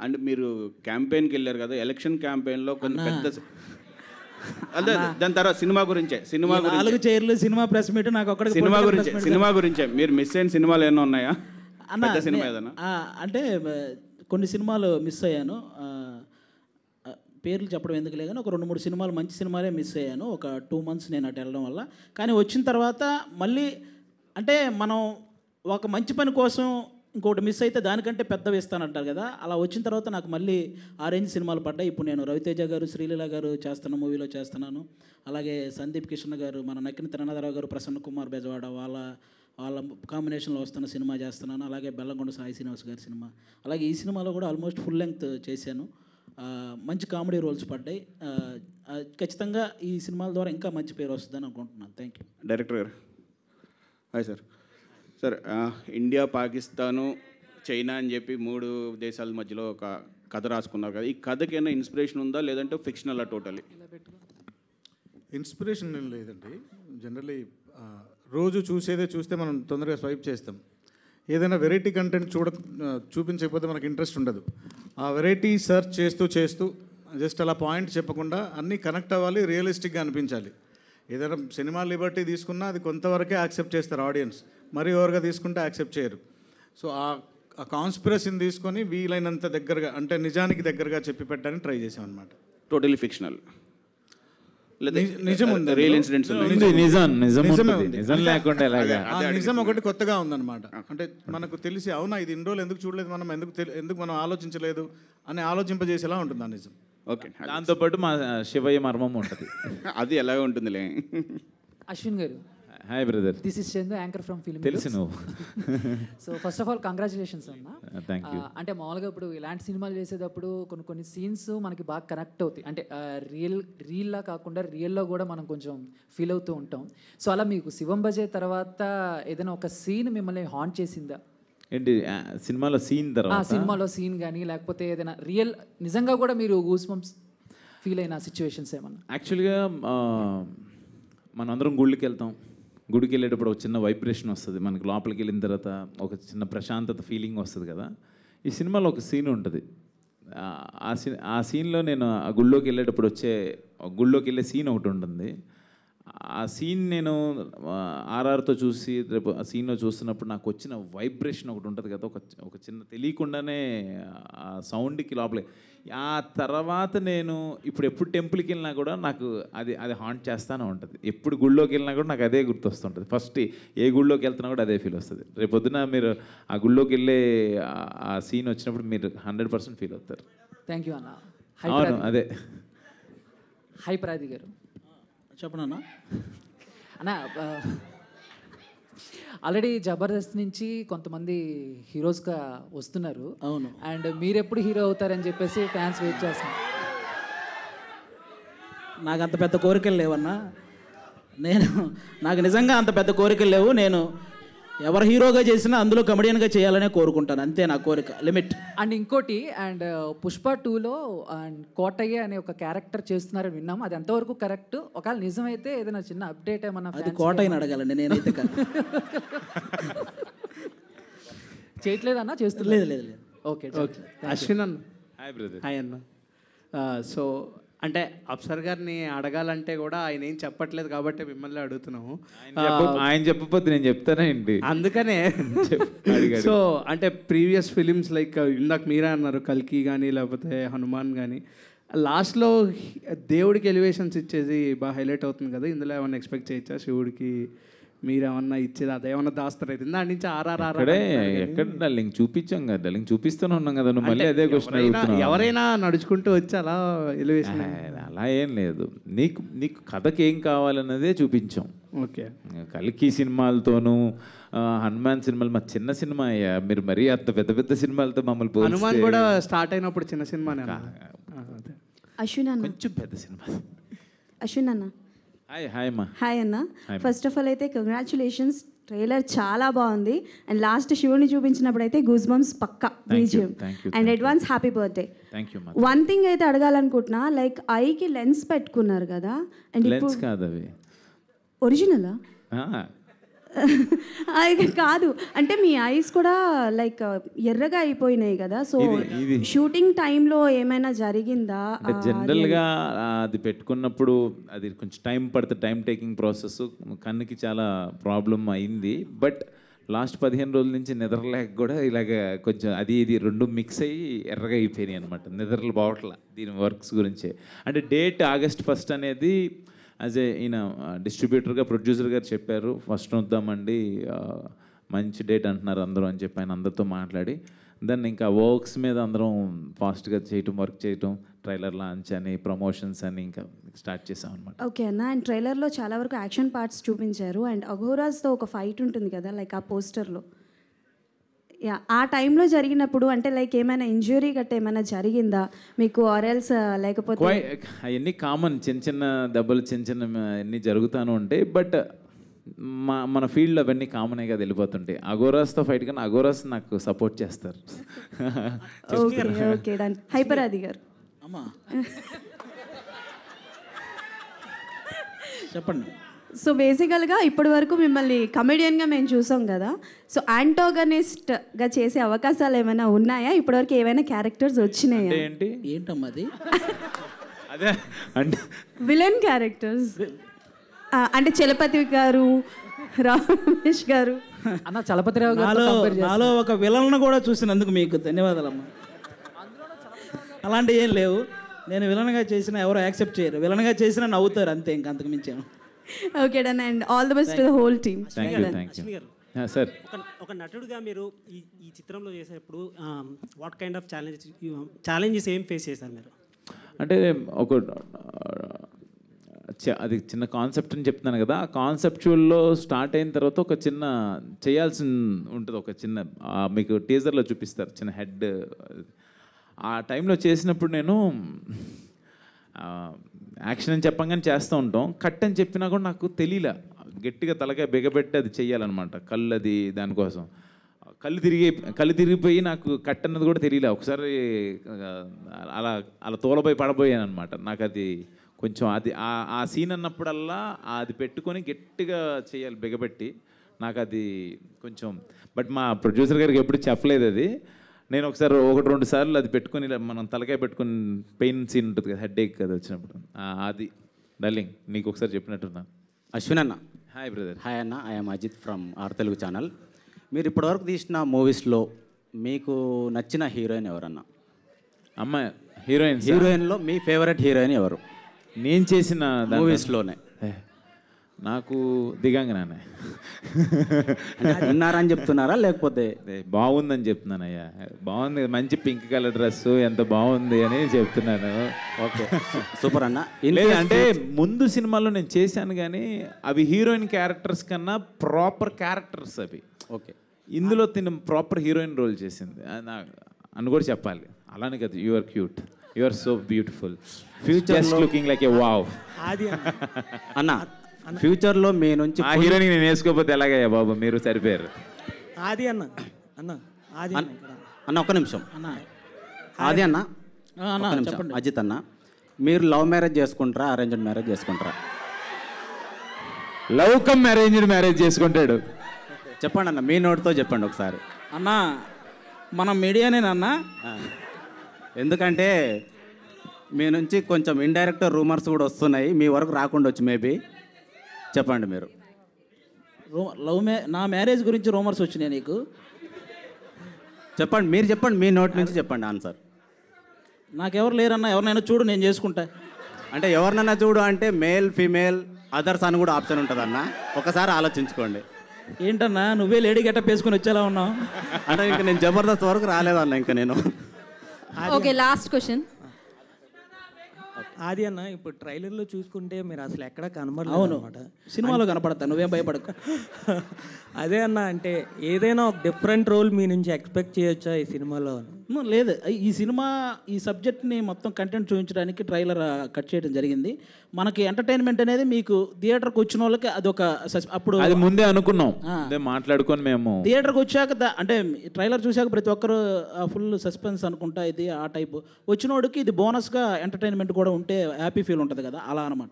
అండ్ మీరు క్యాంపెయిన్కి వెళ్ళారు కదా, ఎలక్షన్ క్యాంపెయిన్లో కొంత పెద్ద అదే దాని తర్వాత సినిమా గురించే 4 చైర్లు సినిమా ప్రెస్ మీట్ నాకు ఒక్కడికి సినిమా గురించే మీరు మిస్ అయిన సినిమాలు ఏమైనా ఉన్నాయా? పెద్ద సినిమా ఏదైనా? అంటే కొన్ని సినిమాలు మిస్ అయ్యాను, పేర్లు చెప్పడం ఎందుకు లేదు కానీ ఒక 2-3 సినిమాలు మంచి సినిమాలే మిస్ అయ్యాను. ఒక 2 months నేను అటు వెళ్ళడం వల్ల. కానీ వచ్చిన తర్వాత మళ్ళీ అంటే మనం ఒక మంచి పని కోసం ఇంకోటి మిస్ అయితే దానికంటే పెద్దవి ఇస్తానంటారు కదా, అలా వచ్చిన తర్వాత నాకు మళ్ళీ ఆరెంజ్ సినిమాలు పడ్డాయి. ఇప్పుడు నేను రవితేజ గారు, శ్రీలీల గారు చేస్తున్న మూవీలో చేస్తున్నాను. అలాగే సందీప్ కిషన్ గారు, మన నక్కిన తిరణాధరావు గారు, ప్రసన్న కుమార్ బెజవాడ వాళ్ళ కాంబినేషన్లో వస్తున్న సినిమా చేస్తున్నాను. అలాగే బెల్లంకొండ సాయి శ్రీనివాస్ గారి సినిమా. అలాగే ఈ సినిమాలో కూడా ఆల్మోస్ట్ ఫుల్ లెంగ్త్ చేశాను. మంచి కామెడీ రోల్స్ పడ్డాయి. ఖచ్చితంగా ఈ సినిమాల ద్వారా ఇంకా మంచి పేరు వస్తుందని అనుకుంటున్నాను. Thank you. డైరెక్టర్ గారు hi sir. Sir India, Pakistan, China అని చెప్పి 3 దేశాల మధ్యలో ఒక కథ రాసుకున్నారు కదా, ఈ కథకి ఏమైనా ఇన్స్పిరేషన్ ఉందా లేదంటే ఫిక్షనల్ టోటలీ? ఇన్స్పిరేషన్ ఏం లేదండి. జనరల్లీ రోజు చూస్తే మనం తొందరగా స్వైప్ చేస్తాం. ఏదైనా వెరైటీ కంటెంట్ చూపించకపోతే మనకు ఇంట్రెస్ట్ ఉండదు. ఆ వెరైటీ సెర్చ్ చేస్తూ జస్ట్ అలా పాయింట్ చెప్పకుండా అన్నీ కనెక్ట్ అవ్వాలి, రియలిస్టిక్గా అనిపించాలి. ఏదైనా సినిమా లిబర్టీ తీసుకున్నా అది కొంతవరకే యాక్సెప్ట్ చేస్తారు ఆడియన్స్, మరీ ఓవర్గా తీసుకుంటే యాక్సెప్ట్ చేయరు. సో ఆ కాన్స్పిరసీని తీసుకొని వీలైనంత దగ్గరగా, అంటే నిజానికి దగ్గరగా చెప్పి పెట్టడానికి ట్రై చేసాం అనమాట. టోటలీ ఫిక్షనల్, నిజం ఉంది, రియల్ ఇన్సిడెంట్స్ నిజం లేకుండా నిజం ఒకటి కొత్తగా ఉందన్నమాట. అంటే మనకు తెలిసి అవునా ఇది ఇన్ని రోజులు ఎందుకు చూడలేదు, మనం ఎందుకు మనం ఆలోచించలేదు అని ఆలోచింపజేసేలా ఉంటుంది ఆ నిజం. ఓకే, దాంతోపాటు మా శివయ్య మర్మం ఉంటుంది. అది ఎలాగ ఉంటుందిలే. అశ్విన్ గారు, hi brother. This is Chandu, anchor from film. తెలుసు నువ్వు. So first of all congratulations అన్న. Thank you. అంటే మామూలుగా ఇప్పుడు ఇలాంటి సినిమాలు చేసేటప్పుడు కొన్ని సీన్స్ మనకి బాగా కనెక్ట్ అవుతాయి. అంటే రియల్లా కాకుండా రియల్లో కూడా మనం కొంచెం ఫీల్ అవుతూ ఉంటాం. సో అలా మీకు శివం బజే తర్వాత ఏదైనా ఒక సీన్ మిమ్మల్ని హాంట్ చేసిందా? ఏంటి సినిమాలో సీన్ తర్వాత? సినిమాలో సీన్ కానీ లేకపోతే ఏదైనా నిజంగా కూడా మీరు గూస్ బంప్స్ ఫీల్ అయిన సిచ్యువేషన్స్ ఏమన్నా? యాక్చువల్గా మనందరం గుళ్ళకి వెళ్తాం. గుడికి వెళ్ళేటప్పుడు ఒక చిన్న వైబ్రేషన్ వస్తుంది మనకి. లోపలికి వెళ్ళిన తర్వాత ఒక చిన్న ప్రశాంతత ఫీలింగ్ వస్తుంది కదా. ఈ సినిమాలో ఒక సీన్ ఉంటుంది. ఆ సీన్లో నేను ఆ గుళ్ళోకి వెళ్ళేటప్పుడు గుళ్ళోకి వెళ్ళే సీన్ ఒకటి ఉంటుంది. ఆ సీన్ నేను ఆర్ఆర్తో చూసి రేపు ఆ సీన్లో చూస్తున్నప్పుడు నాకు వచ్చిన వైబ్రేషన్ ఒకటి ఉంటుంది కదా, ఒక చిన్న తెలియకుండానే ఆ సౌండ్కి లోపలే. ఆ తర్వాత నేను ఎప్పుడు టెంపుల్కి వెళ్ళినా కూడా నాకు అది హాంట్ చేస్తూనే ఉంటుంది. ఎప్పుడు గుళ్ళోకి వెళ్ళినా కూడా నాకు అదే గుర్తొస్తుంటుంది. ఫస్ట్ ఏ గుళ్ళోకి వెళ్తున్నా కూడా అదే ఫీల్ వస్తుంది. రేపు పొద్దున మీరు ఆ గుళ్ళోకి వెళ్ళే ఆ సీన్ వచ్చినప్పుడు మీరు 100% ఫీల్ అవుతారు. థ్యాంక్ యూ అన్న. అవును, అదే. హై ప్రాది గారు చెప్పనన్నా. అన్న, ఆల్రెడీ జబర్దస్త్ నుంచి కొంతమంది హీరోస్గా వస్తున్నారు. అవును. అండ్ మీరు ఎప్పుడు హీరో అవుతారని చెప్పేసి ఫ్యాన్స్ వెయిట్ చేస్తున్నారు. నాకు అంత పెద్ద కోరికలు లేవన్నా. నాకు నిజంగా అంత పెద్ద కోరికలు లేవు. నేను ఎవరు హీరోగా చేసినా అందులో కమెడియన్గా చేయాలనే కోరుకుంటాను, అంతే నా కోరిక, లిమిట్. అండ్ ఇంకోటి, అండ్ పుష్ప 2లో అండ్ కోటయ్య అనే ఒక క్యారెక్టర్ చేస్తున్నారని విన్నాము. అది ఎంతవరకు కరెక్ట్? ఒకవేళ నిజమైతే ఏదైనా చిన్న అప్డేట్ ఏమన్నా? అది కోటయ్యని అడగాలండి, నేనైతే చేయట్లేదన్నా? చేస్తలేదు. లేదు. Okay okay. అశ్విన్ అన్న. Hi brother. హాయ్ అన్న. సో అంటే అప్సర్ గారిని అడగాలంటే కూడా ఆయన ఏం చెప్పట్లేదు కాబట్టి మిమ్మల్ని అడుగుతున్నాము. ఆయన చెప్పకపోతే నేను చెప్తానా ఏంటి? అందుకనే సో అంటే ప్రీవియస్ ఫిలిమ్స్ లైక్ ఇందాక మీరే అన్నారు కల్కి కానీ లేకపోతే హనుమాన్ కానీ, లాస్ట్లో దేవుడికి ఎలివేషన్స్ ఇచ్చేది బాగా హైలైట్ అవుతుంది కదా. ఇందులో ఏమన్నా ఎక్స్పెక్ట్ చేయొచ్చా? శివుడికి మీరేమన్నా ఇచ్చేది అదేమన్నా దాస్తారైతే దాని నుంచి ఎక్కడ డల్లింగ్ చూపించాం కదా, డల్లింగ్ చూపిస్తూనే ఉన్నాం కదా. నువ్వు మళ్ళీ అదే క్వశ్చన్. ఎవరైనా నడుచుకుంటూ వచ్చి అలా ఎలివేషన్? అలా ఏం లేదు. నీకు కథకి ఏం కావాలన్నదే చూపించాం. ఓకే. కల్కి సినిమాలతోనూ హనుమాన్ సినిమాలు మా చిన్న సినిమా అయ్యా. మీరు మరీ అంత పెద్ద పెద్ద సినిమాలతో మమ్మల్ని హనుమాన్ కూడా స్టార్ట్ అయినప్పుడు చిన్న సినిమానే. అశ్విన్ అన్న, కొంచెం పెద్ద సినిమా. అశ్విన్ అన్న, హాయ్ అన్న. ఫస్ట్ ఆఫ్ ఆల్ అయితే కంగ్రాచులేషన్స్, ట్రైలర్ చాలా బాగుంది. అండ్ లాస్ట్ శివుని చూపించినప్పుడు అయితే గూస్ బంప్స్ పక్కా BGM. And advance happy birthday. One thing అయితే అడగాలనుకుంటున్నా, లైక్ ఐకి లెన్స్ పెట్టుకున్నారు కదా, అండ్ లెన్స్ కాదు అవి ఒరిజినలా? కాదు, అంటే మీ ఐస్ కూడా లైక్ ఎర్రగా అయిపోయినాయి కదా. సో షూటింగ్ టైంలో ఏమైనా జరిగిందా? జనరల్గా అది పెట్టుకున్నప్పుడు అది కొంచెం టైం పడుతుంది, టైం టేకింగ్ ప్రాసెస్. కన్నుకి చాలా ప్రాబ్లం అయింది. బట్ లాస్ట్ 15 రోజుల నుంచి నిద్రలేక కూడా ఇలాగ కొంచెం ఇది రెండు మిక్స్ అయ్యి ఎర్రగా అయిపోయినాయి అనమాట. నిద్రలు బావట్లా దీని వర్క్స్ గురించే. అంటే డేట్ August 1 అనేది యాజ్ ఈయన డిస్ట్రిబ్యూటర్గా ప్రొడ్యూసర్ గారు చెప్పారు, ఫస్ట్ వద్దామండి, మంచి డేట్ అంటున్నారు అందరూ అని చెప్పి ఆయన అందరితో మాట్లాడి దాన్ని ఇంకా వర్క్స్ మీద అందరం ఫాస్ట్గా వర్క్ చేయటం, ట్రైలర్ లాంచ్ అని, ప్రమోషన్స్ అని ఇంకా స్టార్ట్ చేసాం అనమాట. ఓకే అన్న. అండ్ ట్రైలర్లో చాలా వరకు యాక్షన్ పార్ట్స్ చూపించారు. అండ్ అఘోరాస్తో ఒక ఫైట్ ఉంటుంది కదా, లైక్ ఆ పోస్టర్లో. ఆ టైంలో జరిగినప్పుడు అంటే లైక్ ఏమైనా ఇంజురీ గట్ట ఏమైనా జరిగిందా మీకు? ఆర్ఎల్స్ లేకపోతే అవన్నీ కామన్, చిన్న చిన్న దెబ్బలు చిన్న అన్నీ జరుగుతూనే ఉంటాయి. బట్ మన ఫీల్డ్లో అవన్నీ కామనే కదా, వెళ్ళిపోతుంటాయి. అఘోరాస్తో ఫైట్ కానీ అఘోరాస్ నాకు సపోర్ట్ చేస్తారు. Okay done. హైపరాది గారు అమ్మా చెప్పండి. సో బేసికల్గా ఇప్పటి వరకు మిమ్మల్ని కమెడియన్గా మేము చూసాం కదా. సో యాంటోగనిస్ట్గా చేసే అవకాశాలు ఏమైనా ఉన్నాయా? ఇప్పటివరకు ఏమైనా క్యారెక్టర్స్ వచ్చినాయా? ఏంటి ఏంటమ్మా అది? అదే అంటే విలన్ క్యారెక్టర్స్ అంటే చలపతి గారు, రమేష్ గారు. అన్న చలపతిరావు నాలో ఒక విలన్ను కూడా చూసినందుకు మీకు ధన్యవాదాలమ్మా. అలాంటివి ఏం లేవు. నేను విలన్గా చేసినా ఎవరు యాక్సెప్ట్ చేయరు, విలన్గా చేసినా నవ్వుతారు అంతే, ఇంకంతకు మించాను. Okay done and all the best to the whole team. Sir ఒక నటుడుగా మీరు ఈ చిత్రంలో చేసేటప్పుడు వాట్ కైండ్ ఆఫ్ ఛాలెంజెస్ ఏం ఫేస్ చేశారు మీరు? అంటే అది చిన్న కాన్సెప్ట్ అని చెప్తున్నాను కదా, ఆ కాన్సెప్చువల్లో స్టార్ట్ అయిన తర్వాత ఒక చిన్న చేయాల్సి ఉంటుంది. ఒక చిన్న మీకు టీజర్లో చూపిస్తారు చిన్న హెడ్. ఆ టైంలో చేసినప్పుడు నేను యాక్షన్ అని చెప్పంగానే చేస్తూ ఉంటాం. కట్ అని చెప్పినా కూడా నాకు తెలియలే, గట్టిగా తలకాయ బిగబెట్టి అది చెయ్యాలన్నమాట. కళ్ళు అది దానికోసం కళ్ళు తిరిగిపోయి నాకు కట్ అన్నది కూడా తెలియలే. ఒకసారి అలా తోలపోయి పడబోయాను అనమాట. నాకు అది కొంచెం ఆ సీన్ అన్నప్పుడల్లా అది పెట్టుకొని గట్టిగా చేయాలి బిగబెట్టి. నాకు అది కొంచెం బట్ మా ప్రొడ్యూసర్ గారికి ఎప్పుడు చెప్పలేదు అది. నేను ఒకసారి 1-2 సార్లు అది పెట్టుకొని మనం తలకాయ పెట్టుకొని పెయిన్ సీన్ ఉంటుంది కదా, హెడ్ ఏక్ అది వచ్చినప్పుడు. అది డార్లింగ్ నీకు ఒకసారి చెప్పినట్టున్నాను. అశ్విన్ అన్న. Hi brother. హాయ్ అన్న, I'm Ajith from R Telugu channel. మీరు ఇప్పటివరకు తీసిన మూవీస్లో మీకు నచ్చిన హీరోయిన్ ఎవరన్నా? అమ్మాయి హీరోయిన్లో మీ ఫేవరెట్ హీరోయిన్ ఎవరు నేను చేసిన మూవీస్లోనే? నాకు దిగంగనే. ఉన్నారని చెప్తున్నారా లేకపోతే? బాగుందని చెప్తున్నానయ్యా. బాగుంది, మంచి పింక్ కలర్ డ్రెస్, ఎంత బాగుంది అని చెప్తున్నాను. ఓకే సూపర్ అన్న. లేదు అంటే ముందు సినిమాలో నేను చేశాను కానీ అవి హీరోయిన్ క్యారెక్టర్స్ కన్నా ప్రాపర్ క్యారెక్టర్స్ అవి. ఓకే, ఇందులో తిన ప్రాపర్ హీరోయిన్ రోల్ చేసింది అని కూడా చెప్పాలి. అలానే కదా, you are cute, you are so beautiful, future looking like a wow. అన్న ఫ్యూచర్లో మీ నుంచి ఆ హీరోయిన్ నేను వేసుకోకపోతే ఎలాగయ్యా బాబు, మీరు సరిపోయారు. ఆది అన్న ఆది అన్న ఒక్క నిమిషం. ఆది అన్న ఒక్క నిమిషం. అజిత్ అన్న, మీరు లవ్ మ్యారేజ్ చేసుకుంటారా అరేంజ్డ్ మ్యారేజ్ చేసుకుంటారా? లవ్ కమ్ అరేంజ్డ్ మ్యారేజ్ చేసుకుంటాడు. చెప్పండి అన్న, మీ నోటితో చెప్పండి ఒకసారి. అన్న మనం మీడియానేనన్నా, ఎందుకంటే మీ నుంచి కొంచెం ఇండైరెక్ట్ రూమర్స్ కూడా వస్తున్నాయి, మీ వరకు రాకుండా వచ్చు మేబీ. చెప్పండి మీరు. నా మ్యారేజ్ గురించి రూమర్స్ వచ్చినాయి నీకు? చెప్పండి, మీరు చెప్పండి, మీ నోటి నుంచి చెప్పండి ఆన్సర్. నాకెవరు లేరన్నా, ఎవరినైనా చూడు నేను చేసుకుంటా. అంటే ఎవరినైనా చూడు అంటే మేల్ ఫీమేల్ అదర్స్ అని కూడా ఆప్షన్ ఉంటుంది అన్న, ఒకసారి ఆలోచించుకోండి. ఏంటన్నా నువ్వే లేడీ గెటప్ వేసుకుని వచ్చేలా ఉన్నావు? అంటే ఇంకా నేను జబర్దస్త్ వరకు రాలేదన్న ఇంకా నేను. Okay, last question. ఆది అన్న, ఇప్పుడు ట్రైలర్లో చూసుకుంటే మీరు అసలు ఎక్కడ కనబడలేదు. అవును, సినిమాలో కనపడతా, నువ్వేం భయపడకు. అదే అన్న, అంటే ఏదైనా ఒక డిఫరెంట్ రోల్ మీ నుంచి ఎక్స్పెక్ట్ చేయొచ్చా ఈ సినిమాలో? లేదు, ఈ సినిమా ఈ సబ్జెక్ట్ని మొత్తం కంటెంట్ చూపించడానికి ట్రైలర్ కట్ చేయడం జరిగింది. మనకి ఎంటర్టైన్మెంట్ అనేది మీకు థియేటర్కి వచ్చిన వాళ్ళకి అదొక అప్పుడు అది ముందే అనుకున్నాం, మాట్లాడుకొని మేము థియేటర్కి వచ్చాక అంటే ట్రైలర్ చూశాక ప్రతి ఒక్కరు ఫుల్ సస్పెన్స్ అనుకుంటా ఇది ఆ టైపు. వచ్చినోడికి ఇది బోనస్గా ఎంటర్టైన్మెంట్ కూడా ఉంటే హ్యాపీ ఫీల్ ఉంటుంది కదా, అలా అనమాట.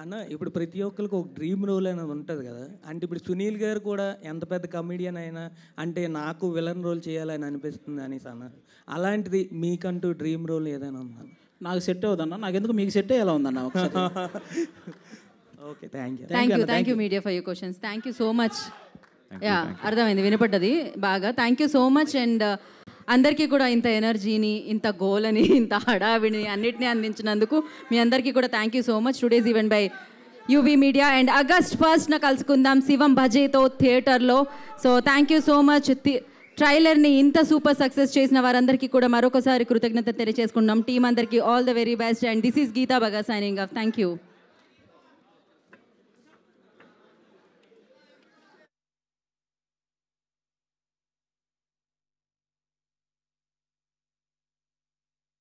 అన్న ఇప్పుడు ప్రతి ఒక్కరికి ఒక డ్రీమ్ రోల్ అనేది ఉంటుంది కదా, అంటే ఇప్పుడు సునీల్ గారు కూడా ఎంత పెద్ద కమెడియన్ అయినా అంటే నాకు విలన్ రోల్ చేయాలని అనిపిస్తుంది అనేసి అన్నారు. అలాంటిది మీకంటూ డ్రీమ్ రోల్ ఏదైనా ఉందా? నాకు సెట్ అవుదన్నా, నాకెందుకు మీకు సెట్ అయ్యేలా ఉందన్న. Okay, thank you media for your questions. Thank you so much. Yeah, అర్థమైంది, వినపడ్డది బాగా. Thank you so much. And అందరికీ కూడా ఇంత ఎనర్జీని, ఇంత గోలని, ఇంత హడావిడిని అన్నిటినీ అందించినందుకు మీ అందరికీ కూడా thank you so much. Today's event by UV media. And August 1st కలుసుకుందాం శివం భజేతో థియేటర్లో. So thank you so much. ట్రైలర్ని ఇంత సూపర్ సక్సెస్ చేసిన వారందరికీ కూడా మరొకసారి కృతజ్ఞత తెలియజేసుకున్నాం. టీం అందరికీ all the very best. And this is Geetha బగా సైనింగ్ ఆఫ్. Thank you.